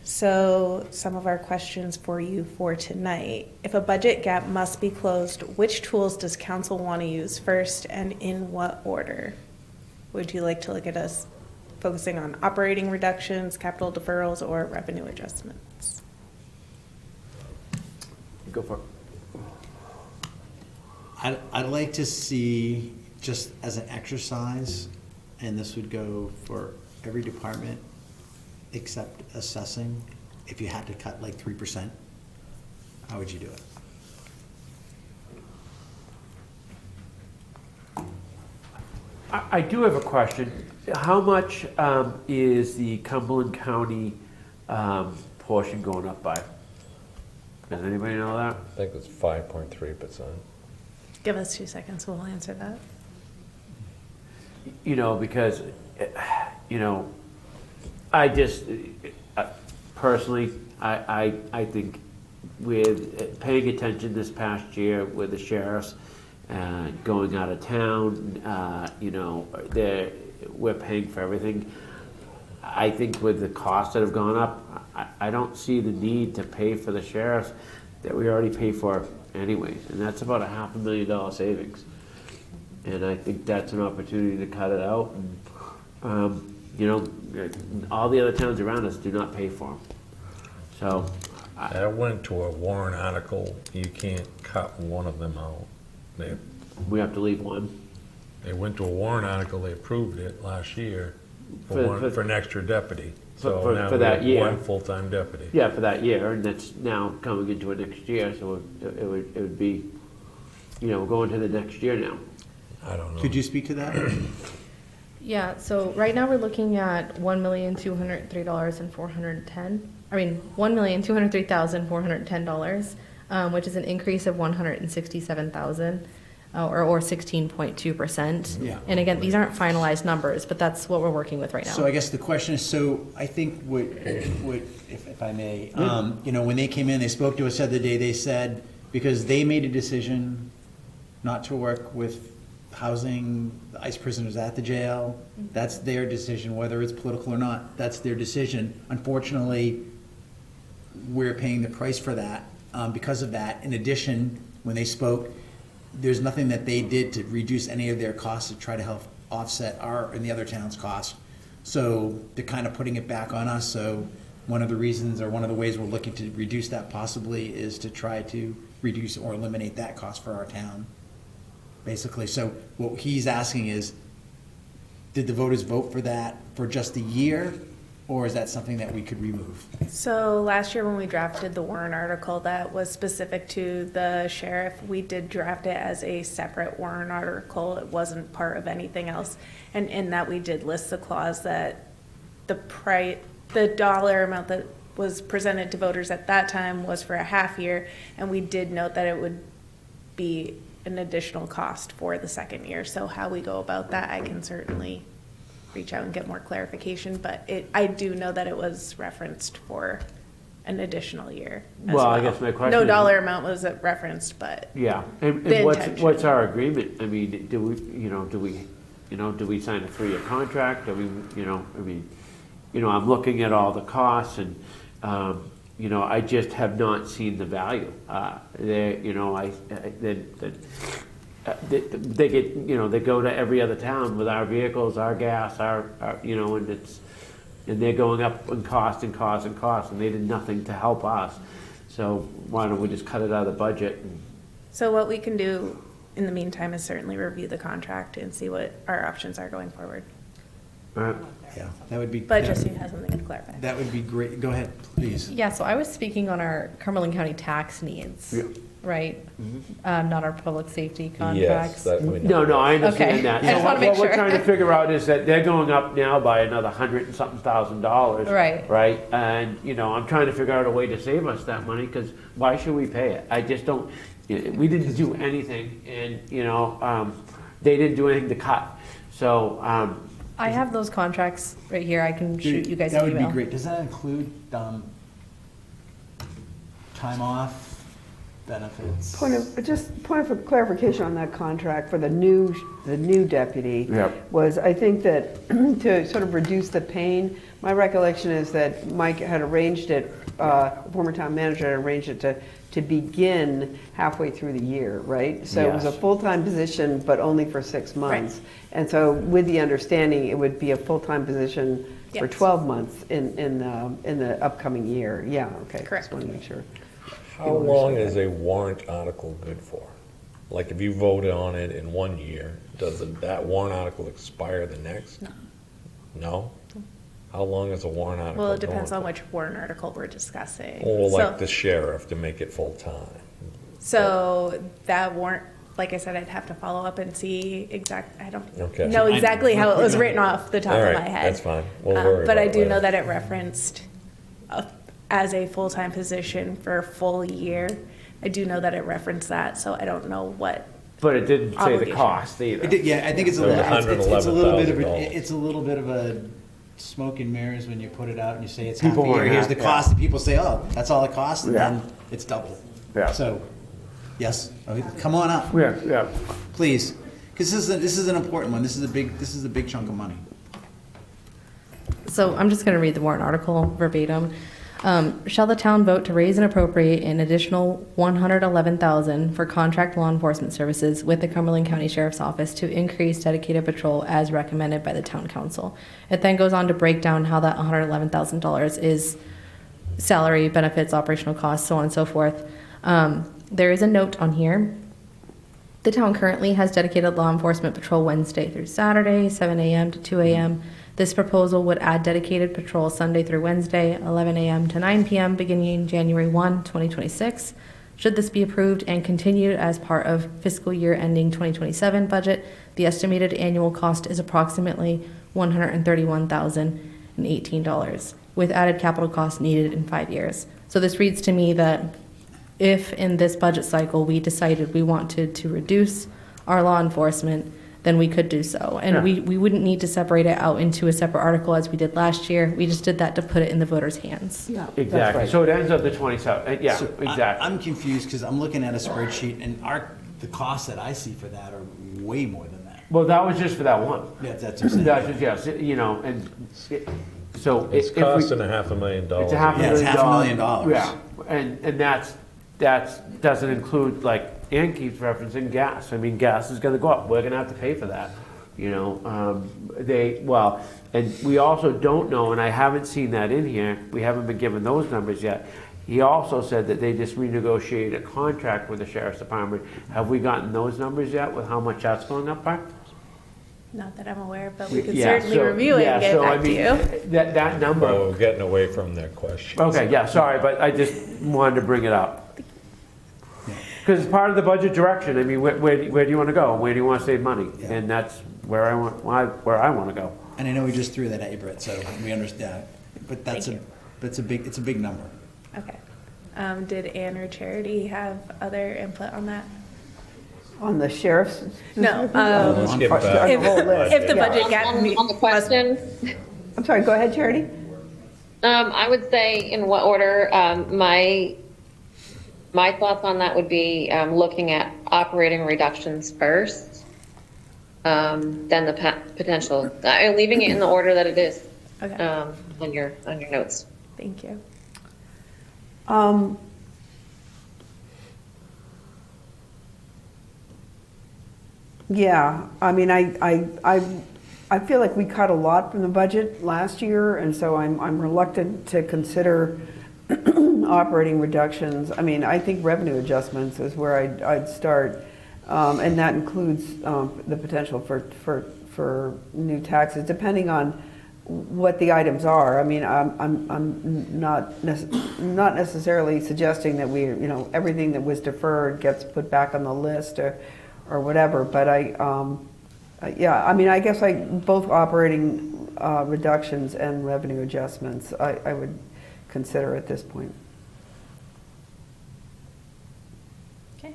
Speaker 5: So some of our questions for you for tonight. If a budget gap must be closed, which tools does council want to use first and in what order? Would you like to look at us focusing on operating reductions, capital deferrals, or revenue adjustments?
Speaker 1: Go for it.
Speaker 6: I'd like to see, just as an exercise, and this would go for every department except assessing, if you had to cut like 3%, how would you do it?
Speaker 1: I do have a question. How much is the Cumberland County portion going up by? Does anybody know that?
Speaker 3: I think it's 5.3%.
Speaker 5: Give us 2 seconds, we'll answer that.
Speaker 1: Because, I just, personally, I think with paying attention this past year with the sheriffs going out of town, we're paying for everything. I think with the costs that have gone up, I don't see the need to pay for the sheriffs that we already pay for anyways, and that's about $500,000 savings. And I think that's an opportunity to cut it out, and, all the other towns around us do not pay for them. So,
Speaker 3: I went to a warrant article, you can't cut one of them out.
Speaker 1: we have to leave one.
Speaker 3: They went to a warrant article, they approved it last year
Speaker 1: For-
Speaker 3: for an extra deputy.
Speaker 1: for-
Speaker 3: So
Speaker 1: for-
Speaker 3: now
Speaker 1: for
Speaker 3: we
Speaker 1: that
Speaker 3: have
Speaker 1: year.
Speaker 3: one full-time deputy.
Speaker 1: Yeah, for that year, and that's now coming into it next year, so it would be, we're going to the next year now.
Speaker 3: I don't know.
Speaker 6: Could you speak to that?
Speaker 10: Yeah, so right now we're looking at $1,203,410, which is an increase of $167,000, or 16.2%.
Speaker 6: Yeah.
Speaker 10: And again, these aren't finalized numbers, but that's what we're working with right now.
Speaker 6: So I guess the question is, so I think what if I may, when they came in, they spoke to us the other day, they said, because they made a decision not to work with housing the ICE prisoners at the jail, that's their decision, whether it's political or not, that's their decision. Unfortunately, we're paying the price for that, because of that. In addition, when they spoke, there's nothing that they did to reduce any of their costs to try to help offset our and the other towns' costs. So they're kind of putting it back on us. So one of the reasons, or one of the ways we're looking to reduce that possibly, is to try to reduce or eliminate that cost for our town, basically. So what he's asking is, did the voters vote for that for just a year, or is that something that we could remove?
Speaker 5: So last year when we drafted the warrant article that was specific to the sheriff, we did draft it as a separate warrant article. It wasn't part of anything else. And in that, we did list the clause that the dollar amount that was presented to voters at that time was for a half year. And we did note that it would be an additional cost for the second year. So how we go about that, I can certainly reach out and get more clarification, but I do know that it was referenced for an additional year as
Speaker 1: Well, I guess my question
Speaker 5: No
Speaker 1: is-
Speaker 5: dollar amount was referenced, but
Speaker 1: Yeah, and
Speaker 5: The
Speaker 1: what's
Speaker 5: intention.
Speaker 1: our agreement? I mean, do we sign a 3-year contract? I'm looking at all the costs, and You know, I just have not seen the value. You know, they get, you know, they go to every other town with our vehicles, our gas, our you know, and they're going up in cost and cost and cost, and they did nothing to help us. So why don't we just cut it out of the budget?
Speaker 5: So what we can do in the meantime is certainly review the contract and see what our options are going forward.
Speaker 1: All right.
Speaker 6: Yeah, that would be.
Speaker 5: But Justine has something to clarify.
Speaker 6: That would be great. Go ahead, please.
Speaker 10: Yeah, so I was speaking on our Cumberland County tax needs,
Speaker 1: Yeah.
Speaker 10: right? Not our public safety
Speaker 3: Yes,
Speaker 10: contracts.
Speaker 3: that we know.
Speaker 1: No, I understand
Speaker 10: Okay.
Speaker 1: that.
Speaker 10: I just
Speaker 1: So
Speaker 10: wanna make
Speaker 1: what we're
Speaker 10: sure.
Speaker 1: trying to figure out is that they're going up now by another $100 and something thousand.
Speaker 10: Right.
Speaker 1: Right? And, you know, I'm trying to figure out a way to save us that money, because why should we pay it? I just don't, we didn't do anything, and, you know, they didn't do anything to cut. So,
Speaker 10: I have those contracts right here. I can shoot you guys
Speaker 6: That
Speaker 10: an
Speaker 6: would
Speaker 10: email.
Speaker 6: be great. Does that include time off, benefits?
Speaker 2: Point of clarification on that contract for the new deputy.
Speaker 1: Yep.
Speaker 2: Was, I think that to sort of reduce the pain, my recollection is that Mike had arranged it, former town manager had arranged it to begin halfway through the year, right? So it was a
Speaker 1: Yes.
Speaker 2: full-time position, but only for 6 months. And so with the understanding, it would be a full-time position for
Speaker 5: Yes.
Speaker 2: 12 months in the upcoming year. Yeah, okay.
Speaker 5: Correct.
Speaker 2: Just want to make sure.
Speaker 3: How long is a warrant article good for? Like, if you voted on it in 1 year, does that warrant article expire the next?
Speaker 5: No.
Speaker 3: No? How long is a warrant article?
Speaker 5: Well, it depends
Speaker 3: going
Speaker 5: on
Speaker 3: for?
Speaker 5: which warrant article we're discussing.
Speaker 3: Or
Speaker 5: So-
Speaker 3: like the sheriff to make it full-time?
Speaker 5: So that warrant, like I said, I'd have to follow up and see I don't
Speaker 3: Okay.
Speaker 5: know exactly how it was written off the top
Speaker 3: All
Speaker 5: of
Speaker 3: right,
Speaker 5: my head.
Speaker 3: that's fine. We'll worry
Speaker 5: But I
Speaker 3: about it
Speaker 5: do
Speaker 3: later.
Speaker 5: know that it referenced as a full-time position for a full year. I do know that it referenced that, so I don't know what.
Speaker 1: but it didn't say the
Speaker 5: Obligation.
Speaker 1: cost either.
Speaker 6: Yeah, I think it's a
Speaker 3: It was
Speaker 6: little, it's a little bit of,
Speaker 3: $111,000.
Speaker 6: it's a little bit of a smoke and mirrors when you put it out and you say it's
Speaker 1: People
Speaker 6: half a year,
Speaker 1: wanna
Speaker 6: here's the
Speaker 1: have-
Speaker 6: cost, and people say, oh, that's all it costs, and
Speaker 1: Yeah.
Speaker 6: then it's double.
Speaker 1: Yeah.
Speaker 6: So, yes, come on up,
Speaker 1: Yeah.
Speaker 6: please, because this is an important one, this is a big chunk of money.
Speaker 10: So I'm just going to read the warrant article verbatim. Shall the town vote to raise and appropriate an additional $111,000 for contract law enforcement services with the Cumberland County Sheriff's Office to increase dedicated patrol as recommended by the town council? It then goes on to break down how that $111,000 is salary, benefits, operational costs, so on and so forth. There is a note on here. The town currently has dedicated law enforcement patrol Wednesday through Saturday, 7 a.m. to 2 a.m. This proposal would add dedicated patrol Sunday through Wednesday, 11 a.m. to 9 p.m. beginning January 1, 2026. Should this be approved and continued as part of fiscal year ending 2027 budget, the estimated annual cost is approximately $131,018, with added capital costs needed in 5 years. So this reads to me that if in this budget cycle we decided we wanted to reduce our law enforcement, then we could do so. And
Speaker 1: Yeah.
Speaker 10: we wouldn't need to separate it out into a separate article as we did last year. We just did that to put it in the voters' hands.
Speaker 2: Yeah, that's
Speaker 1: Exactly.
Speaker 2: right.
Speaker 1: So it ends up the 27th. Yeah,
Speaker 6: So
Speaker 1: exactly.
Speaker 6: I'm confused, because I'm looking at a spreadsheet, and the costs that I see for that are way more than that.
Speaker 1: Well, that was just for that one.
Speaker 6: Yeah, that's what I'm saying.
Speaker 1: That's just, yes, you know, and so
Speaker 3: It's
Speaker 1: if we.
Speaker 3: costing $500,000.
Speaker 1: It's a half a
Speaker 6: Yeah, it's
Speaker 1: million
Speaker 6: $500,000.
Speaker 1: Yeah, and that's doesn't include, like Ann keeps referencing gas. I mean, gas is gonna go up. We're gonna have to pay for that, you know. And we also don't know, and I haven't seen that in here, we haven't been given those numbers yet. He also said that they just renegotiated a contract with the sheriff's department. Have we gotten those numbers yet with how much that's going up by?
Speaker 5: Not that I'm aware, but we could
Speaker 1: Yeah,
Speaker 5: certainly
Speaker 1: so-
Speaker 5: review it
Speaker 1: yeah,
Speaker 5: and get
Speaker 1: so, I
Speaker 5: back to
Speaker 1: mean,
Speaker 5: you.
Speaker 1: That number.
Speaker 3: Well, we're getting away from their question.
Speaker 1: Okay, yeah, sorry, but I just wanted to bring it up. Because it's part of the budget direction. I mean, where do you want to go? Where do you want to save money?
Speaker 6: Yeah.
Speaker 1: And that's where I want to go.
Speaker 6: And I know we just threw that at you, Britt, so we understand, but it's a big number.
Speaker 5: Okay. Did Ann or Charity have other input on that?
Speaker 2: On the sheriff's?
Speaker 5: No.
Speaker 3: Let's get back.
Speaker 2: On the whole list.
Speaker 5: If the budget
Speaker 7: On
Speaker 5: gap.
Speaker 7: on the question,
Speaker 2: I'm sorry, go ahead, Charity.
Speaker 7: I would say in what order, my thoughts on that would be looking at operating reductions first, then the potential, leaving it in the order that it is
Speaker 5: Okay,
Speaker 7: on your notes.
Speaker 5: thank you.
Speaker 2: Um, Yeah, I mean, I feel like we cut a lot from the budget last year, and so I'm reluctant to consider operating reductions. I mean, I think revenue adjustments is where I'd start, and that includes the potential for new taxes, depending on what the items are. I mean, I'm not necessarily suggesting that everything that was deferred gets put back on the list or whatever, but yeah, I mean, I guess both operating reductions and revenue adjustments, I would consider at this point.
Speaker 5: Okay.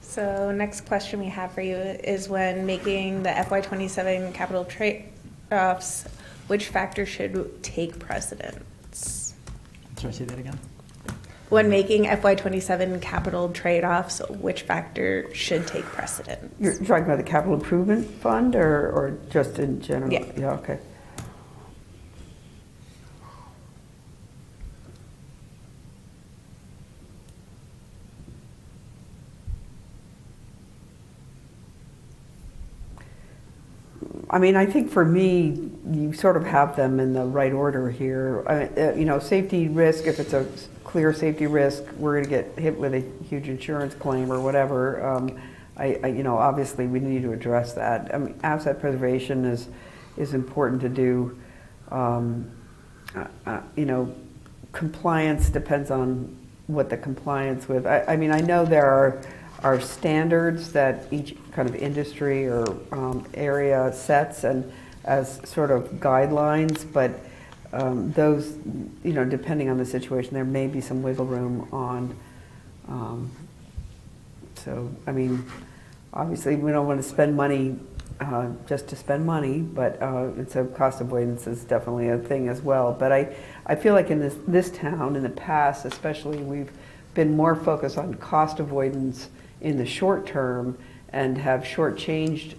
Speaker 5: So next question we have for you is, when making the FY27 capital trade-offs, which factor should take precedence?
Speaker 6: Sorry, say that again?
Speaker 5: When making FY27 capital trade-offs, which factor should take precedence?
Speaker 2: You're talking about the capital improvement fund or just in general?
Speaker 5: Yeah.
Speaker 2: Yeah, okay. I mean, I think for me, you sort of have them in the right order here. Safety risk, if it's a clear safety risk, we're going to get hit with a huge insurance claim or whatever. Obviously we need to address that. I mean, asset preservation is important to do. Compliance depends on what the compliance with. I mean, I know there are standards that each kind of industry or area sets and as sort of guidelines, but those, depending on the situation, there may be some wiggle room on. So, I mean, obviously we don't want to spend money just to spend money, but so cost avoidance is definitely a thing as well. But I feel like in this town, in the past especially, we've been more focused on cost avoidance in the short term and have shortchanged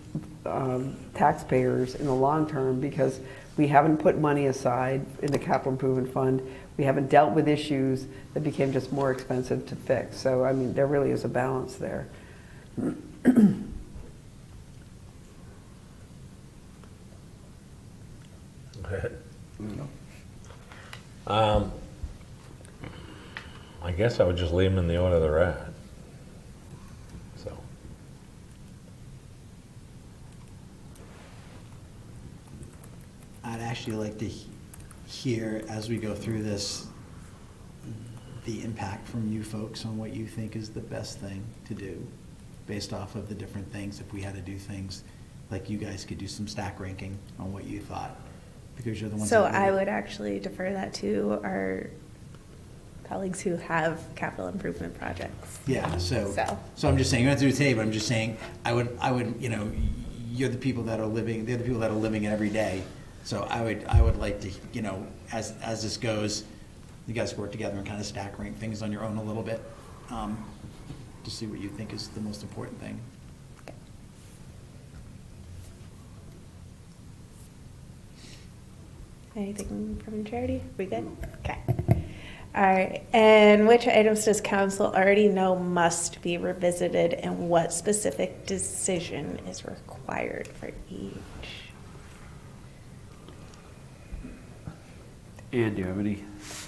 Speaker 2: taxpayers in the long term because we haven't put money aside in the capital improvement fund. We haven't dealt with issues that became just more expensive to fix. So, I mean, there really is a balance there.
Speaker 3: I guess I would just leave them in the order they're at. So.
Speaker 6: I'd actually like to hear, as we go through this, the impact from you folks on what you think is the best thing to do based off of the different things. If we had to do things, like you guys could do some stack ranking on what you thought, because you're the ones.
Speaker 5: So
Speaker 6: that
Speaker 5: I would actually defer that to our colleagues who have capital improvement projects.
Speaker 6: Yeah, so I'm just saying, you don't have to do it today, but I'm just saying, I would, you're the people that are living, they're the people that are living it every day. So I would like to, as this goes, you guys work together and kind of stack rank things on your own a little bit, to see what you think is the most important thing.
Speaker 5: Anything from Charity? We good? Okay. All right. And which items does council already know must be revisited, and what specific decision is required for each?
Speaker 1: Ann, do you have any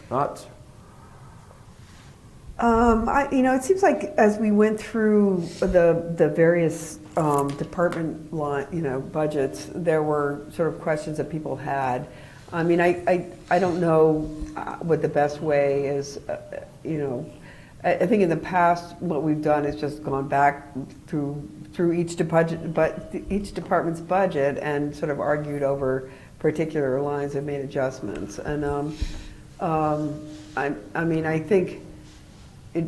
Speaker 1: thoughts?
Speaker 2: It seems like as we went through the various department line, budgets, there were sort of questions that people had. I mean, I don't know what the best way is. I think in the past what we've done is just gone back through each department's budget and sort of argued over particular lines and made adjustments. And I think it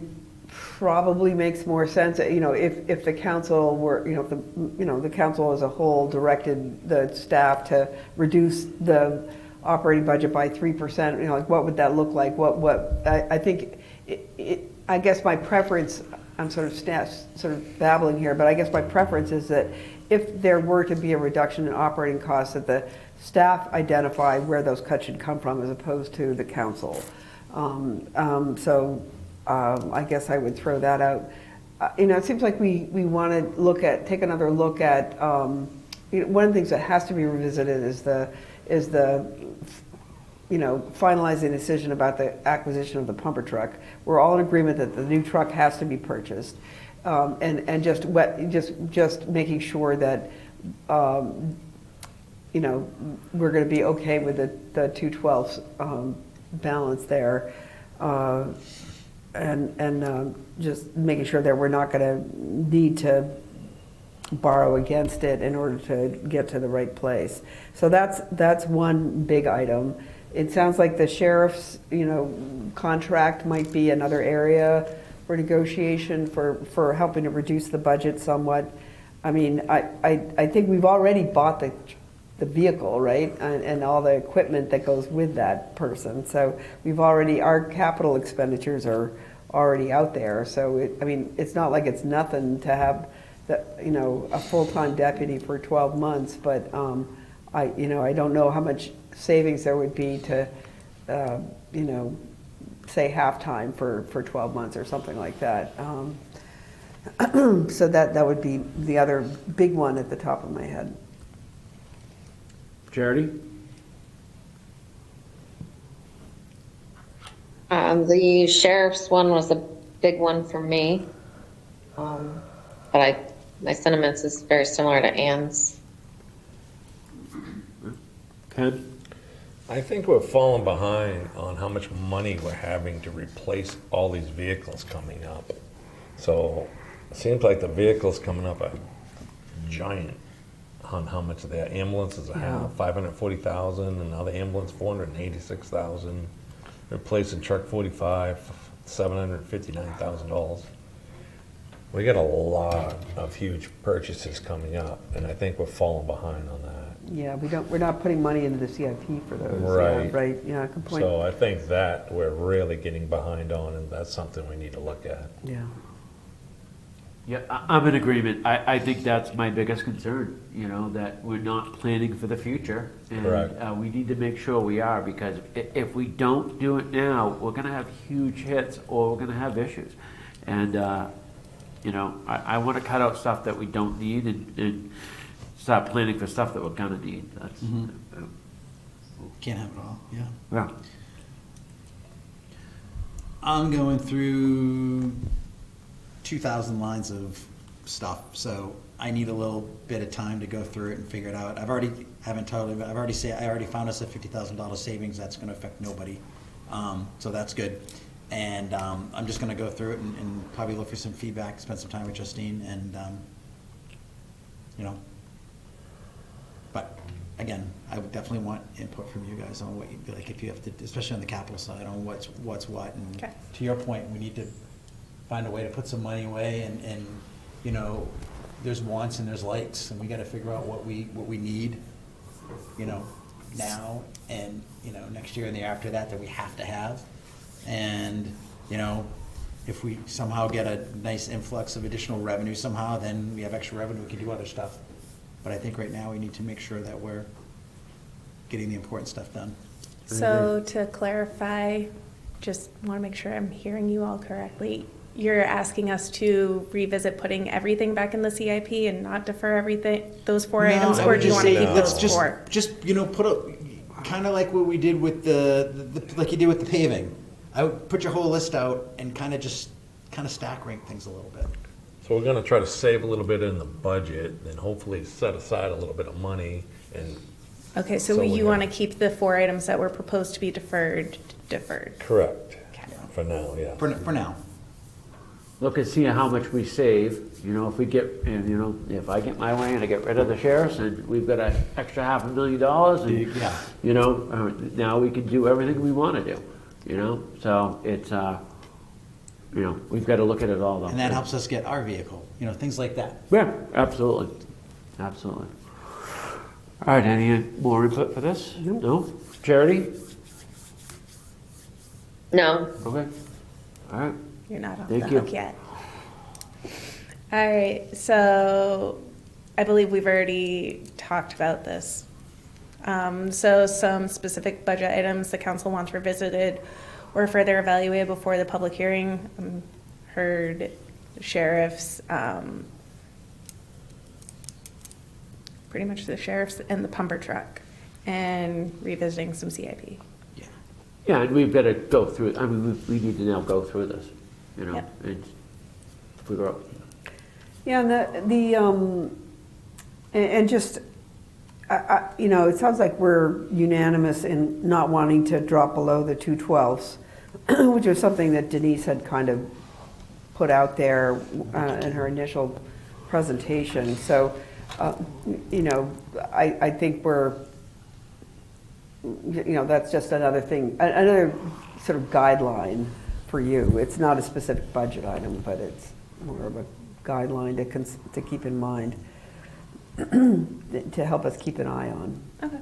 Speaker 2: probably makes more sense, if the council were, the council as a whole directed the staff to reduce the operating budget by 3%, like what would that look like? I think I guess my preference, I'm sort of babbling here, but I guess my preference is that if there were to be a reduction in operating costs, that the staff identify where those cuts should come from as opposed to the council. I guess I would throw that out. It seems like we want to take another look at, one of the things that has to be revisited is the finalizing decision about the acquisition of the pumper truck. We're all in agreement that the new truck has to be purchased. And just making sure that, we're going to be okay with the 212's balance there. And just making sure that we're not going to need to borrow against it in order to get to the right place. So that's one big item. It sounds like the sheriff's, contract might be another area for negotiation for helping to reduce the budget somewhat. I mean, I think we've already bought the vehicle, right? And all the equipment that goes with that person. So our capital expenditures are already out there. So it's not like it's nothing to have a full-time deputy for 12 months, but I don't know how much savings there would be to, say half-time for 12 months or something like that. So that would be the other big one at the top of my head.
Speaker 1: Charity?
Speaker 7: The sheriff's one was a big one for me. But my sentiments is very similar to Ann's.
Speaker 1: Ken?
Speaker 3: I think we're falling behind on how much money we're having to replace all these vehicles coming up. So it seems like the vehicles coming up are giant on how much their ambulances have. 540,000, another ambulance 486,000. Replacing truck 45, $759,000. We got a lot of huge purchases coming up, and I think we're falling behind on that.
Speaker 2: Yeah, we're not putting money into the CIP for those.
Speaker 3: Right.
Speaker 2: Yeah, right, yeah, good point.
Speaker 3: So I think that we're really getting behind on, and that's something we need to look at.
Speaker 2: Yeah.
Speaker 1: Yeah, I'm in agreement. I think that's my biggest concern, that we're not planning for the future. And
Speaker 3: Correct.
Speaker 1: we need to make sure we are, because if we don't do it now, we're gonna have huge hits or we're gonna have issues. And, I wanna cut out stuff that we don't need and start planning for stuff that we're gonna need. That's,
Speaker 6: Can't have it all, yeah.
Speaker 1: yeah.
Speaker 6: I'm going through 2,000 lines of stuff, so I need a little bit of time to go through it and figure it out. I already found us a $50,000 savings. That's going to affect nobody, so that's good. And I'm just going to go through it and probably look for some feedback, spend some time with Justine, and But again, I would definitely want input from you guys on what you like, if you have to, especially on the capital side, on what's what. And
Speaker 5: Okay.
Speaker 6: to your point, we need to find a way to put some money away, and there's wants and there's likes, and we got to figure out what we need, now and next year and the year after that we have to have, and if we somehow get a nice influx of additional revenue somehow, then we have extra revenue, we can do other stuff. But I think right now we need to make sure that we're getting the important stuff done.
Speaker 5: So to clarify, just want to make sure I'm hearing you all correctly. You're asking us to revisit putting everything back in the CIP and not defer everything, those four items, or do you want to keep those four?
Speaker 6: Just put a, kind of like what we did with like you did with the paving. I would put your whole list out and kind of stack rank things a little bit.
Speaker 3: So we're gonna try to save a little bit in the budget, and hopefully set aside a little bit of money, and.
Speaker 5: Okay, so
Speaker 3: So we
Speaker 5: you
Speaker 3: have-
Speaker 5: want to keep the four items that were proposed to be deferred.
Speaker 3: Correct,
Speaker 5: Okay.
Speaker 3: for now, yeah.
Speaker 6: For now.
Speaker 1: Look and see how much we save, if we get, and if I get my way and I get rid of the sheriffs and we've got an extra $500,000 and,
Speaker 6: Yeah.
Speaker 1: now we can do everything we want to do, so it's, we've got to look at it all though.
Speaker 6: And that helps us get our vehicle, things like that.
Speaker 1: Yeah, absolutely, absolutely. All right, any more input for this? No? Charity?
Speaker 7: No.
Speaker 1: Okay, all right.
Speaker 5: You're not off
Speaker 1: Thank
Speaker 5: the
Speaker 1: you.
Speaker 5: hook yet. All right, so I believe we've already talked about this. So some specific budget items the council wants revisited or further evaluated before the public hearing. Heard sheriffs, pretty much the sheriffs and the pumper truck, and revisiting some CIP.
Speaker 1: Yeah, and we've got to go through, I mean, we need to now go through this, you know,
Speaker 5: Yep.
Speaker 1: and figure out.
Speaker 2: Yeah, and just, you know, it sounds like we're unanimous in not wanting to drop below the 212s, which was something that Denise had kind of put out there in her initial presentation. So, you know, I think we're, you know, that's just another thing, another sort of guideline for you. It's not a specific budget item, but it's more of a guideline to keep in mind, to help us keep an eye on.
Speaker 5: Okay.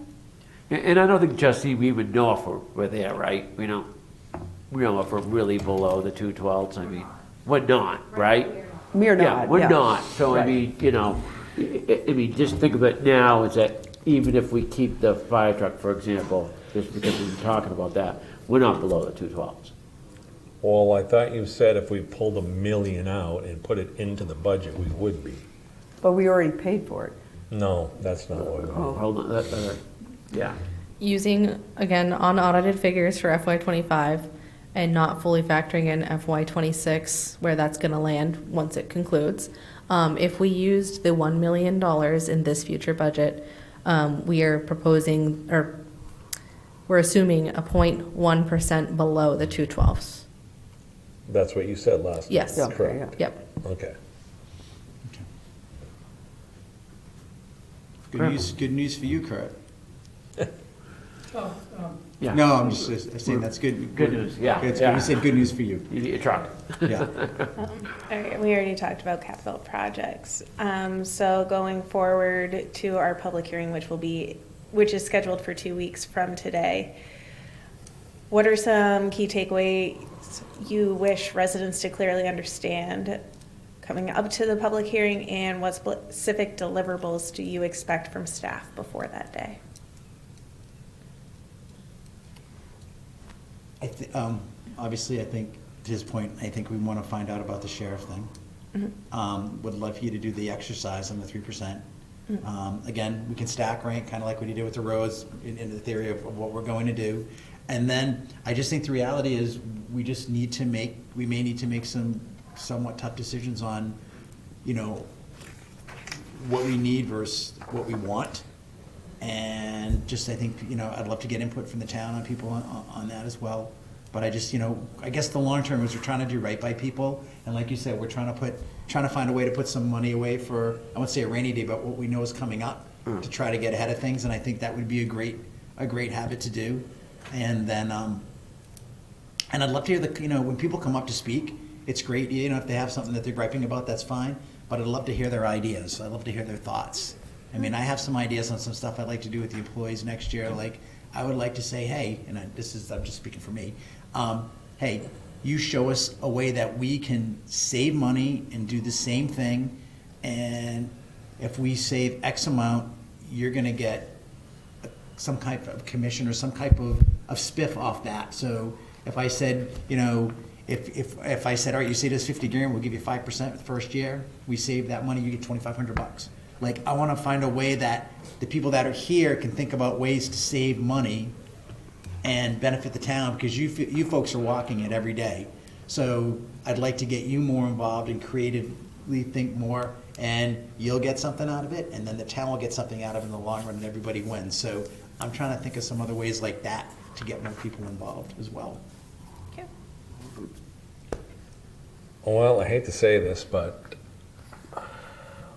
Speaker 1: And I don't think, Jesse, we would know if we're there, right? We don't know if we're really below the 212s. I mean, we're not, right?
Speaker 2: We're
Speaker 1: Yeah,
Speaker 2: not,
Speaker 1: we're
Speaker 2: yeah.
Speaker 1: not. So, I
Speaker 2: Right.
Speaker 1: mean, you know, I mean, just think of it now, is that even if we keep the fire truck, for example, just because we've been talking about that, we're not below the 212s.
Speaker 3: Well, I thought you said if we pulled $1 million out and put it into the budget, we would be.
Speaker 2: But we already paid for it.
Speaker 3: No, that's not what I meant.
Speaker 1: Oh, hold on, yeah.
Speaker 10: Using, again, unaudited figures for FY '25 and not fully factoring in FY '26, where that's gonna land once it concludes. If we used the $1 million in this future budget, we are proposing, or we're assuming a 0.1% below the 212s.
Speaker 3: That's what you said last time.
Speaker 10: Yes.
Speaker 2: Yeah,
Speaker 3: Correct.
Speaker 10: Yep.
Speaker 3: Okay.
Speaker 6: Good news for you, Kurt.
Speaker 1: Yeah.
Speaker 6: No, I'm just saying that's good.
Speaker 1: Good news, yeah,
Speaker 6: It's
Speaker 1: yeah.
Speaker 6: good. You said good news for you.
Speaker 1: You get your truck.
Speaker 6: Yeah.
Speaker 5: All right, we already talked about capital projects. So going forward to our public hearing, which is scheduled for 2 weeks from today, what are some key takeaways you wish residents to clearly understand coming up to the public hearing, and what specific deliverables do you expect from staff before that day?
Speaker 6: Obviously, I think, to his point, I think we want to find out about the sheriff thing. Would love for you to do the exercise on the 3%. Again, we can stack rank, kind of like what you did with the roads, in the theory of what we're going to do. And then, I just think the reality is, we may need to make some somewhat tough decisions on, you know, what we need versus what we want. And just, I think, you know, I'd love to get input from the town on people on that as well. But I just, you know, I guess the long term is we're trying to do right by people. And like you said, we're trying to find a way to put some money away for, I won't say a rainy day, but what we know is coming up, to try to get ahead of things. And I think that would be a great habit to do. And then, and I'd love to hear you know, when people come up to speak, it's great, you know, if they have something that they're griping about, that's fine. But I'd love to hear their ideas. I'd love to hear their thoughts. I mean, I have some ideas on some stuff I'd like to do with the employees next year. Like, I would like to say, hey, and I'm just speaking for me. Hey, you show us a way that we can save money and do the same thing. And if we save X amount, you're gonna get some type of commission or some type of spiff off that. So if I said, you know, if I said, all right, you saved us 50 grand, we'll give you 5% the first year, we save that money, you get $2,500. Like, I want to find a way that the people that are here can think about ways to save money and benefit the town, because you folks are walking it every day. So I'd like to get you more involved and creatively think more, and you'll get something out of it, and then the town will get something out of it in the long run, and everybody wins. So I'm trying to think of some other ways like that to get more people involved as well.
Speaker 3: Well, I hate to say this, but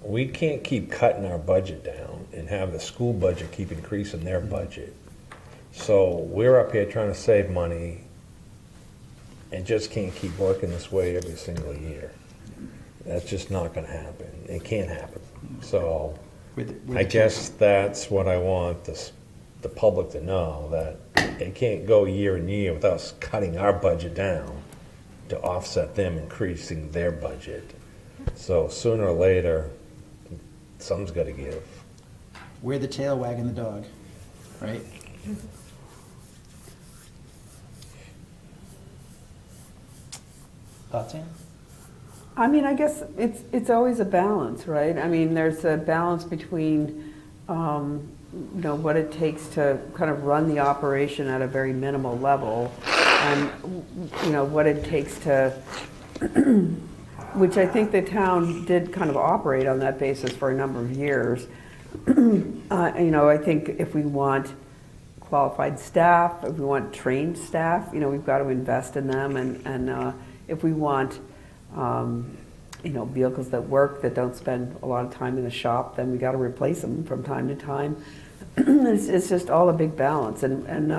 Speaker 3: we can't keep cutting our budget down and have the school budget keep increasing their budget. So we're up here trying to save money and just can't keep working this way every single year. That's just not gonna happen. It can't happen. So I guess that's what I want the public to know, that it can't go year and year without us cutting our budget down to offset them increasing their budget. So sooner or later, something's gotta give.
Speaker 6: We're the tail wagging the dog, right? Thoughts, Ann?
Speaker 2: I mean, I guess it's always a balance, right? I mean, there's a balance between, you know, what it takes to kind of run the operation at a very minimal level, and, you know, what it takes to, which I think the town did kind of operate on that basis for a number of years. You know, I think if we want qualified staff, if we want trained staff, you know, we've got to invest in them, and if we want, you know, vehicles that work, that don't spend a lot of time in the shop, then we got to replace them from time to time. It's just all a big balance, and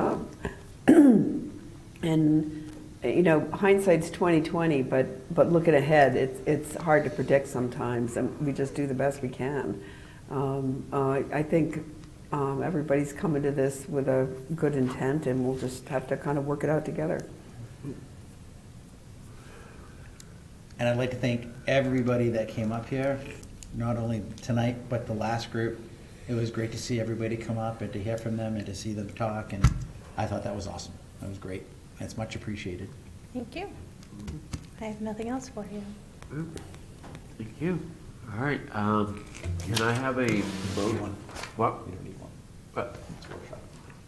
Speaker 2: you know, hindsight's 20/20, but looking ahead, it's hard to predict sometimes, and we just do the best we can. I think everybody's coming to this with a good intent, and we'll just have to kind of work it out together.
Speaker 6: And I'd like to thank everybody that came up here, not only tonight, but the last group. It was great to see everybody come up and to hear from them and to see them talk, and I thought that was awesome. That was great. It's much appreciated.
Speaker 5: Thank you. I have nothing else for you.
Speaker 1: Thank you. All right, can I have a vote? What?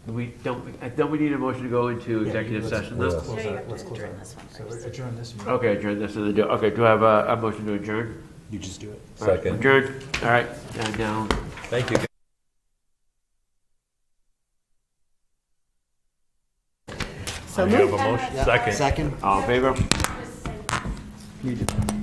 Speaker 1: Don't we need a motion to go into executive session then?
Speaker 5: Yeah, you have to adjourn this one first.
Speaker 6: Adjourn this one.
Speaker 1: Okay, adjourn this and then do, okay, do I have a motion to adjourn?
Speaker 6: You just do it.
Speaker 1: All right,
Speaker 3: Second.
Speaker 1: Adjourn, all right, and now,
Speaker 3: Thank you.
Speaker 2: So
Speaker 3: I have a motion. Second.
Speaker 6: Second.
Speaker 1: all in favor?
Speaker 6: You did.